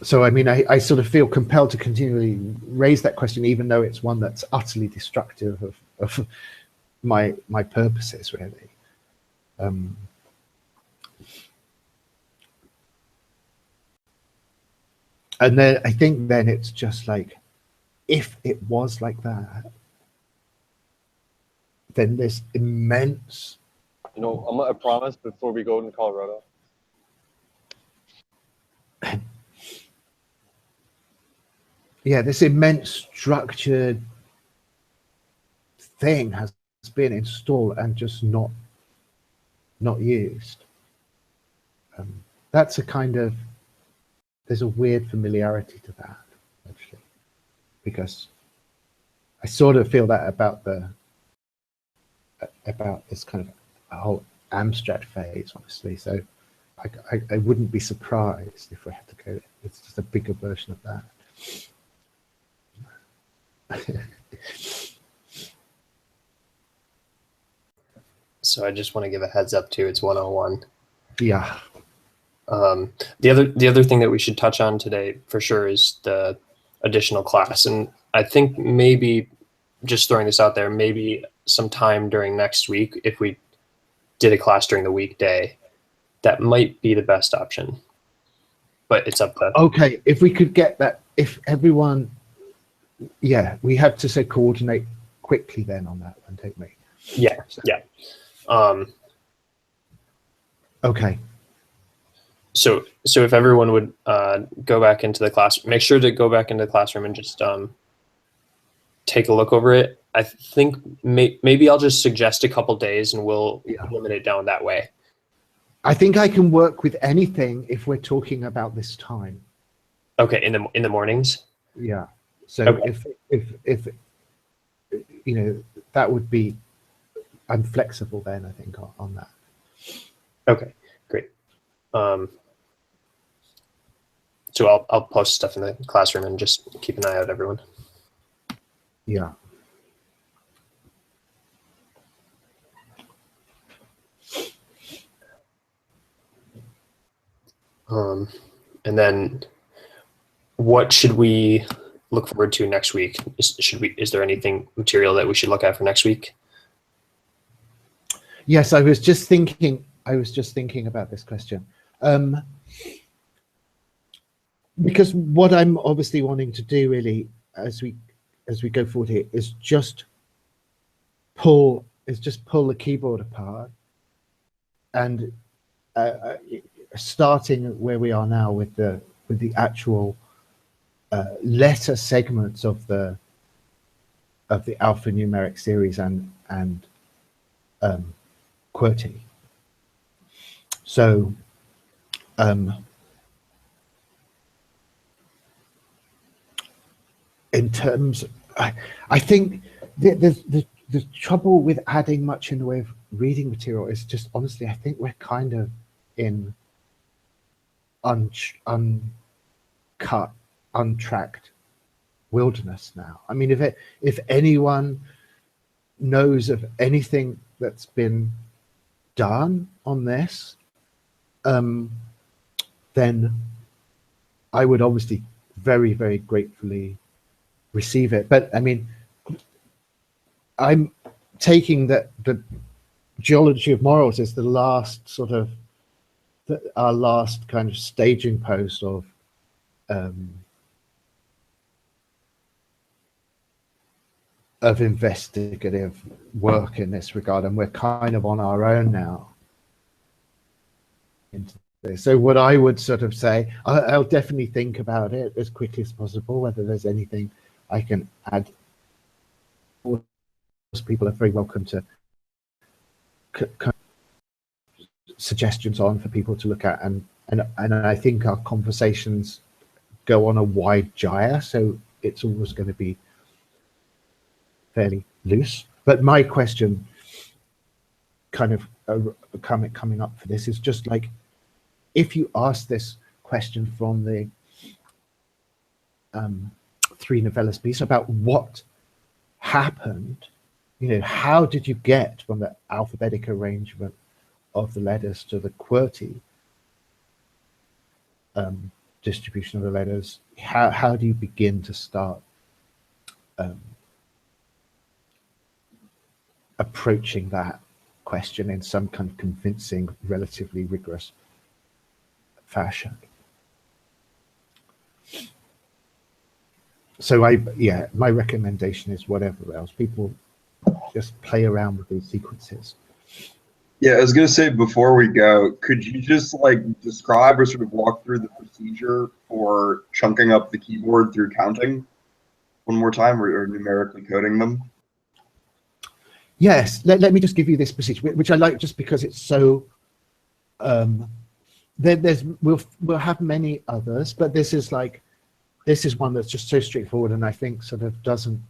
So I mean, I sort of feel compelled to continually raise that question, even though it's one that's utterly destructive of my purposes, really. And then I think then it's just like, if it was like that, then this immense, you know, I promise before we go to Colorado. yeah, this immense structured thing has been installed and just not used. That's a kind of, there's a weird familiarity to that, actually, because I sort of feel that about this kind of whole Amstrad phase, honestly. So I wouldn't be surprised if we had to go, it's just a bigger version of that. So I just want to give a heads up too. It's 101. Yeah. The other thing that we should touch on today for sure is the additional class, and I think maybe just throwing this out there, maybe sometime during next week, if we did a class during the weekday, that might be the best option. But it's up to. Okay, if we could get that, if everyone, yeah, we have to say coordinate quickly then on that one, don't we? Yeah, yeah. Okay. So if everyone would go back into the class, make sure to go back into the classroom and just take a look over it. I think maybe I'll just suggest a couple days and we'll limit it down that way. I think I can work with anything if we're talking about this time. Okay, in the mornings? Yeah. So okay. if you know, that would be, I'm flexible then, I think, on that. Okay, great. So I'll post stuff in the classroom and just keep an eye out, everyone. Yeah. And then what should we look forward to next week? Is there anything material that we should look at for next week? Yes, I was just thinking about this question. Because what I'm obviously wanting to do really as we go forward here is just pull the keyboard apart, and starting where we are now with the actual letter segments of the alphanumeric series and QWERTY. So in terms, I think the trouble with adding much in the way of reading material is just, honestly, I think we're kind of in uncut, untracked wilderness now. I mean, if anyone knows of anything that's been done on this, then I would obviously very, very gratefully receive it. But I mean, I'm taking that the geology of morals is the last sort of our last kind of staging post of investigative work in this regard, and we're kind of on our own now. So what I would sort of say, I'll definitely think about it as quickly as possible, whether there's anything I can add. People are very welcome to suggestions on for people to look at, and I think our conversations go on a wide gyre, so it's always going to be fairly loose. But my question kind of coming up for this is just like, if you ask this question from the 3 novellas piece about what happened, you know, how did you get from the alphabetic arrangement of the letters to the QWERTY distribution of the letters? How do you begin to start approaching that question in some kind of convincing, relatively rigorous fashion? So my recommendation is, whatever else, people just play around with these sequences. Yeah, I was gonna say, before we go, could you just like describe or sort of walk through the procedure for chunking up the keyboard through counting one more time, or numerically coding them? Yes, let me just give you this procedure, which I like just because it's so. We'll have many others, but this is one that's just so straightforward, and I think sort of doesn't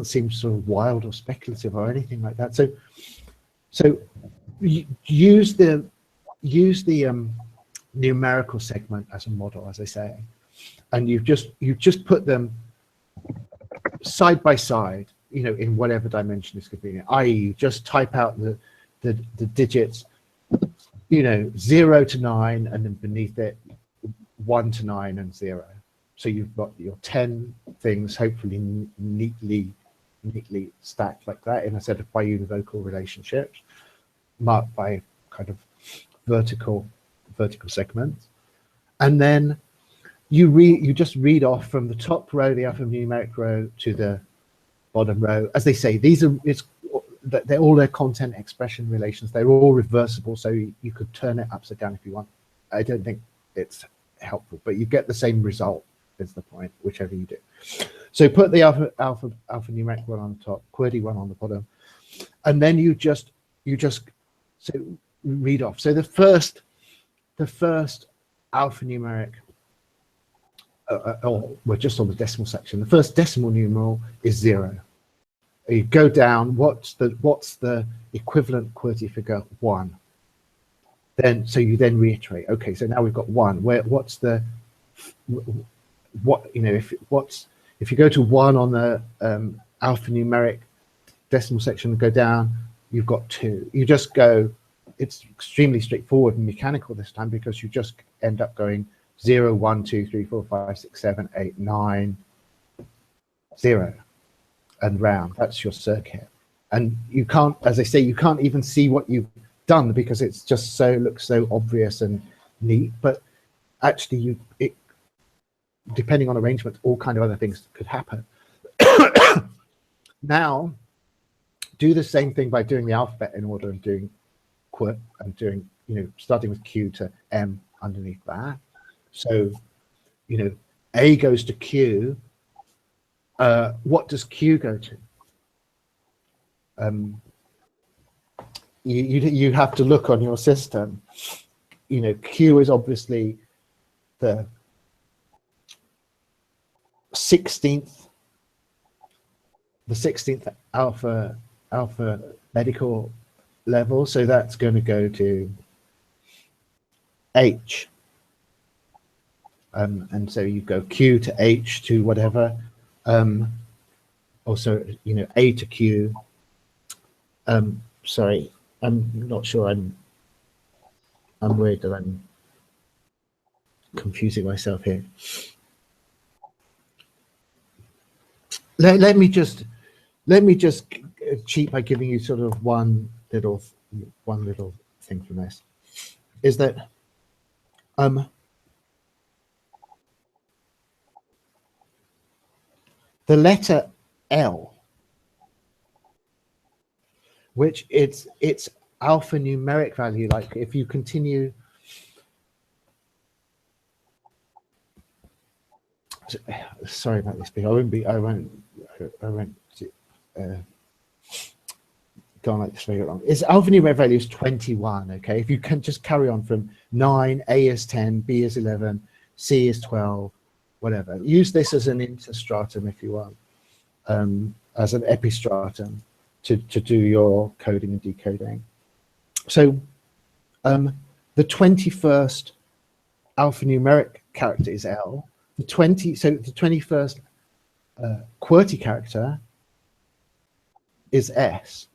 seem sort of wild or speculative or anything like that. So use the numerical segment as a model, as I say, and you've just put them side by side, you know, in whatever dimension is convenient. I.e., you just type out the digits, you know, 0 to 9, and then beneath it 1 to 9 and 0. So you've got your 10 things, hopefully neatly stacked like that in a set of biunivocal relationships, marked by kind of vertical segments, and then you just read off from the top row, the alphanumeric row, to the bottom row. As they say, they're all their content expression relations. They're all reversible, so you could turn it upside down if you want. I don't think it's helpful, but you get the same result, is the point, whichever you do. So put the alphanumeric one on the top, QWERTY one on the bottom, and then you just so read off. So the first alphanumeric, we're just on the decimal section. The first decimal numeral is 0. You go down. What's the equivalent QWERTY figure? 1. Then so you then reiterate. Okay, so now we've got 1. What's the you know, if you go to 1 on the alphanumeric decimal section and go down, you've got 2. You just go it's extremely straightforward and mechanical this time, because you just end up going 0, 1, 2, 3, 4, 5, 6, 7, 8, 9, 0, and round. That's your circuit. And you can't, as I say, you can't even see what you've done because it's just looks so obvious and neat. But actually, depending on arrangement, all kind of other things could happen. Now, do the same thing by doing the alphabet in order and doing QWERT and doing, starting with Q to M underneath that. So, A goes to Q. What does Q go to? You have to look on your system. Q is obviously the 16th alphabetical level, so that's going to go to H. And so you go Q to H to whatever. Also, A to Q. Sorry, I'm not sure. I'm worried that I'm confusing myself here. Let me just cheat by giving you sort of one little thing from this. Is that the letter L, which its alphanumeric value, like if you continue, sorry about this, but I won't go on like this very long. Its alphanumeric value is 21. Okay, if you can just carry on from 9, A is 10, B is 11, C is 12, whatever. Use this as an interstratum if you want, as an epistratum to do your coding and decoding. So the 21st alphanumeric character is L. So the 21st QWERTY character is S.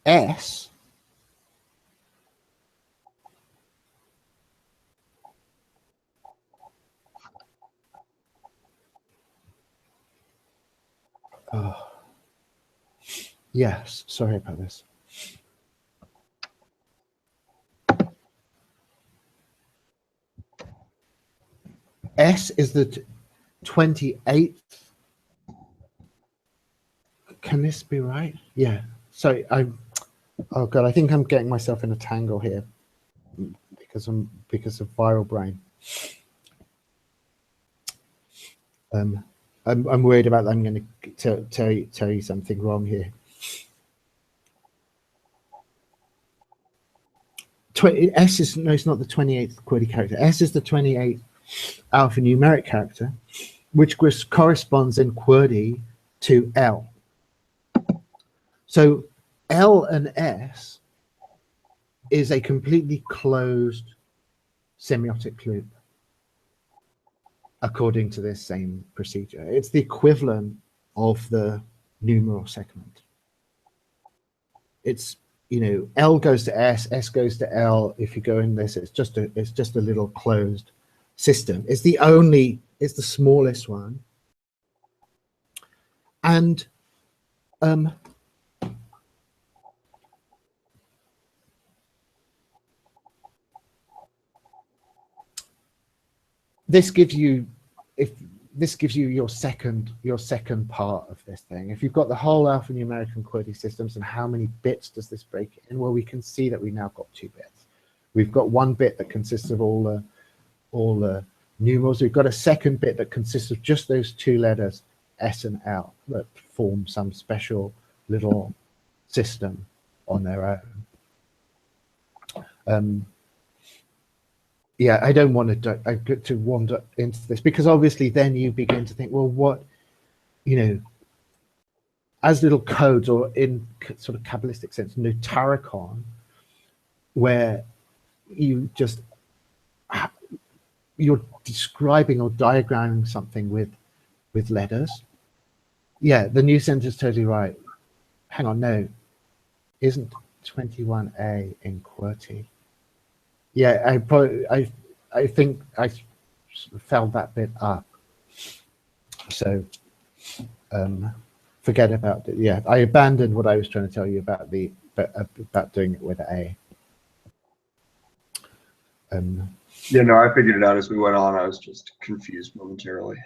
S yes, sorry about this. S is the 28th. Can this be right? Yeah. Sorry, oh God, I think I'm getting myself in a tangle here because of viral brain. I'm worried about that. I'm going to tell you something wrong here. S is, no, it's not the 28th QWERTY character. S is the 28th alphanumeric character, which corresponds in QWERTY to L. So L and S is a completely closed semiotic loop, according to this same procedure. It's the equivalent of the numeral segment. It's, L goes to S, S goes to L. If you go in this, it's just a little closed system. It's the smallest one. And this gives you your second part of this thing. If you've got the whole alphanumeric and QWERTY systems, and how many bits does this break in? Well, we can see that we now got 2 bits. We've got one bit that consists of all the numerals. We've got a second bit that consists of just those 2 letters, S and L, that form some special little system on their own. Yeah, I don't want to wander into this, because obviously then you begin to think, well, what, as little codes, or in sort of Kabbalistic sense, notaricon, where you're describing or diagramming something with letters. Yeah, the new sentence is totally right. hang on, no, isn't 21A in QWERTY? Yeah, I think I fell that bit up. So forget about it. Yeah, I abandoned what I was trying to tell you about about doing it with A. Yeah, no, I figured it out as we went on. I was just confused momentarily.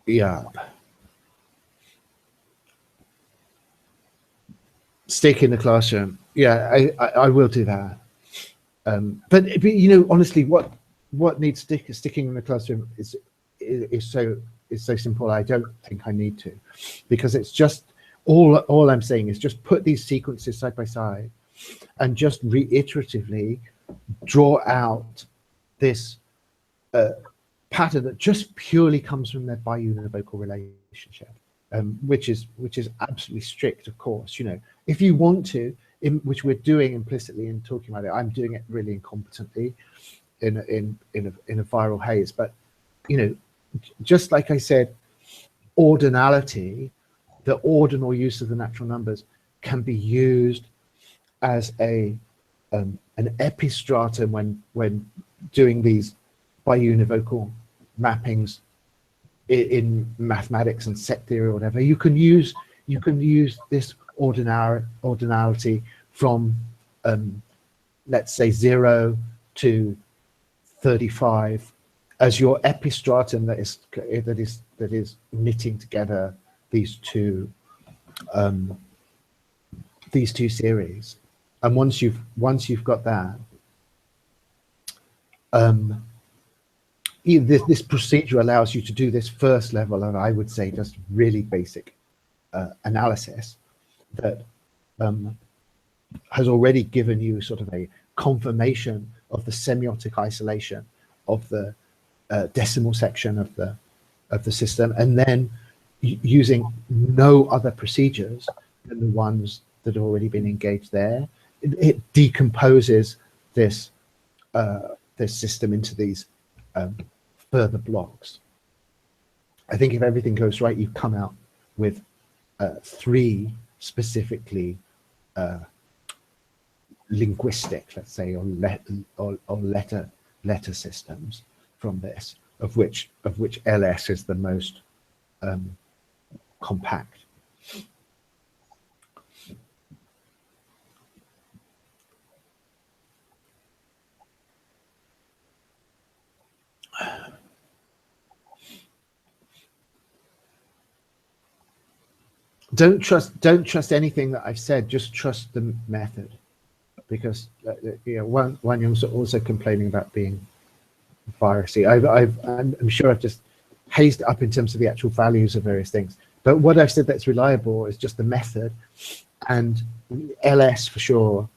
Yeah. Stick in the classroom. Yeah, I will do that. But you know, honestly, what needs sticking in the classroom is so simple. I don't think I need to, because it's just all I'm saying is just put these sequences side by side and just reiteratively draw out this pattern that just purely comes from their biunivocal relationship, which is absolutely strict, of course. You know, if you want to, which we're doing implicitly in talking about it, I'm doing it really incompetently in a viral haze. But you know, just like I said, ordinality, the ordinal use of the natural numbers, can be used as an epistratum when doing these biunivocal mappings in mathematics and set theory or whatever. You can use this ordinality from let's say 0 to 35 as your epistratum that is knitting together these two series. And once you've got that, this procedure allows you to do this first level, and I would say just really basic analysis that has already given you sort of a confirmation of the semiotic isolation of the decimal section of the system, and then using no other procedures than the ones that have already been engaged there, it decomposes this system into these further blocks. I think if everything goes right, you come out with 3 specifically linguistic, let's say, or letter systems from this, of which LS is the most compact. Don't trust anything that I've said. Just trust the method, because you know, Wan Yong's also complaining about being virusy. I'm sure I've just hazed it up in terms of the actual values of various things. But what I've said that's reliable is just the method, and LS for sure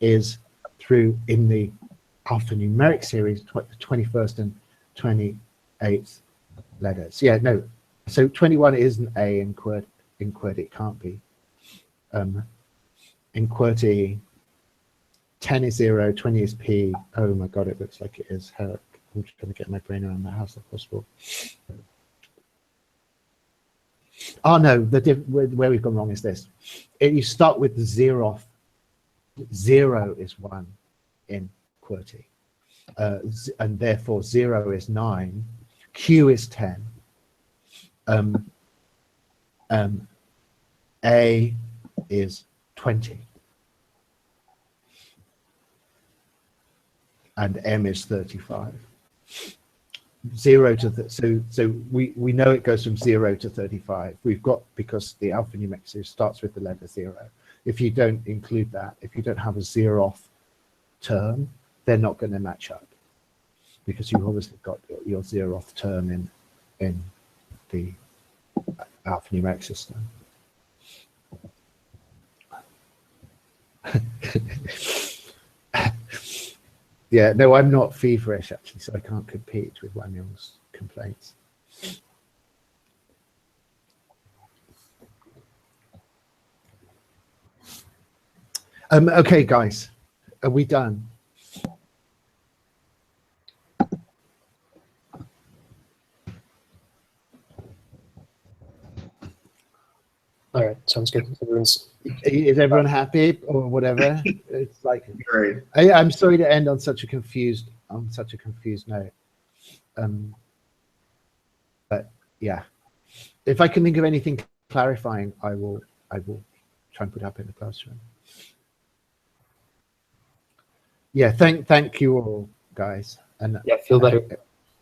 is through in the alphanumeric series, the 21st and 28th letters. Yeah, no. So 21 isn't A in QWERTY. In QWERTY, it can't be. In QWERTY, 10 is 0, 20 is P. Oh my God, it looks like it is. I'm just trying to get my brain around that. How's that possible? Oh no, where we've gone wrong is this. You start with the zeroth. 0 is 1 in QWERTY. And therefore 0 is 9. Q is 10. A is 20, and M is 35. 0 to so we know it goes from 0 to 35. We've got, because the alphanumeric series starts with the letter 0. If you don't include that, if you don't have a zeroth term, they're not going to match up, because you've obviously got your zeroth term in the alphanumeric system. Yeah, no, I'm not feverish actually, so I can't compete with Wan Yong's complaints. Okay, guys, are we done? All right. Sounds good. Everyone's Is everyone happy or whatever? It's like, Great. I'm sorry to end on such a confused note. But yeah, if I can think of anything clarifying, I will try and put it up in the classroom. Yeah, thank you all, guys. And yeah, feel better.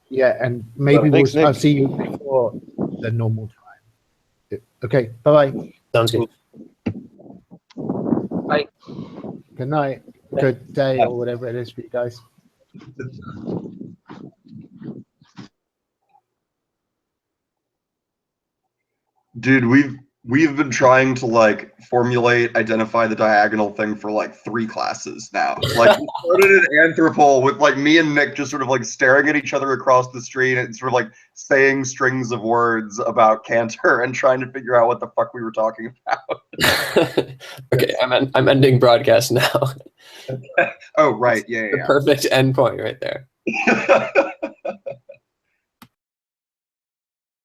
yeah, and maybe Thanks, I'll Nick. see you before the normal time. Okay, bye-bye. Sounds good. Bye. Good night. Good day or whatever it is for you guys. Dude, we've been trying to like identify the diagonal thing for like 3 classes now. Like we started at Anthropol with like me and Nick just sort of like staring at each other across the street and sort of like saying strings of words about Cantor and trying to figure out what the fuck we were talking about. Okay, I'm ending broadcast now. Oh right, yeah. The perfect endpoint right there.